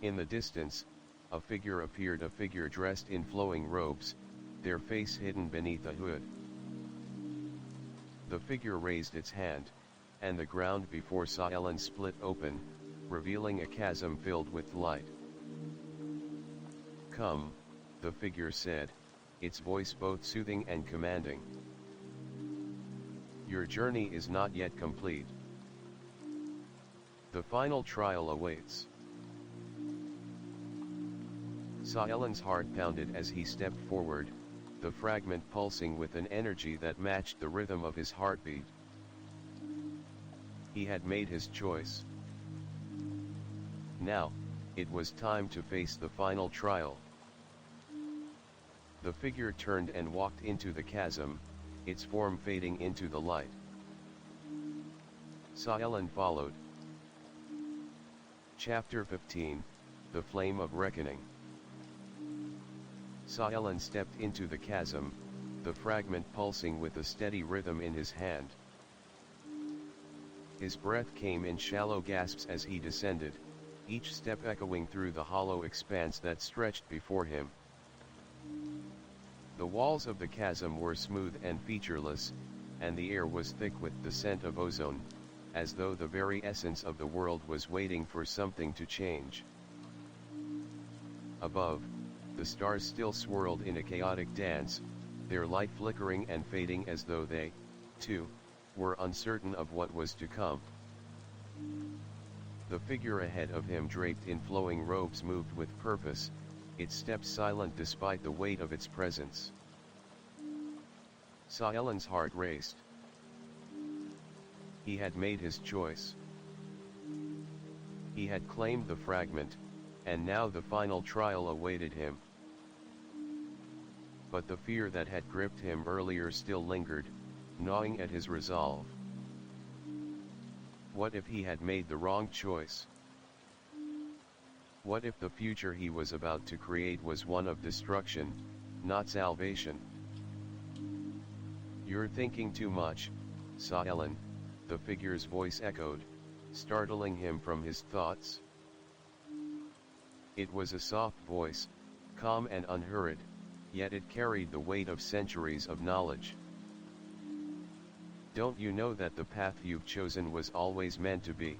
In the distance, a figure appeared, a figure dressed in flowing robes, their face hidden beneath a hood. The figure raised its hand, and the ground before Saelen split open, revealing a chasm filled with light. "Come," the figure said, its voice both soothing and commanding. "Your journey is not yet complete. The final trial awaits." Saelen's heart pounded as he stepped forward, the fragment pulsing with an energy that matched the rhythm of his heartbeat. He had made his choice. Now, it was time to face the final trial. The figure turned and walked into the chasm, its form fading into the light. Saelen followed. Chapter 15, The Flame of Reckoning. Saelen stepped into the chasm, the fragment pulsing with a steady rhythm in his hand. His breath came in shallow gasps as he descended, each step echoing through the hollow expanse that stretched before him. The walls of the chasm were smooth and featureless, and the air was thick with the scent of ozone, as though the very essence of the world was waiting for something to change. Above, the stars still swirled in a chaotic dance, their light flickering and fading as though they, too, were uncertain of what was to come. The figure ahead of him draped in flowing robes moved with purpose, its steps silent despite the weight of its presence. Saelin's heart raced. He had made his choice. He had claimed the fragment, and now the final trial awaited him. But the fear that had gripped him earlier still lingered, gnawing at his resolve. What if he had made the wrong choice? What if the future he was about to create was one of destruction, not salvation? "You're thinking too much, Saelin," the figure's voice echoed, startling him from his thoughts. It was a soft voice, calm and unhurried, yet it carried the weight of centuries of knowledge. "Don't you know that the path you've chosen was always meant to be?"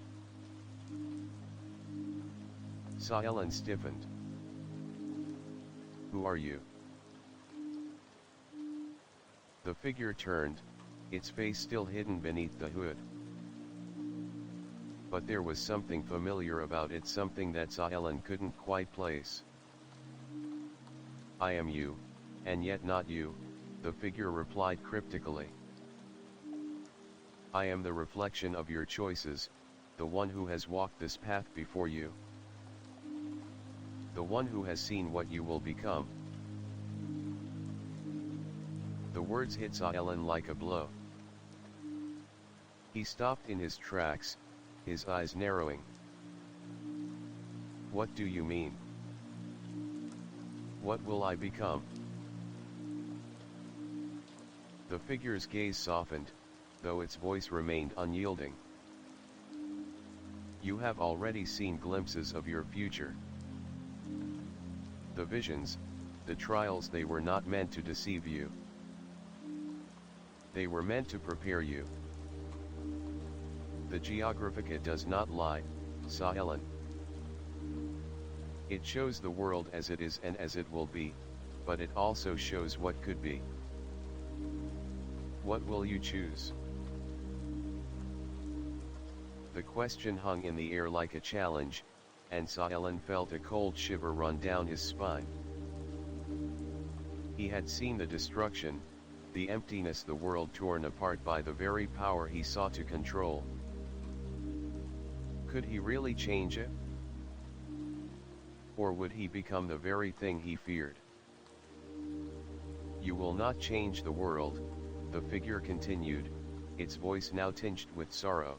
Saelin stiffened. "Who are you?" The figure turned, its face still hidden beneath the hood. But there was something familiar about it, something that Saelin couldn't quite place. "I am you, and yet not you," the figure replied cryptically. "I am the reflection of your choices, the one who has walked this path before you. The one who has seen what you will become." The words hit Saelin like a blow. He stopped in his tracks, his eyes narrowing. "What do you mean? What will I become?" The figure's gaze softened, though its voice remained unyielding. "You have already seen glimpses of your future. The visions, the trials, they were not meant to deceive you. They were meant to prepare you. The Geographica does not lie, Saelin. It shows the world as it is and as it will be, but it also shows what could be. What will you choose?" The question hung in the air like a challenge, and Saelin felt a cold shiver run down his spine. He had seen the destruction, the emptiness, the world torn apart by the very power he sought to control. Could he really change it? Or would he become the very thing he feared? "You will not change the world," the figure continued, its voice now tinged with sorrow.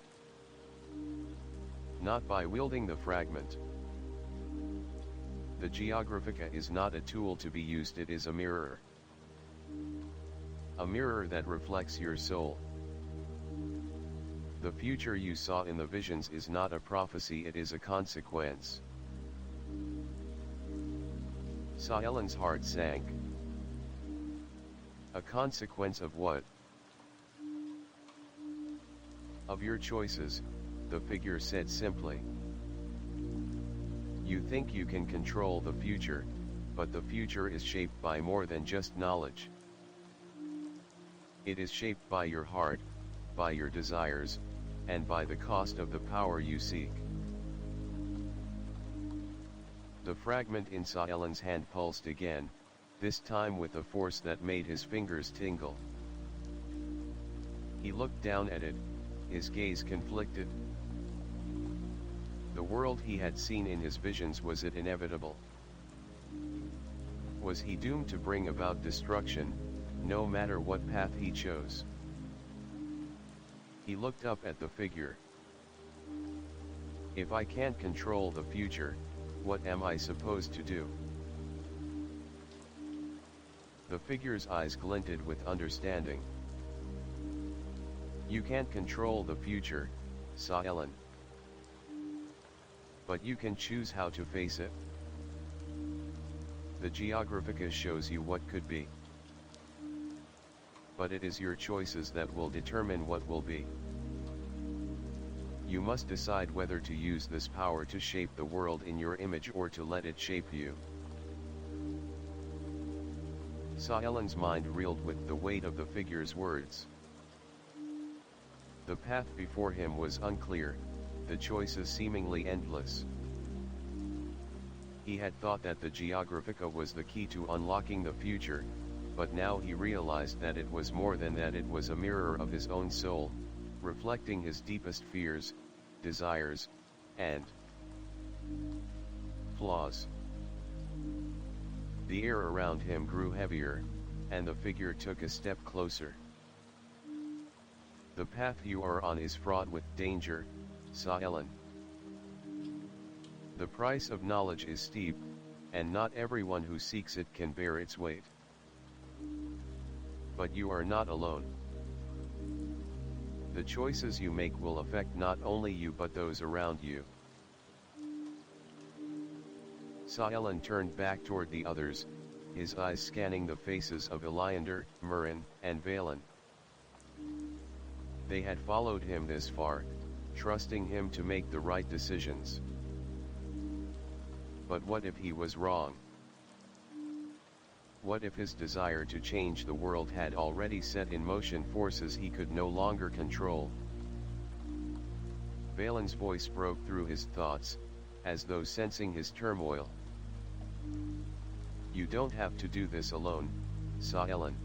"Not by wielding the fragment. The Geographica is not a tool to be used, it is a mirror. A mirror that reflects your soul. The future you saw in the visions is not a prophecy, it is a consequence." Saelin's heart sank. "A consequence of what?" "Of your choices," the figure said simply. "You think you can control the future, but the future is shaped by more than just knowledge. It is shaped by your heart, by your desires, and by the cost of the power you seek." The fragment in Saelin's hand pulsed again, this time with a force that made his fingers tingle. He looked down at it, his gaze conflicted. The world he had seen in his visions, was it inevitable? Was he doomed to bring about destruction, no matter what path he chose? He looked up at the figure. "If I can't control the future, what am I supposed to do?" The figure's eyes glinted with understanding. "You can't control the future, Saelin. But you can choose how to face it. The Geographica shows you what could be. But it is your choices that will determine what will be. You must decide whether to use this power to shape the world in your image or to let it shape you." Saelin's mind reeled with the weight of the figure's words. The path before him was unclear, the choices seemingly endless. He had thought that the Geographica was the key to unlocking the future, but now he realized that it was more than that. It was a mirror of his own soul, reflecting his deepest fears, desires, and flaws. The air around him grew heavier, and the figure took a step closer. The path you are on is fraught with danger, Saelen. The price of knowledge is steep, and not everyone who seeks it can bear its weight. But you are not alone. The choices you make will affect not only you but those around you. Saelen turned back toward the others, his eyes scanning the faces of Eliander, Murin, and Valen. They had followed him this far, trusting him to make the right decisions. But what if he was wrong? What if his desire to change the world had already set in motion forces he could no longer control? Valen's voice broke through his thoughts, as though sensing his turmoil. You don't have to do this alone, Saelen.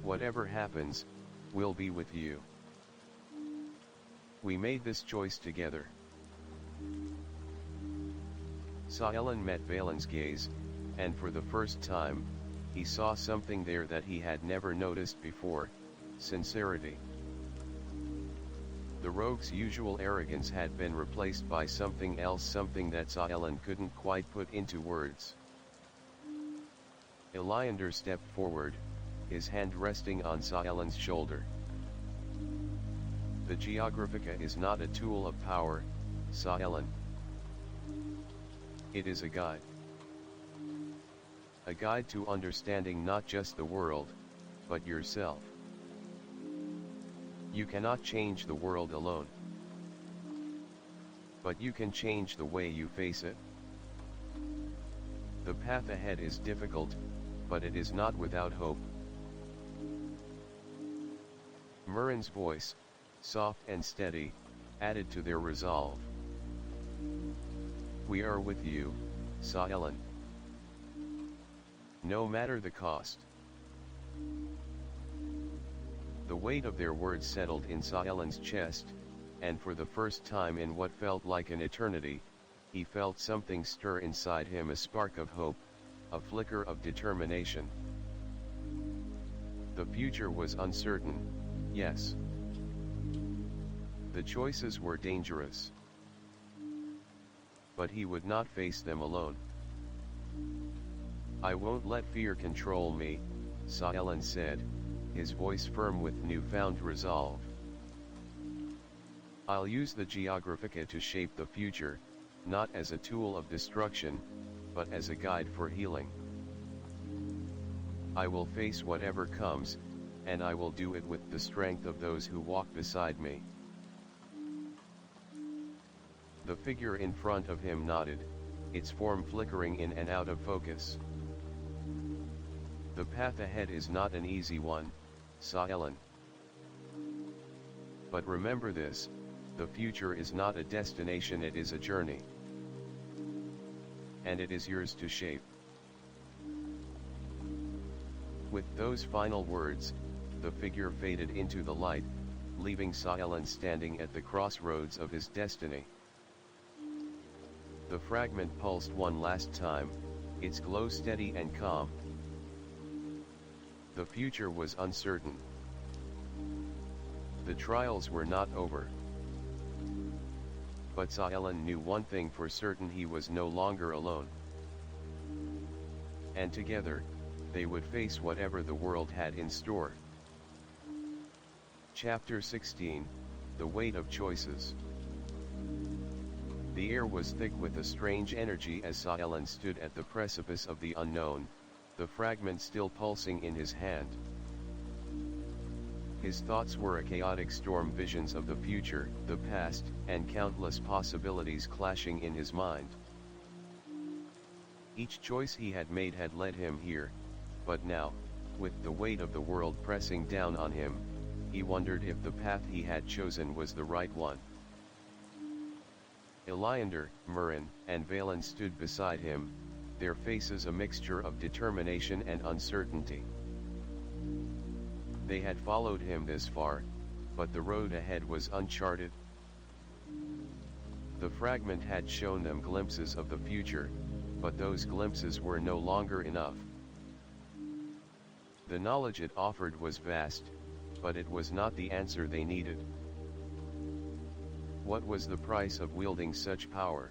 Whatever happens, we'll be with you. We made this choice together. Saelen met Valen's gaze, and for the first time, he saw something there that he had never noticed before: sincerity. The rogue's usual arrogance had been replaced by something else, something that Saelen couldn't quite put into words. Eliander stepped forward, his hand resting on Saelen's shoulder. The Geographica is not a tool of power, Saelen. It is a guide. A guide to understanding not just the world, but yourself. You cannot change the world alone. But you can change the way you face it. The path ahead is difficult, but it is not without hope. Murin's voice, soft and steady, added to their resolve. We are with you, Saelen. No matter the cost. The weight of their words settled in Saelen's chest, and for the first time in what felt like an eternity, he felt something stir inside him, a spark of hope, a flicker of determination. The future was uncertain, yes. The choices were dangerous. But he would not face them alone. I won't let fear control me, Saelen said, his voice firm with newfound resolve. I'll use the Geographica to shape the future, not as a tool of destruction, but as a guide for healing. I will face whatever comes, and I will do it with the strength of those who walk beside me. The figure in front of him nodded, its form flickering in and out of focus. The path ahead is not an easy one, Saelen. But remember this, the future is not a destination, it is a journey. And it is yours to shape. With those final words, the figure faded into the light, leaving Saelen standing at the crossroads of his destiny. The fragment pulsed one last time, its glow steady and calm. The future was uncertain. The trials were not over. But Saelen knew one thing for certain: he was no longer alone. And together, they would face whatever the world had in store. Chapter 16, The Weight of Choices. The air was thick with a strange energy as Saelen stood at the precipice of the unknown, the fragment still pulsing in his hand. His thoughts were a chaotic storm, visions of the future, the past, and countless possibilities clashing in his mind. Each choice he had made had led him here, but now, with the weight of the world pressing down on him, he wondered if the path he had chosen was the right one. Iliander, Murin, and Valen stood beside him, their faces a mixture of determination and uncertainty. They had followed him this far, but the road ahead was uncharted. The fragment had shown them glimpses of the future, but those glimpses were no longer enough. The knowledge it offered was vast, but it was not the answer they needed. What was the price of wielding such power?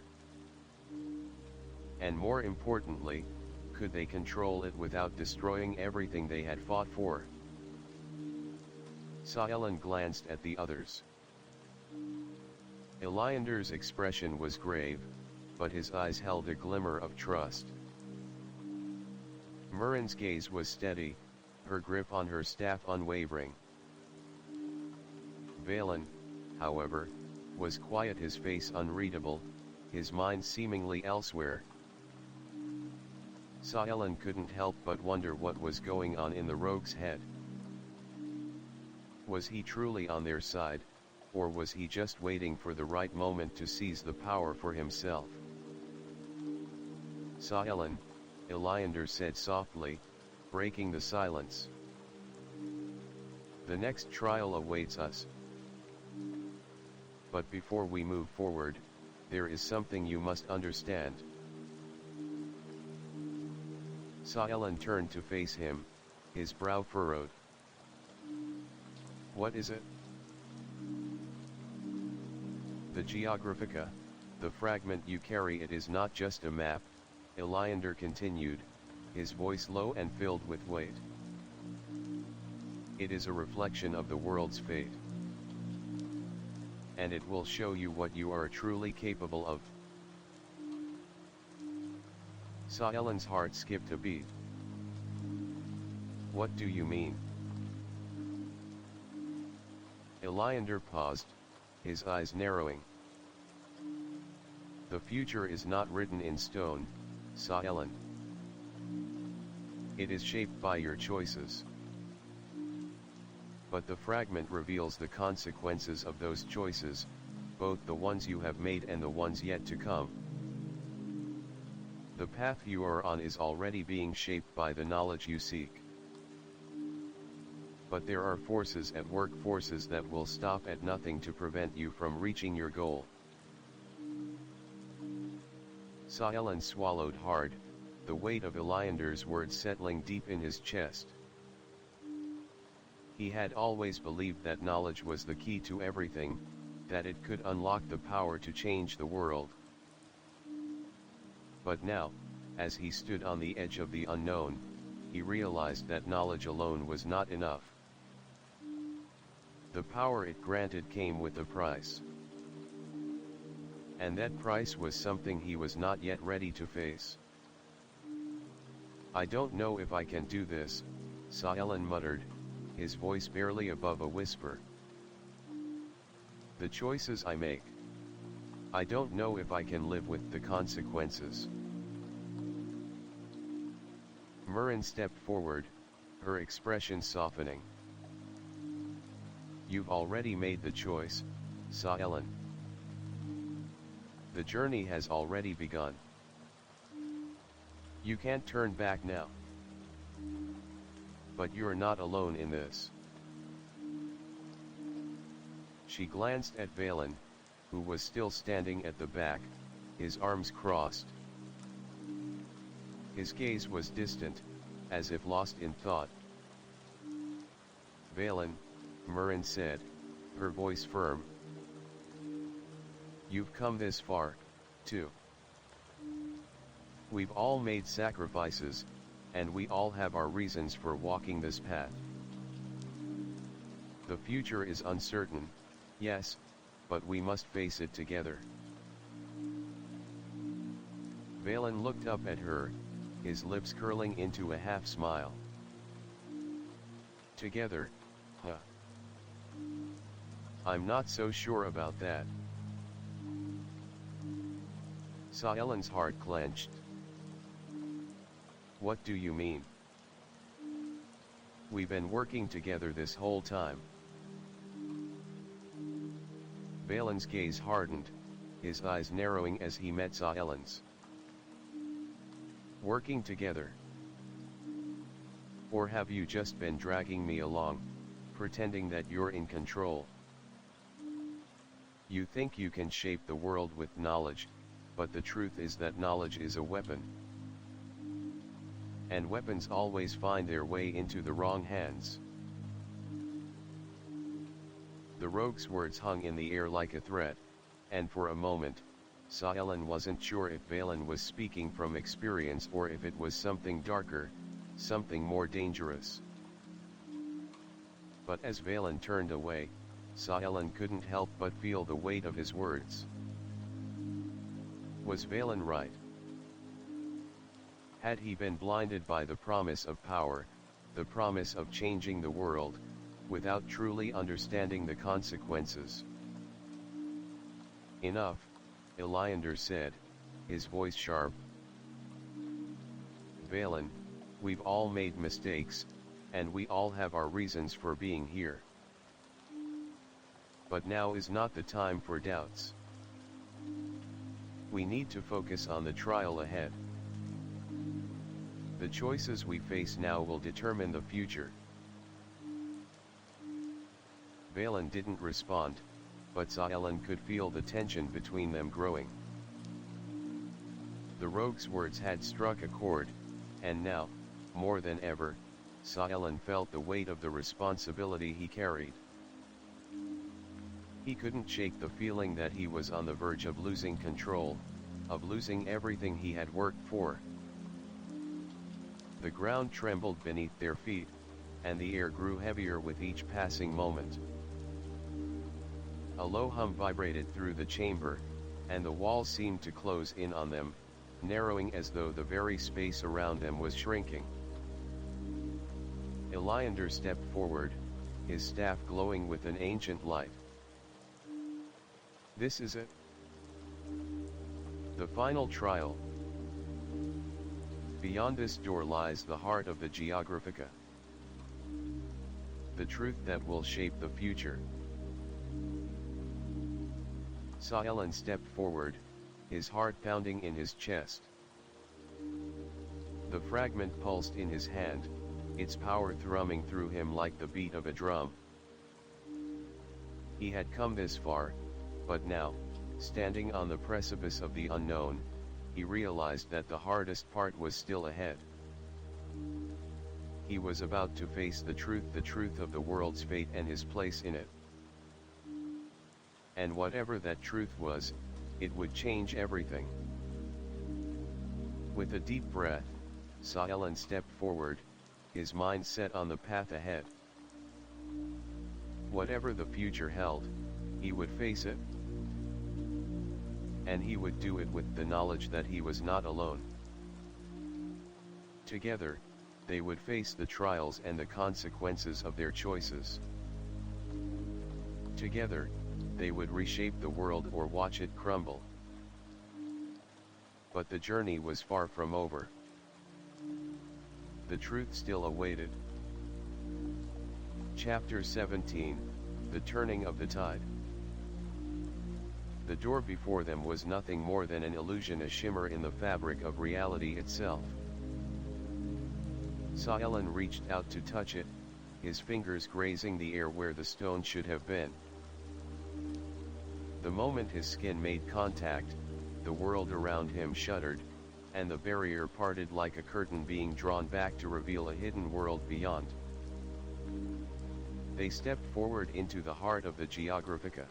And more importantly, could they control it without destroying everything they had fought for? Saelen glanced at the others. Iliander's expression was grave, but his eyes held a glimmer of trust. Murin's gaze was steady, her grip on her staff unwavering. Valen, however, was quiet, his face unreadable, his mind seemingly elsewhere. Saelen couldn't help but wonder what was going on in the rogue's head. Was he truly on their side, or was he just waiting for the right moment to seize the power for himself? Saelen, Iliander said softly, breaking the silence. The next trial awaits us. But before we move forward, there is something you must understand. Saelen turned to face him, his brow furrowed. What is it? The Geographica, the fragment you carry, it is not just a map, Iliander continued, his voice low and filled with weight. It is a reflection of the world's fate. And it will show you what you are truly capable of. Saelen's heart skipped a beat. What do you mean? Iliander paused, his eyes narrowing. The future is not written in stone, Saelen. It is shaped by your choices. But the fragment reveals the consequences of those choices, both the ones you have made and the ones yet to come. The path you are on is already being shaped by the knowledge you seek. But there are forces at work, forces that will stop at nothing to prevent you from reaching your goal. Saelen swallowed hard, the weight of Iliander's words settling deep in his chest. He had always believed that knowledge was the key to everything, that it could unlock the power to change the world. But now, as he stood on the edge of the unknown, he realized that knowledge alone was not enough. The power it granted came with a price. And that price was something he was not yet ready to face. I don't know if I can do this, Saelen muttered, his voice barely above a whisper. The choices I make. I don't know if I can live with the consequences. Murin stepped forward, her expression softening. You've already made the choice, Saelen. The journey has already begun. You can't turn back now. But you're not alone in this. She glanced at Valen, who was still standing at the back, his arms crossed. His gaze was distant, as if lost in thought. Valen, Murin said, her voice firm. You've come this far, too. We've all made sacrifices, and we all have our reasons for walking this path. The future is uncertain, yes, but we must face it together. Valen looked up at her, his lips curling into a half smile. Together, huh? I'm not so sure about that. Saelen's heart clenched. What do you mean? We've been working together this whole time. Valen's gaze hardened, his eyes narrowing as he met Saelen's. Working together? Or have you just been dragging me along, pretending that you're in control? You think you can shape the world with knowledge, but the truth is that knowledge is a weapon. And weapons always find their way into the wrong hands. The rogue's words hung in the air like a threat, and for a moment, Saelen wasn't sure if Valen was speaking from experience or if it was something darker, something more dangerous. But as Valen turned away, Saelen couldn't help but feel the weight of his words. Was Valen right? Had he been blinded by the promise of power, the promise of changing the world, without truly understanding the consequences? Enough, Eliander said, his voice sharp. Valen, we've all made mistakes, and we all have our reasons for being here. But now is not the time for doubts. We need to focus on the trial ahead. The choices we face now will determine the future. Valen didn't respond, but Saelen could feel the tension between them growing. The rogue's words had struck a chord, and now, more than ever, Saelen felt the weight of the responsibility he carried. He couldn't shake the feeling that he was on the verge of losing control, of losing everything he had worked for. The ground trembled beneath their feet, and the air grew heavier with each passing moment. A low hum vibrated through the chamber, and the walls seemed to close in on them, narrowing as though the very space around them was shrinking. Eliander stepped forward, his staff glowing with an ancient light. This is it. The final trial. Beyond this door lies the heart of the Geographica. The truth that will shape the future. Saelen stepped forward, his heart pounding in his chest. The fragment pulsed in his hand, its power thrumming through him like the beat of a drum. He had come this far, but now, standing on the precipice of the unknown, he realized that the hardest part was still ahead. He was about to face the truth of the world's fate and his place in it. And whatever that truth was, it would change everything. With a deep breath, Saelen stepped forward, his mind set on the path ahead. Whatever the future held, he would face it. And he would do it with the knowledge that he was not alone. Together, they would face the trials and the consequences of their choices. Together, they would reshape the world or watch it crumble. But the journey was far from over. The truth still awaited. Chapter 17, The Turning of the Tide. The door before them was nothing more than an illusion, a shimmer in the fabric of reality itself. Saelen reached out to touch it, his fingers grazing the air where the stone should have been. The moment his skin made contact, the world around him shuddered, and the barrier parted like a curtain being drawn back to reveal a hidden world beyond. They stepped forward into the heart of the Geographica.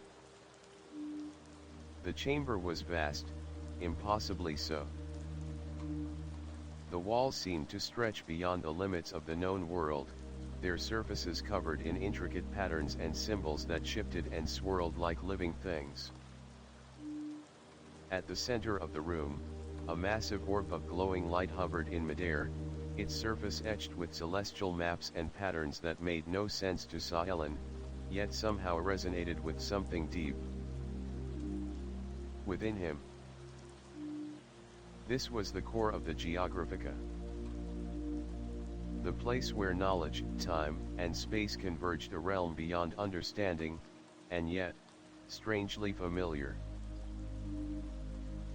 The chamber was vast, impossibly so. The walls seemed to stretch beyond the limits of the known world, their surfaces covered in intricate patterns and symbols that shifted and swirled like living things. At the center of the room, a massive orb of glowing light hovered in midair, its surface etched with celestial maps and patterns that made no sense to Saelen, yet somehow resonated with something deep within him. This was the core of the Geographica. The place where knowledge, time, and space converged, a realm beyond understanding, and yet, strangely familiar.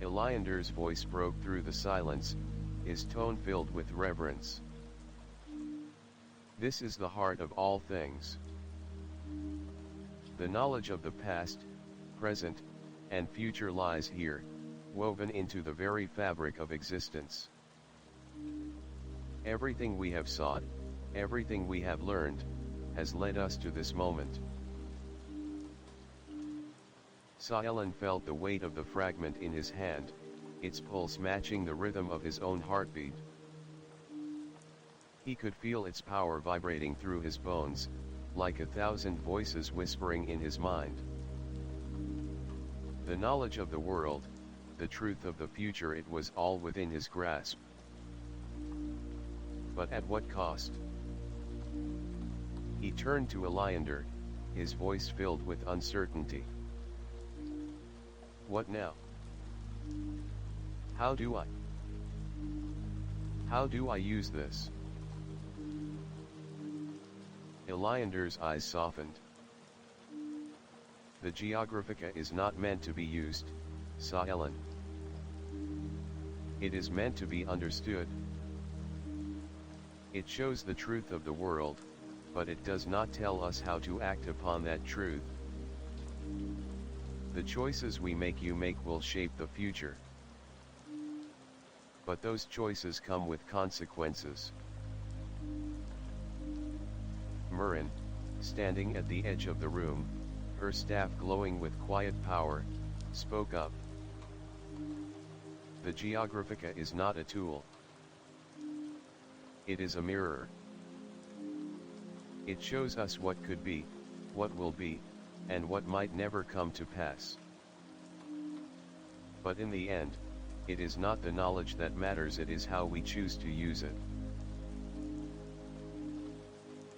Eliander's voice broke through the silence, his tone filled with reverence. This is the heart of all things. The knowledge of the past, present, and future lies here, woven into the very fabric of existence. Everything we have sought, everything we have learned, has led us to this moment. Saalan felt the weight of the fragment in his hand, its pulse matching the rhythm of his own heartbeat. He could feel its power vibrating through his bones, like 1,000 voices whispering in his mind. The knowledge of the world, the truth of the future, it was all within his grasp. But at what cost? He turned to Eliander, his voice filled with uncertainty. What now? How do I use this? Eliander's eyes softened. The Geographica is not meant to be used, Saalan. It is meant to be understood. It shows the truth of the world, but it does not tell us how to act upon that truth. The choices we make will shape the future. But those choices come with consequences. Murin, standing at the edge of the room, her staff glowing with quiet power, spoke up. The Geographica is not a tool. It is a mirror. It shows us what could be, what will be, and what might never come to pass. But in the end, it is not the knowledge that matters, it is how we choose to use it.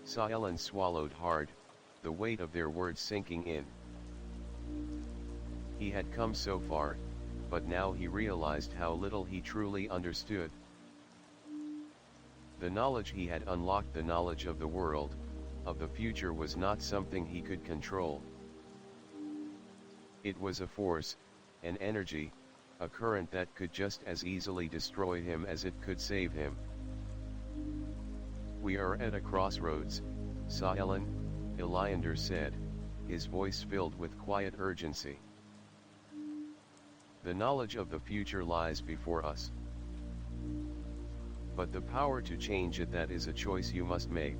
Saalan swallowed hard, the weight of their words sinking in. He had come so far, but now he realized how little he truly understood. The knowledge he had unlocked, the knowledge of the world, of the future, was not something he could control. It was a force, an energy, a current that could just as easily destroy him as it could save him. We are at a crossroads, Saalan, Eliander said, his voice filled with quiet urgency. The knowledge of the future lies before us. But the power to change it, that is a choice you must make.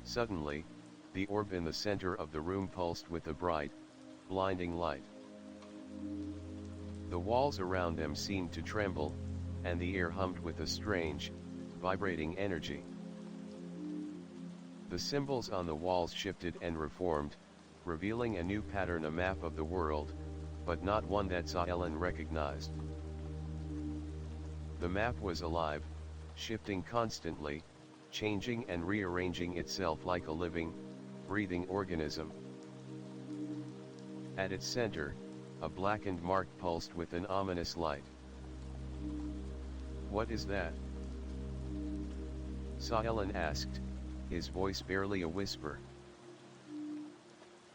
Suddenly, the orb in the center of the room pulsed with a bright, blinding light. The walls around them seemed to tremble, and the air hummed with a strange, vibrating energy. The symbols on the walls shifted and reformed, revealing a new pattern, a map of the world, but not one that Saalan recognized. The map was alive, shifting constantly, changing and rearranging itself like a living, breathing organism. At its center, a blackened mark pulsed with an ominous light. What is that? Saalan asked, his voice barely a whisper.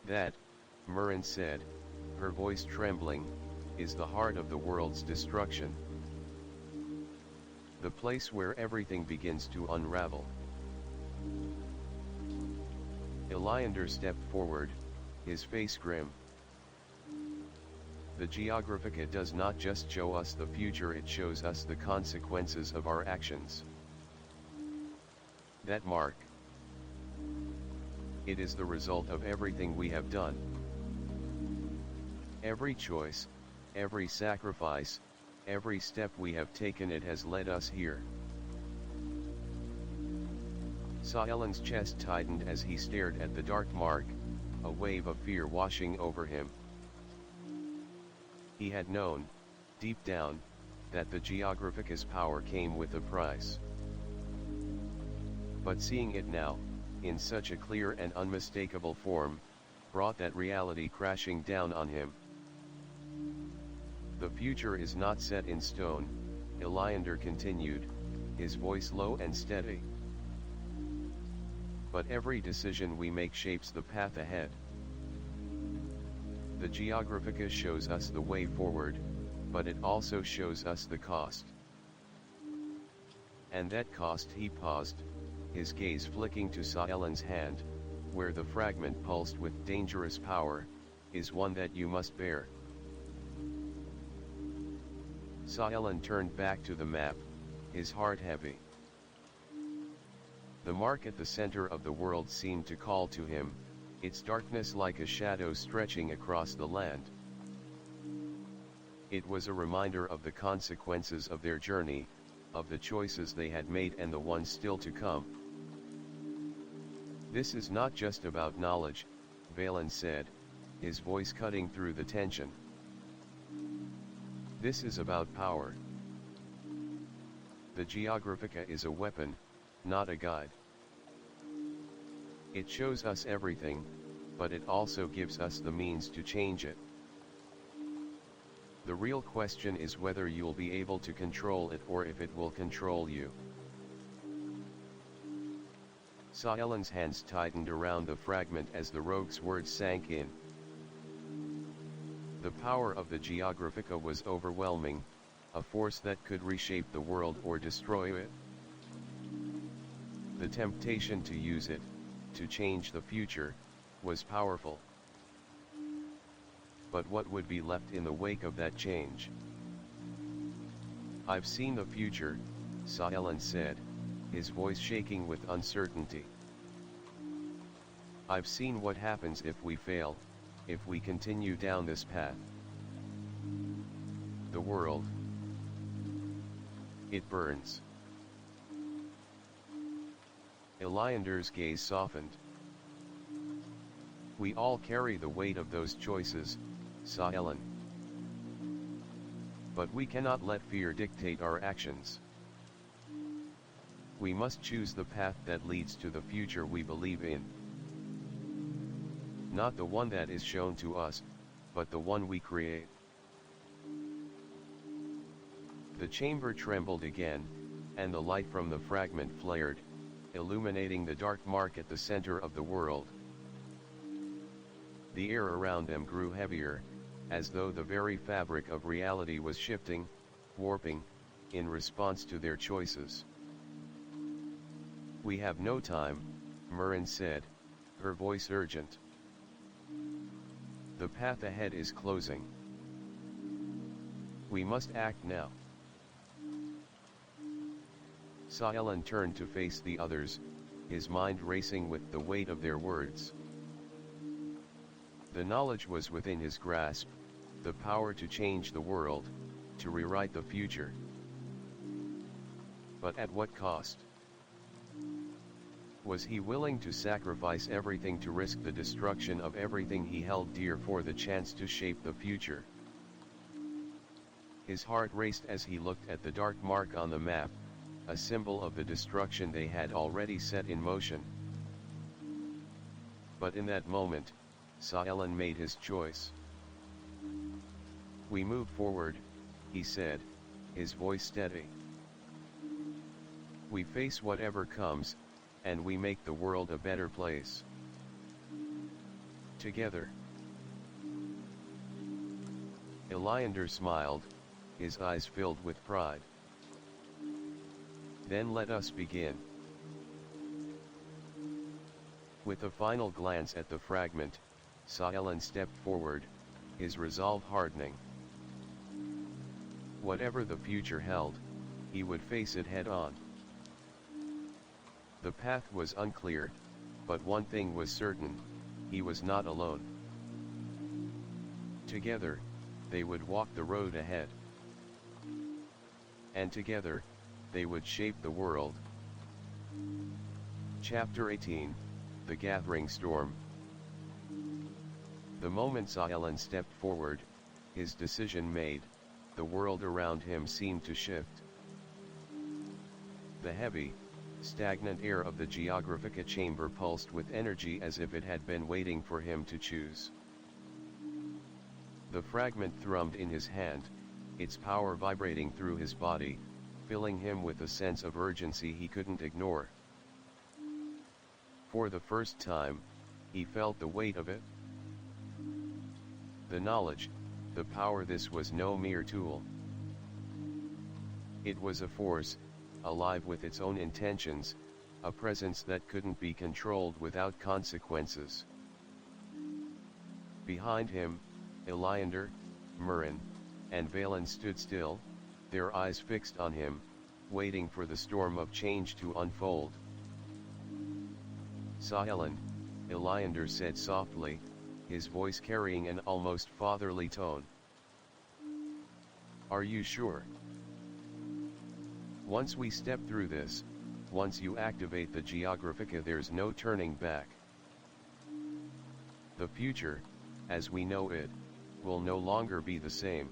That, Murin said, her voice trembling, is the heart of the world's destruction. The place where everything begins to unravel. Eliander stepped forward, his face grim. The Geographica does not just show us the future, it shows us the consequences of our actions. That mark. It is the result of everything we have done. Every choice, every sacrifice, every step we have taken, it has led us here. Saalan's chest tightened as he stared at the dark mark, a wave of fear washing over him. He had known, deep down, that the Geographica's power came with a price. But seeing it now, in such a clear and unmistakable form, brought that reality crashing down on him. The future is not set in stone, Eliander continued, his voice low and steady. But every decision we make shapes the path ahead. The Geographica shows us the way forward, but it also shows us the cost. And that cost, he paused, his gaze flicking to Saelen's hand, where the fragment pulsed with dangerous power, is one that you must bear. Saelen turned back to the map, his heart heavy. The mark at the center of the world seemed to call to him, its darkness like a shadow stretching across the land. It was a reminder of the consequences of their journey, of the choices they had made and the ones still to come. This is not just about knowledge, Valen said, his voice cutting through the tension. This is about power. The Geographica is a weapon, not a guide. It shows us everything, but it also gives us the means to change it. The real question is whether you'll be able to control it or if it will control you. Saelen's hands tightened around the fragment as the rogue's words sank in. The power of the Geographica was overwhelming, a force that could reshape the world or destroy it. The temptation to use it, to change the future, was powerful. But what would be left in the wake of that change? I've seen the future, Saelen said, his voice shaking with uncertainty. I've seen what happens if we fail, if we continue down this path. The world. It burns. Eliander's gaze softened. We all carry the weight of those choices, Saelen. But we cannot let fear dictate our actions. We must choose the path that leads to the future we believe in. Not the one that is shown to us, but the one we create. The chamber trembled again, and the light from the fragment flared, illuminating the dark mark at the center of the world. The air around them grew heavier, as though the very fabric of reality was shifting, warping, in response to their choices. We have no time, Murrin said, her voice urgent. The path ahead is closing. We must act now. Saelen turned to face the others, his mind racing with the weight of their words. The knowledge was within his grasp, the power to change the world, to rewrite the future. But at what cost? Was he willing to sacrifice everything to risk the destruction of everything he held dear for the chance to shape the future? His heart raced as he looked at the dark mark on the map, a symbol of the destruction they had already set in motion. But in that moment, Saelen made his choice. We move forward, he said, his voice steady. We face whatever comes, and we make the world a better place. Together. Eliander smiled, his eyes filled with pride. Then let us begin. With a final glance at the fragment, Saelen stepped forward, his resolve hardening. Whatever the future held, he would face it head-on. The path was unclear, but one thing was certain, he was not alone. Together, they would walk the road ahead. And together, they would shape the world. Chapter 18, The Gathering Storm. The moment Saelen stepped forward, his decision made, the world around him seemed to shift. The heavy, stagnant air of the Geographica chamber pulsed with energy as if it had been waiting for him to choose. The fragment thrummed in his hand, its power vibrating through his body, filling him with a sense of urgency he couldn't ignore. For the first time, he felt the weight of it. The knowledge, the power. This was no mere tool. It was a force, alive with its own intentions, a presence that couldn't be controlled without consequences. Behind him, Iliander, Murin, and Valen stood still, their eyes fixed on him, waiting for the storm of change to unfold. "Silent," Iliander said softly, his voice carrying an almost fatherly tone. "Are you sure? Once we step through this, once you activate the Geographica, there's no turning back. The future, as we know it, will no longer be the same.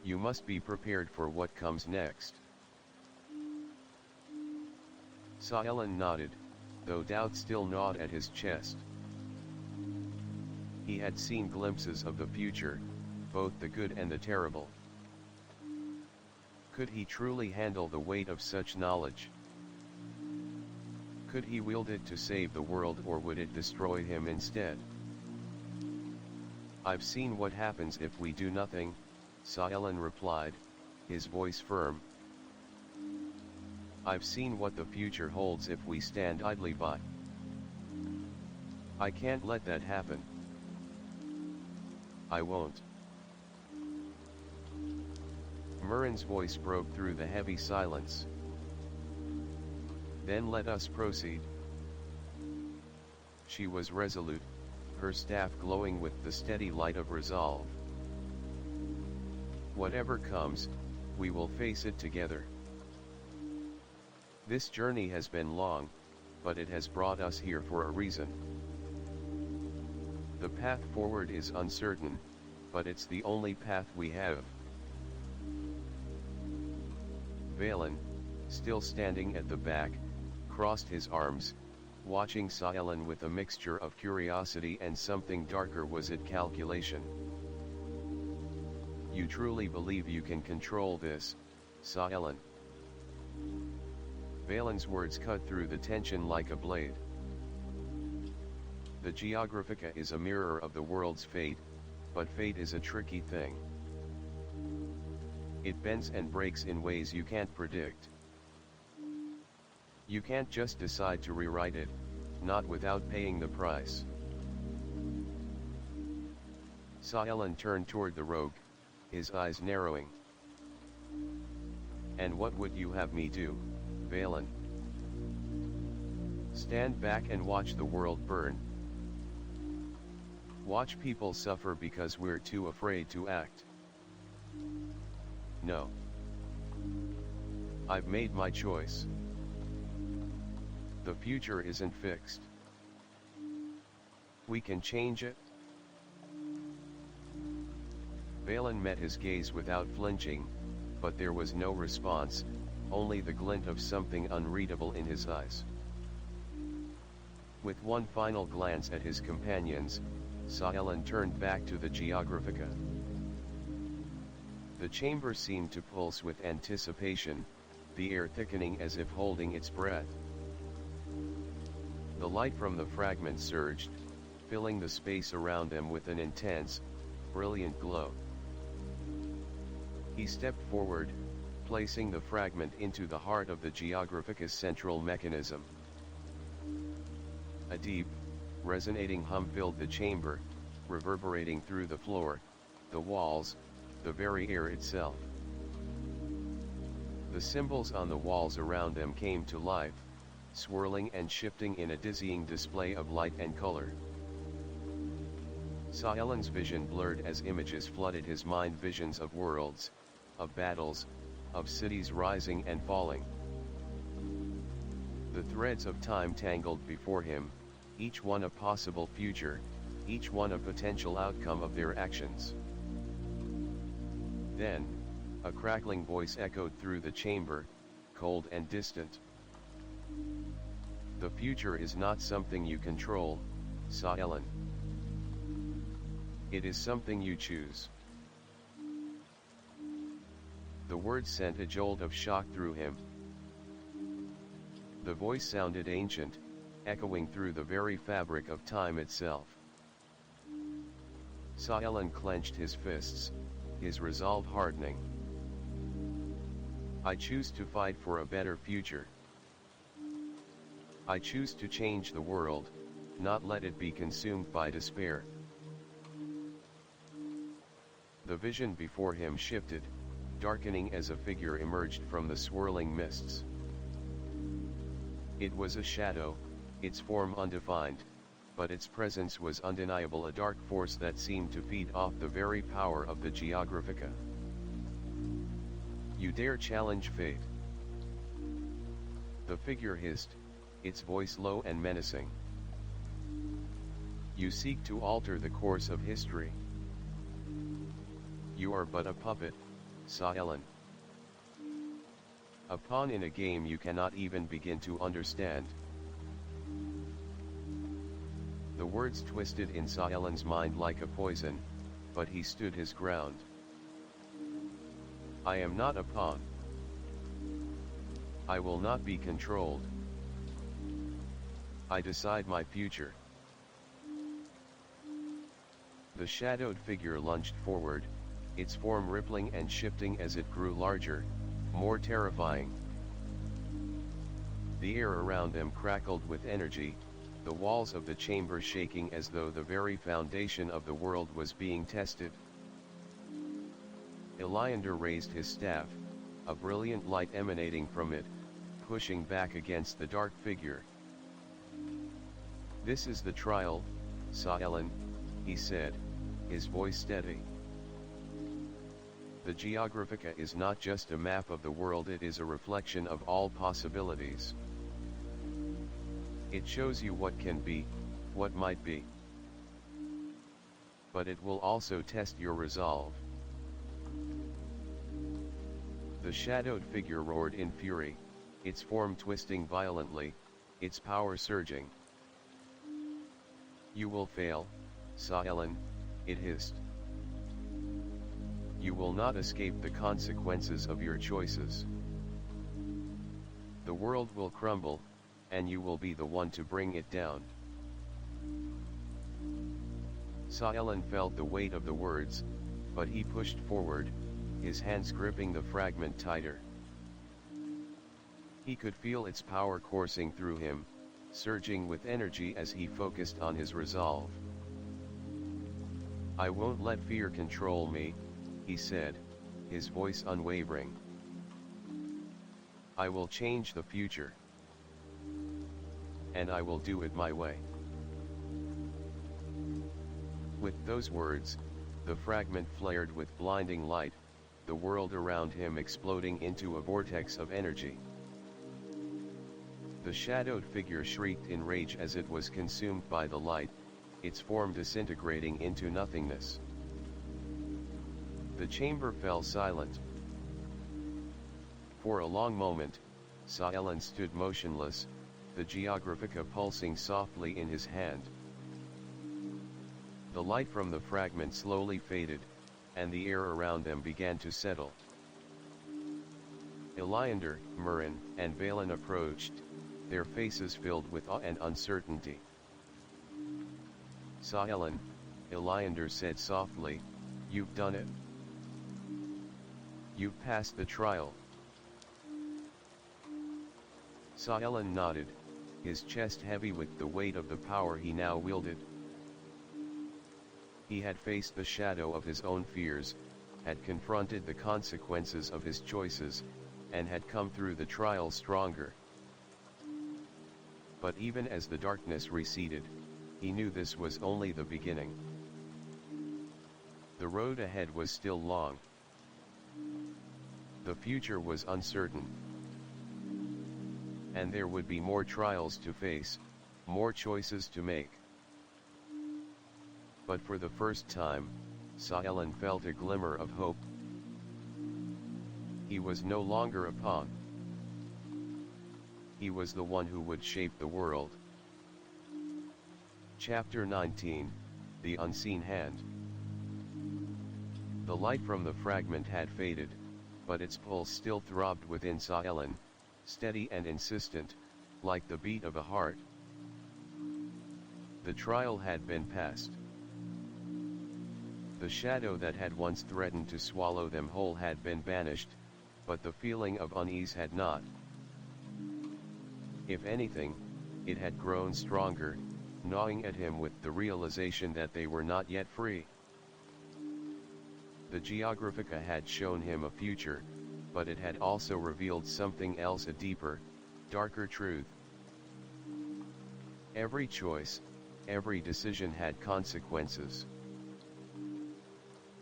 You must be prepared for what comes next." Silent nodded, though doubt still gnawed at his chest. He had seen glimpses of the future, both the good and the terrible. Could he truly handle the weight of such knowledge? Could he wield it to save the world, or would it destroy him instead? "I've seen what happens if we do nothing," Silent replied, his voice firm. "I've seen what the future holds if we stand idly by. I can't let that happen. I won't." Murin's voice broke through the heavy silence. "Then let us proceed." She was resolute, her staff glowing with the steady light of resolve. "Whatever comes, we will face it together. This journey has been long, but it has brought us here for a reason. The path forward is uncertain, but it's the only path we have." Valen, still standing at the back, crossed his arms, watching Silent with a mixture of curiosity and something darker. Was it calculation? "You truly believe you can control this, Silent?" Valen's words cut through the tension like a blade. "The Geographica is a mirror of the world's fate, but fate is a tricky thing. It bends and breaks in ways you can't predict. You can't just decide to rewrite it, not without paying the price." Silent turned toward the rogue, his eyes narrowing. "And what would you have me do, Valen? Stand back and watch the world burn? Watch people suffer because we're too afraid to act? No. I've made my choice. The future isn't fixed. We can change it." Valen met his gaze without flinching, but there was no response, only the glint of something unreadable in his eyes. With one final glance at his companions, Silent turned back to the Geographica. The chamber seemed to pulse with anticipation, the air thickening as if holding its breath. The light from the fragment surged, filling the space around them with an intense, brilliant glow. He stepped forward, placing the fragment into the heart of the Geographica's central mechanism. A deep, resonating hum filled the chamber, reverberating through the floor, the walls, the very air itself. The symbols on the walls around them came to life, swirling and shifting in a dizzying display of light and color. Silent's vision blurred as images flooded his mind, visions of worlds, of battles, of cities rising and falling. The threads of time tangled before him, each one a possible future, each one a potential outcome of their actions. Then, a crackling voice echoed through the chamber, cold and distant. "The future is not something you control, Silent. It is something you choose." The words sent a jolt of shock through him. The voice sounded ancient, echoing through the very fabric of time itself. Saalan clenched his fists, his resolve hardening. I choose to fight for a better future. I choose to change the world, not let it be consumed by despair. The vision before him shifted, darkening as a figure emerged from the swirling mists. It was a shadow, its form undefined, but its presence was undeniable, a dark force that seemed to feed off the very power of the Geographica. You dare challenge fate? The figure hissed, its voice low and menacing. You seek to alter the course of history. You are but a puppet, Saalan. A pawn in a game you cannot even begin to understand. The words twisted in Saalan's mind like a poison, but he stood his ground. I am not a pawn. I will not be controlled. I decide my future. The shadowed figure lunged forward, its form rippling and shifting as it grew larger, more terrifying. The air around them crackled with energy, the walls of the chamber shaking as though the very foundation of the world was being tested. Elander raised his staff, a brilliant light emanating from it, pushing back against the dark figure. This is the trial, Saalan, he said, his voice steady. The Geographica is not just a map of the world, it is a reflection of all possibilities. It shows you what can be, what might be. But it will also test your resolve. The shadowed figure roared in fury, its form twisting violently, its power surging. You will fail, Saalan, it hissed. You will not escape the consequences of your choices. The world will crumble, and you will be the one to bring it down. Saalan felt the weight of the words, but he pushed forward, his hands gripping the fragment tighter. He could feel its power coursing through him, surging with energy as he focused on his resolve. I won't let fear control me, he said, his voice unwavering. I will change the future. And I will do it my way. With those words, the fragment flared with blinding light, the world around him exploding into a vortex of energy. The shadowed figure shrieked in rage as it was consumed by the light, its form disintegrating into nothingness. The chamber fell silent. For a long moment, Saalan stood motionless, the Geographica pulsing softly in his hand. The light from the fragment slowly faded, and the air around them began to settle. Elander, Murrin, and Valen approached, their faces filled with awe and uncertainty. Saalan, Elander said softly, you've done it. You've passed the trial. Saalan nodded, his chest heavy with the weight of the power he now wielded. He had faced the shadow of his own fears, had confronted the consequences of his choices, and had come through the trial stronger. But even as the darkness receded, he knew this was only the beginning. The road ahead was still long. The future was uncertain. And there would be more trials to face, more choices to make. But for the first time, Saalan felt a glimmer of hope. He was no longer a pawn. He was the one who would shape the world. Chapter 19, The Unseen Hand. The light from the fragment had faded, but its pulse still throbbed within Saalan, steady and insistent, like the beat of a heart. The trial had been passed. The shadow that had once threatened to swallow them whole had been banished, but the feeling of unease had not. If anything, it had grown stronger, gnawing at him with the realization that they were not yet free. The Geographica had shown him a future, but it had also revealed something else, a deeper, darker truth. Every choice, every decision had consequences.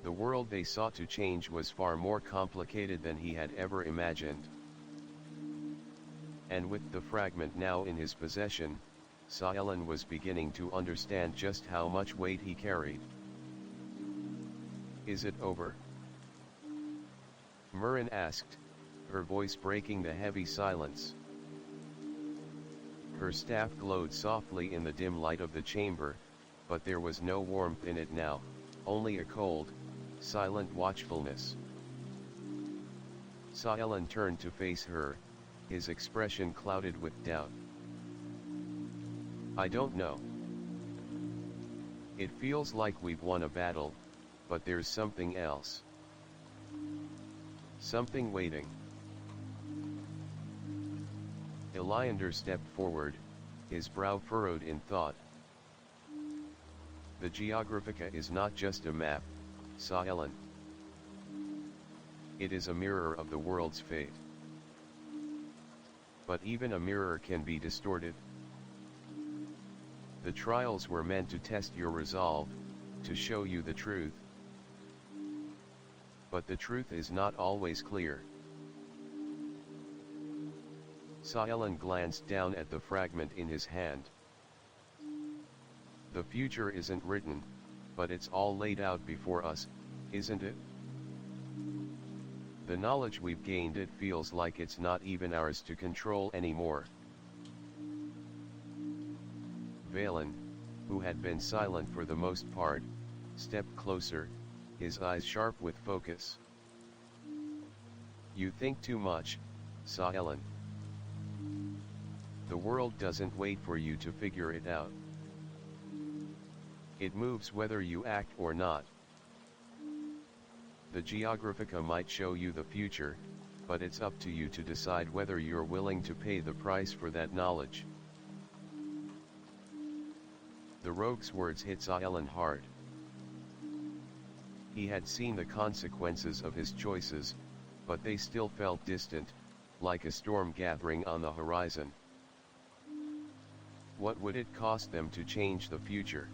The world they sought to change was far more complicated than he had ever imagined. And with the fragment now in his possession, Saelen was beginning to understand just how much weight he carried. "Is it over?" Murin asked, her voice breaking the heavy silence. Her staff glowed softly in the dim light of the chamber, but there was no warmth in it now, only a cold, silent watchfulness. Saelen turned to face her, his expression clouded with doubt. "I don't know. It feels like we've won a battle, but there's something else. Something waiting." Iliander stepped forward, his brow furrowed in thought. "The Geographica is not just a map, Saelen. It is a mirror of the world's fate. But even a mirror can be distorted. The trials were meant to test your resolve, to show you the truth. But the truth is not always clear." Saelen glanced down at the fragment in his hand. "The future isn't written, but it's all laid out before us, isn't it? The knowledge we've gained, it feels like it's not even ours to control anymore." Valen, who had been silent for the most part, stepped closer, his eyes sharp with focus. "You think too much, Saelen. The world doesn't wait for you to figure it out. It moves whether you act or not. The Geographica might show you the future, but it's up to you to decide whether you're willing to pay the price for that knowledge." The rogue's words hit Saelen hard. He had seen the consequences of his choices, but they still felt distant, like a storm gathering on the horizon. What would it cost them to change the future?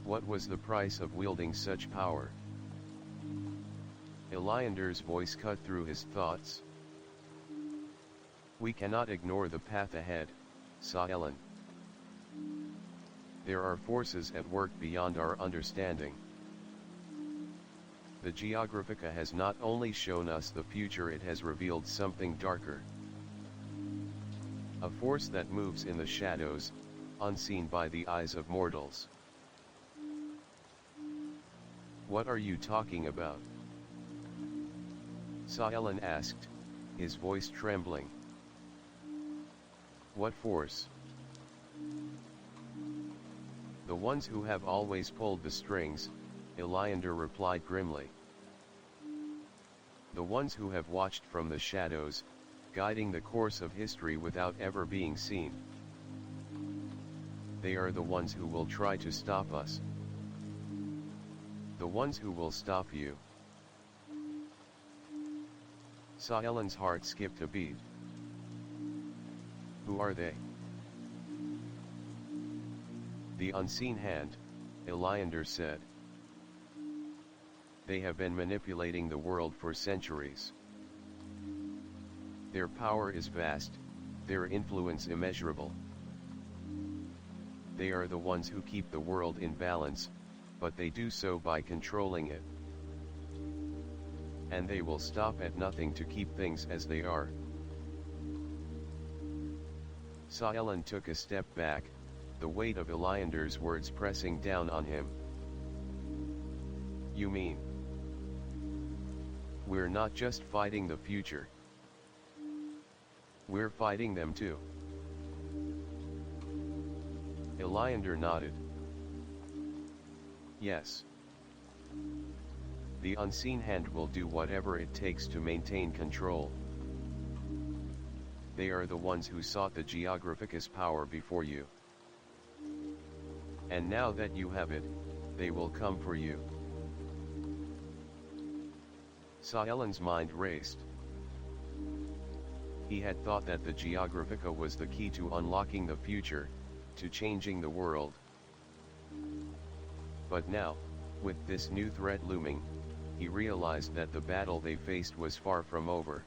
What was the price of wielding such power? Iliander's voice cut through his thoughts. "We cannot ignore the path ahead, Saelen. There are forces at work beyond our understanding. The Geographica has not only shown us the future, it has revealed something darker. A force that moves in the shadows, unseen by the eyes of mortals." "What are you talking about?" Saelen asked, his voice trembling. "What force?" "The ones who have always pulled the strings," Iliander replied grimly. "The ones who have watched from the shadows, guiding the course of history without ever being seen. They are the ones who will try to stop us. The ones who will stop you." Saelen's heart skipped a beat. "Who are they?" "The unseen hand," Iliander said. "They have been manipulating the world for centuries. Their power is vast, their influence immeasurable. They are the ones who keep the world in balance, but they do so by controlling it. And they will stop at nothing to keep things as they are." Saelen took a step back, the weight of Iliander's words pressing down on him. "You mean, we're not just fighting the future. We're fighting them too?" Iliander nodded. Yes. The unseen hand will do whatever it takes to maintain control. They are the ones who sought the Geographica's power before you. And now that you have it, they will come for you. Saelen's mind raced. He had thought that the Geographica was the key to unlocking the future, to changing the world. But now, with this new threat looming, he realized that the battle they faced was far from over.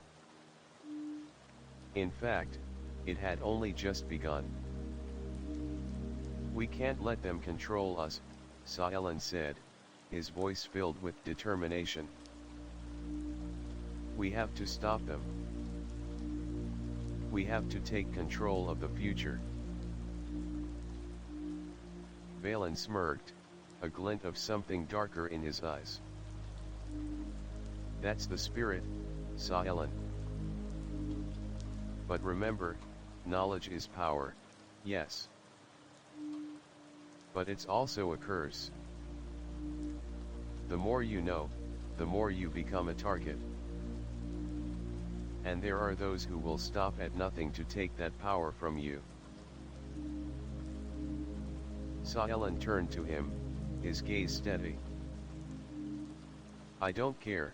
In fact, it had only just begun. "We can't let them control us," Saelen said, his voice filled with determination. "We have to stop them. We have to take control of the future." Valen smirked, a glint of something darker in his eyes. "That's the spirit, Saelen. But remember, knowledge is power, yes. But it's also a curse. The more you know, the more you become a target. And there are those who will stop at nothing to take that power from you." Saelen turned to him, his gaze steady. "I don't care.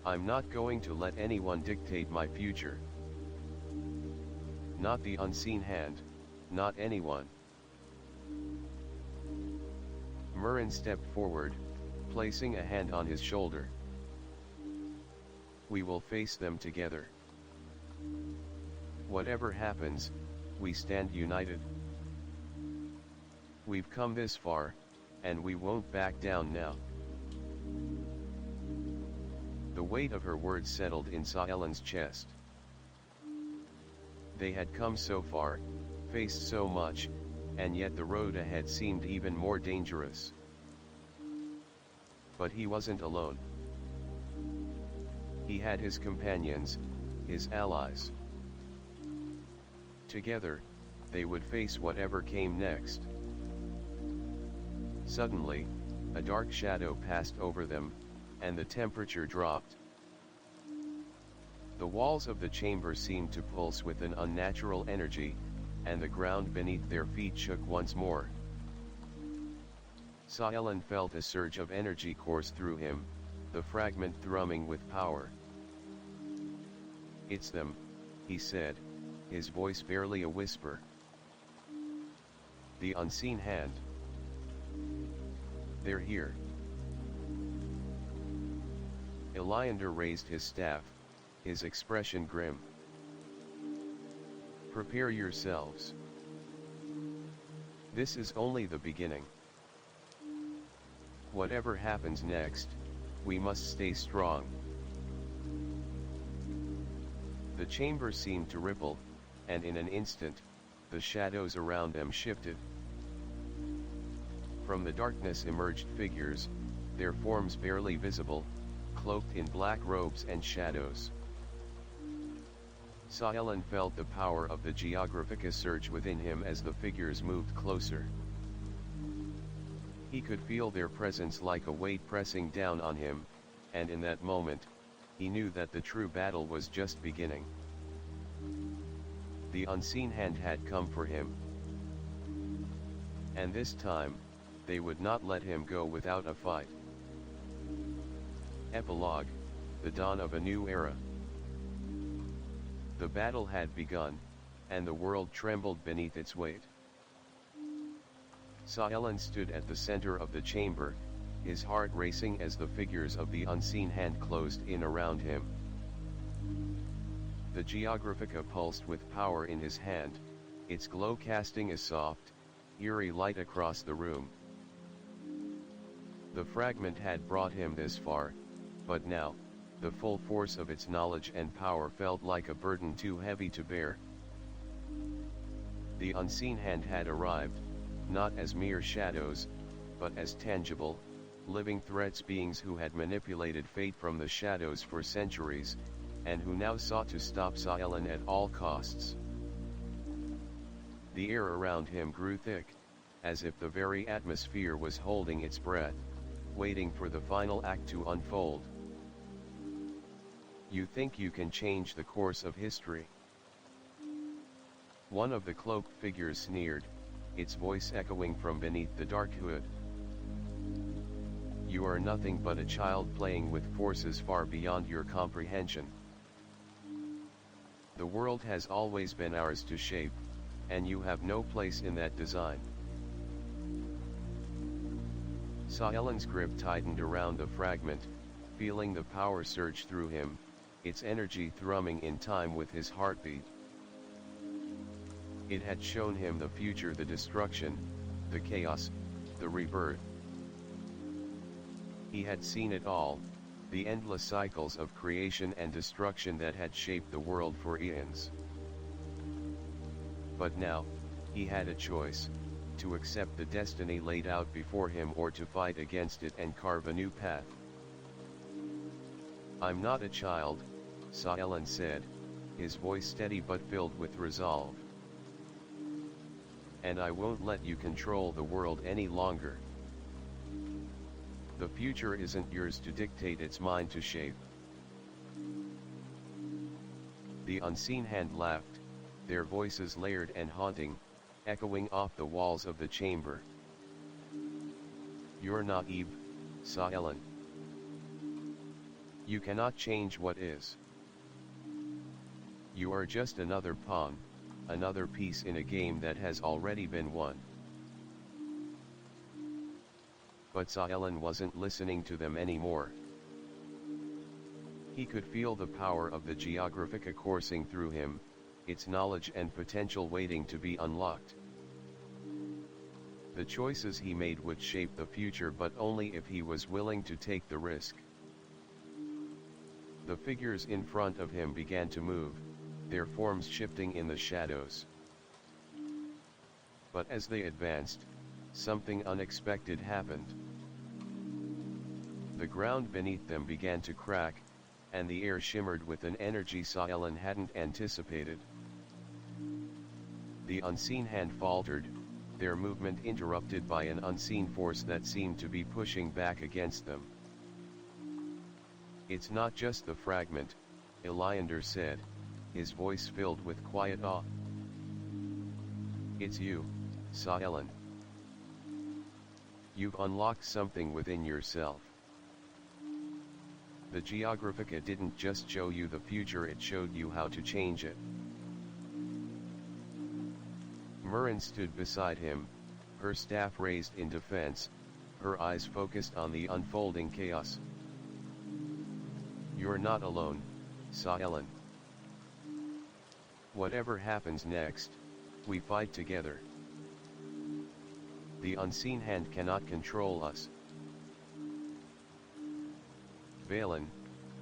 I'm not going to let anyone dictate my future. Not the unseen hand, not anyone." Murin stepped forward, placing a hand on his shoulder. "We will face them together. Whatever happens, we stand united. We've come this far, and we won't back down now." The weight of her words settled in Saelen's chest. They had come so far, faced so much, and yet the road ahead seemed even more dangerous. But he wasn't alone. He had his companions, his allies. Together, they would face whatever came next. Suddenly, a dark shadow passed over them, and the temperature dropped. The walls of the chamber seemed to pulse with an unnatural energy, and the ground beneath their feet shook once more. Saelen felt a surge of energy course through him, the fragment thrumming with power. "It's them," he said, his voice barely a whisper. "The unseen hand. They're here." Iliander raised his staff, his expression grim. "Prepare yourselves. This is only the beginning. Whatever happens next, we must stay strong." The chamber seemed to ripple, and in an instant, the shadows around them shifted. From the darkness emerged figures, their forms barely visible, cloaked in black robes and shadows. Saelen felt the power of the Geographica surge within him as the figures moved closer. He could feel their presence like a weight pressing down on him, and in that moment, he knew that the true battle was just beginning. The unseen hand had come for him. And this time, they would not let him go without a fight. Epilogue, the dawn of a new era. The battle had begun, and the world trembled beneath its weight. Saelen stood at the center of the chamber, his heart racing as the figures of the unseen hand closed in around him. The Geographica pulsed with power in his hand, its glow casting a soft, eerie light across the room. The fragment had brought him this far, but now, the full force of its knowledge and power felt like a burden too heavy to bear. The unseen hand had arrived, not as mere shadows, but as tangible, living threats, beings who had manipulated fate from the shadows for centuries, and who now sought to stop Saelen at all costs. The air around him grew thick, as if the very atmosphere was holding its breath, waiting for the final act to unfold. You think you can change the course of history? One of the cloaked figures sneered, its voice echoing from beneath the dark hood. You are nothing but a child playing with forces far beyond your comprehension. The world has always been ours to shape, and you have no place in that design. Saelen's grip tightened around the fragment, feeling the power surge through him, its energy thrumming in time with his heartbeat. It had shown him the future, the destruction, the chaos, the rebirth. He had seen it all, the endless cycles of creation and destruction that had shaped the world for eons. But now, he had a choice, to accept the destiny laid out before him or to fight against it and carve a new path. I'm not a child, Saelen said, his voice steady but filled with resolve. And I won't let you control the world any longer. The future isn't yours to dictate, it's mine to shape. The unseen hand laughed, their voices layered and haunting, echoing off the walls of the chamber. You're naive, Saelen. You cannot change what is. You are just another pawn, another piece in a game that has already been won. But Saelen wasn't listening to them anymore. He could feel the power of the Geographica coursing through him, its knowledge and potential waiting to be unlocked. The choices he made would shape the future, but only if he was willing to take the risk. The figures in front of him began to move, their forms shifting in the shadows. But as they advanced, something unexpected happened. The ground beneath them began to crack, and the air shimmered with an energy Saelen hadn't anticipated. The unseen hand faltered, their movement interrupted by an unseen force that seemed to be pushing back against them. It's not just the fragment, Eliander said, his voice filled with quiet awe. It's you, Saelen. You've unlocked something within yourself. The Geographica didn't just show you the future, it showed you how to change it. Murin stood beside him, her staff raised in defense, her eyes focused on the unfolding chaos. You're not alone, Saelen. Whatever happens next, we fight together. The unseen hand cannot control us. Valen,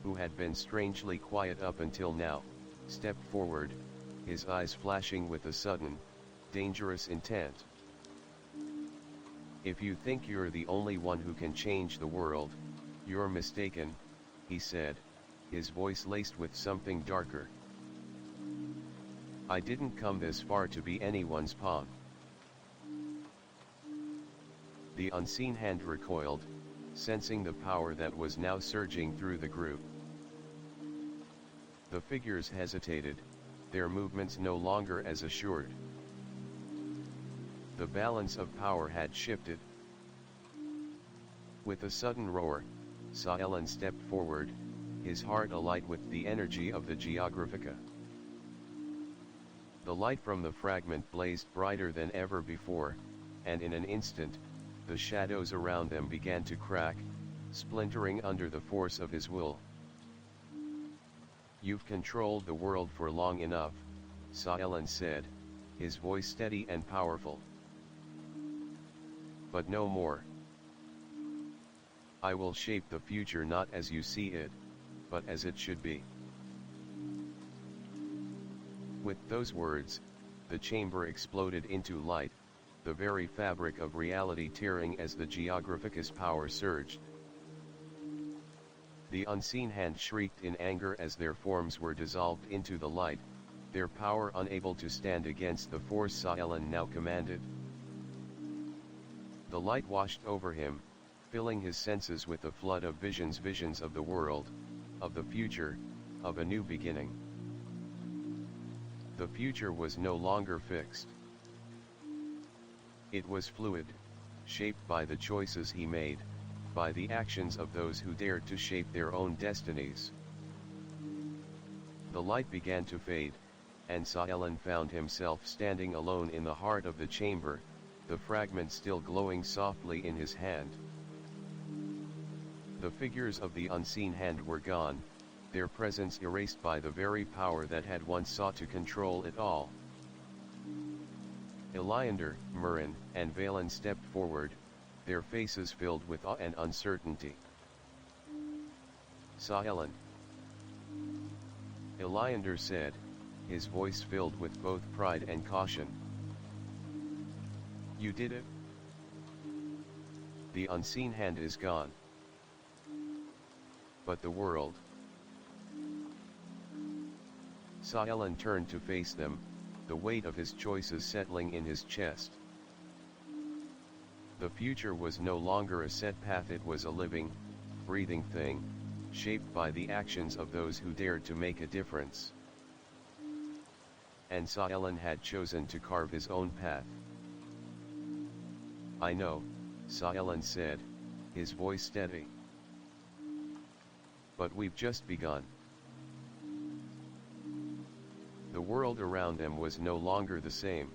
who had been strangely quiet up until now, stepped forward, his eyes flashing with a sudden, dangerous intent. If you think you're the only one who can change the world, you're mistaken, he said, his voice laced with something darker. I didn't come this far to be anyone's pawn. The unseen hand recoiled, sensing the power that was now surging through the group. The figures hesitated, their movements no longer as assured. The balance of power had shifted. With a sudden roar, Saelen stepped forward, his heart alight with the energy of the Geographica. The light from the fragment blazed brighter than ever before, and in an instant, the shadows around them began to crack, splintering under the force of his will. You've controlled the world for long enough, Saelen said, his voice steady and powerful. But no more. I will shape the future not as you see it, but as it should be. With those words, the chamber exploded into light, the very fabric of reality tearing as the Geographica's power surged. The unseen hand shrieked in anger as their forms were dissolved into the light, their power unable to stand against the force Saelen now commanded. The light washed over him, filling his senses with a flood of visions of the world, of the future, of a new beginning. The future was no longer fixed. It was fluid, shaped by the choices he made, by the actions of those who dared to shape their own destinies. The light began to fade, and Saelen found himself standing alone in the heart of the chamber, the fragment still glowing softly in his hand. The figures of the unseen hand were gone, their presence erased by the very power that had once sought to control it all. Eliander, Murin, and Valen stepped forward, their faces filled with awe and uncertainty. Saelen. Eliander said, his voice filled with both pride and caution. You did it? The unseen hand is gone. But the world? Saelen turned to face them, the weight of his choices settling in his chest. The future was no longer a set path, it was a living, breathing thing, shaped by the actions of those who dared to make a difference. And Saelen had chosen to carve his own path. I know, Saelen said, his voice steady. But we've just begun. The world around them was no longer the same.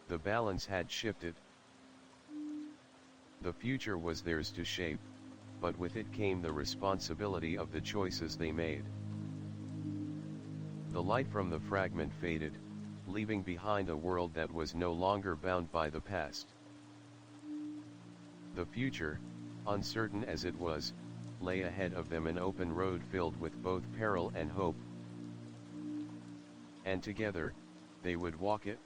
The balance had shifted. The future was theirs to shape, but with it came the responsibility of the choices they made. The light from the fragment faded, leaving behind a world that was no longer bound by the past. The future, uncertain as it was, lay ahead of them, an open road filled with both peril and hope. And together, they would walk it.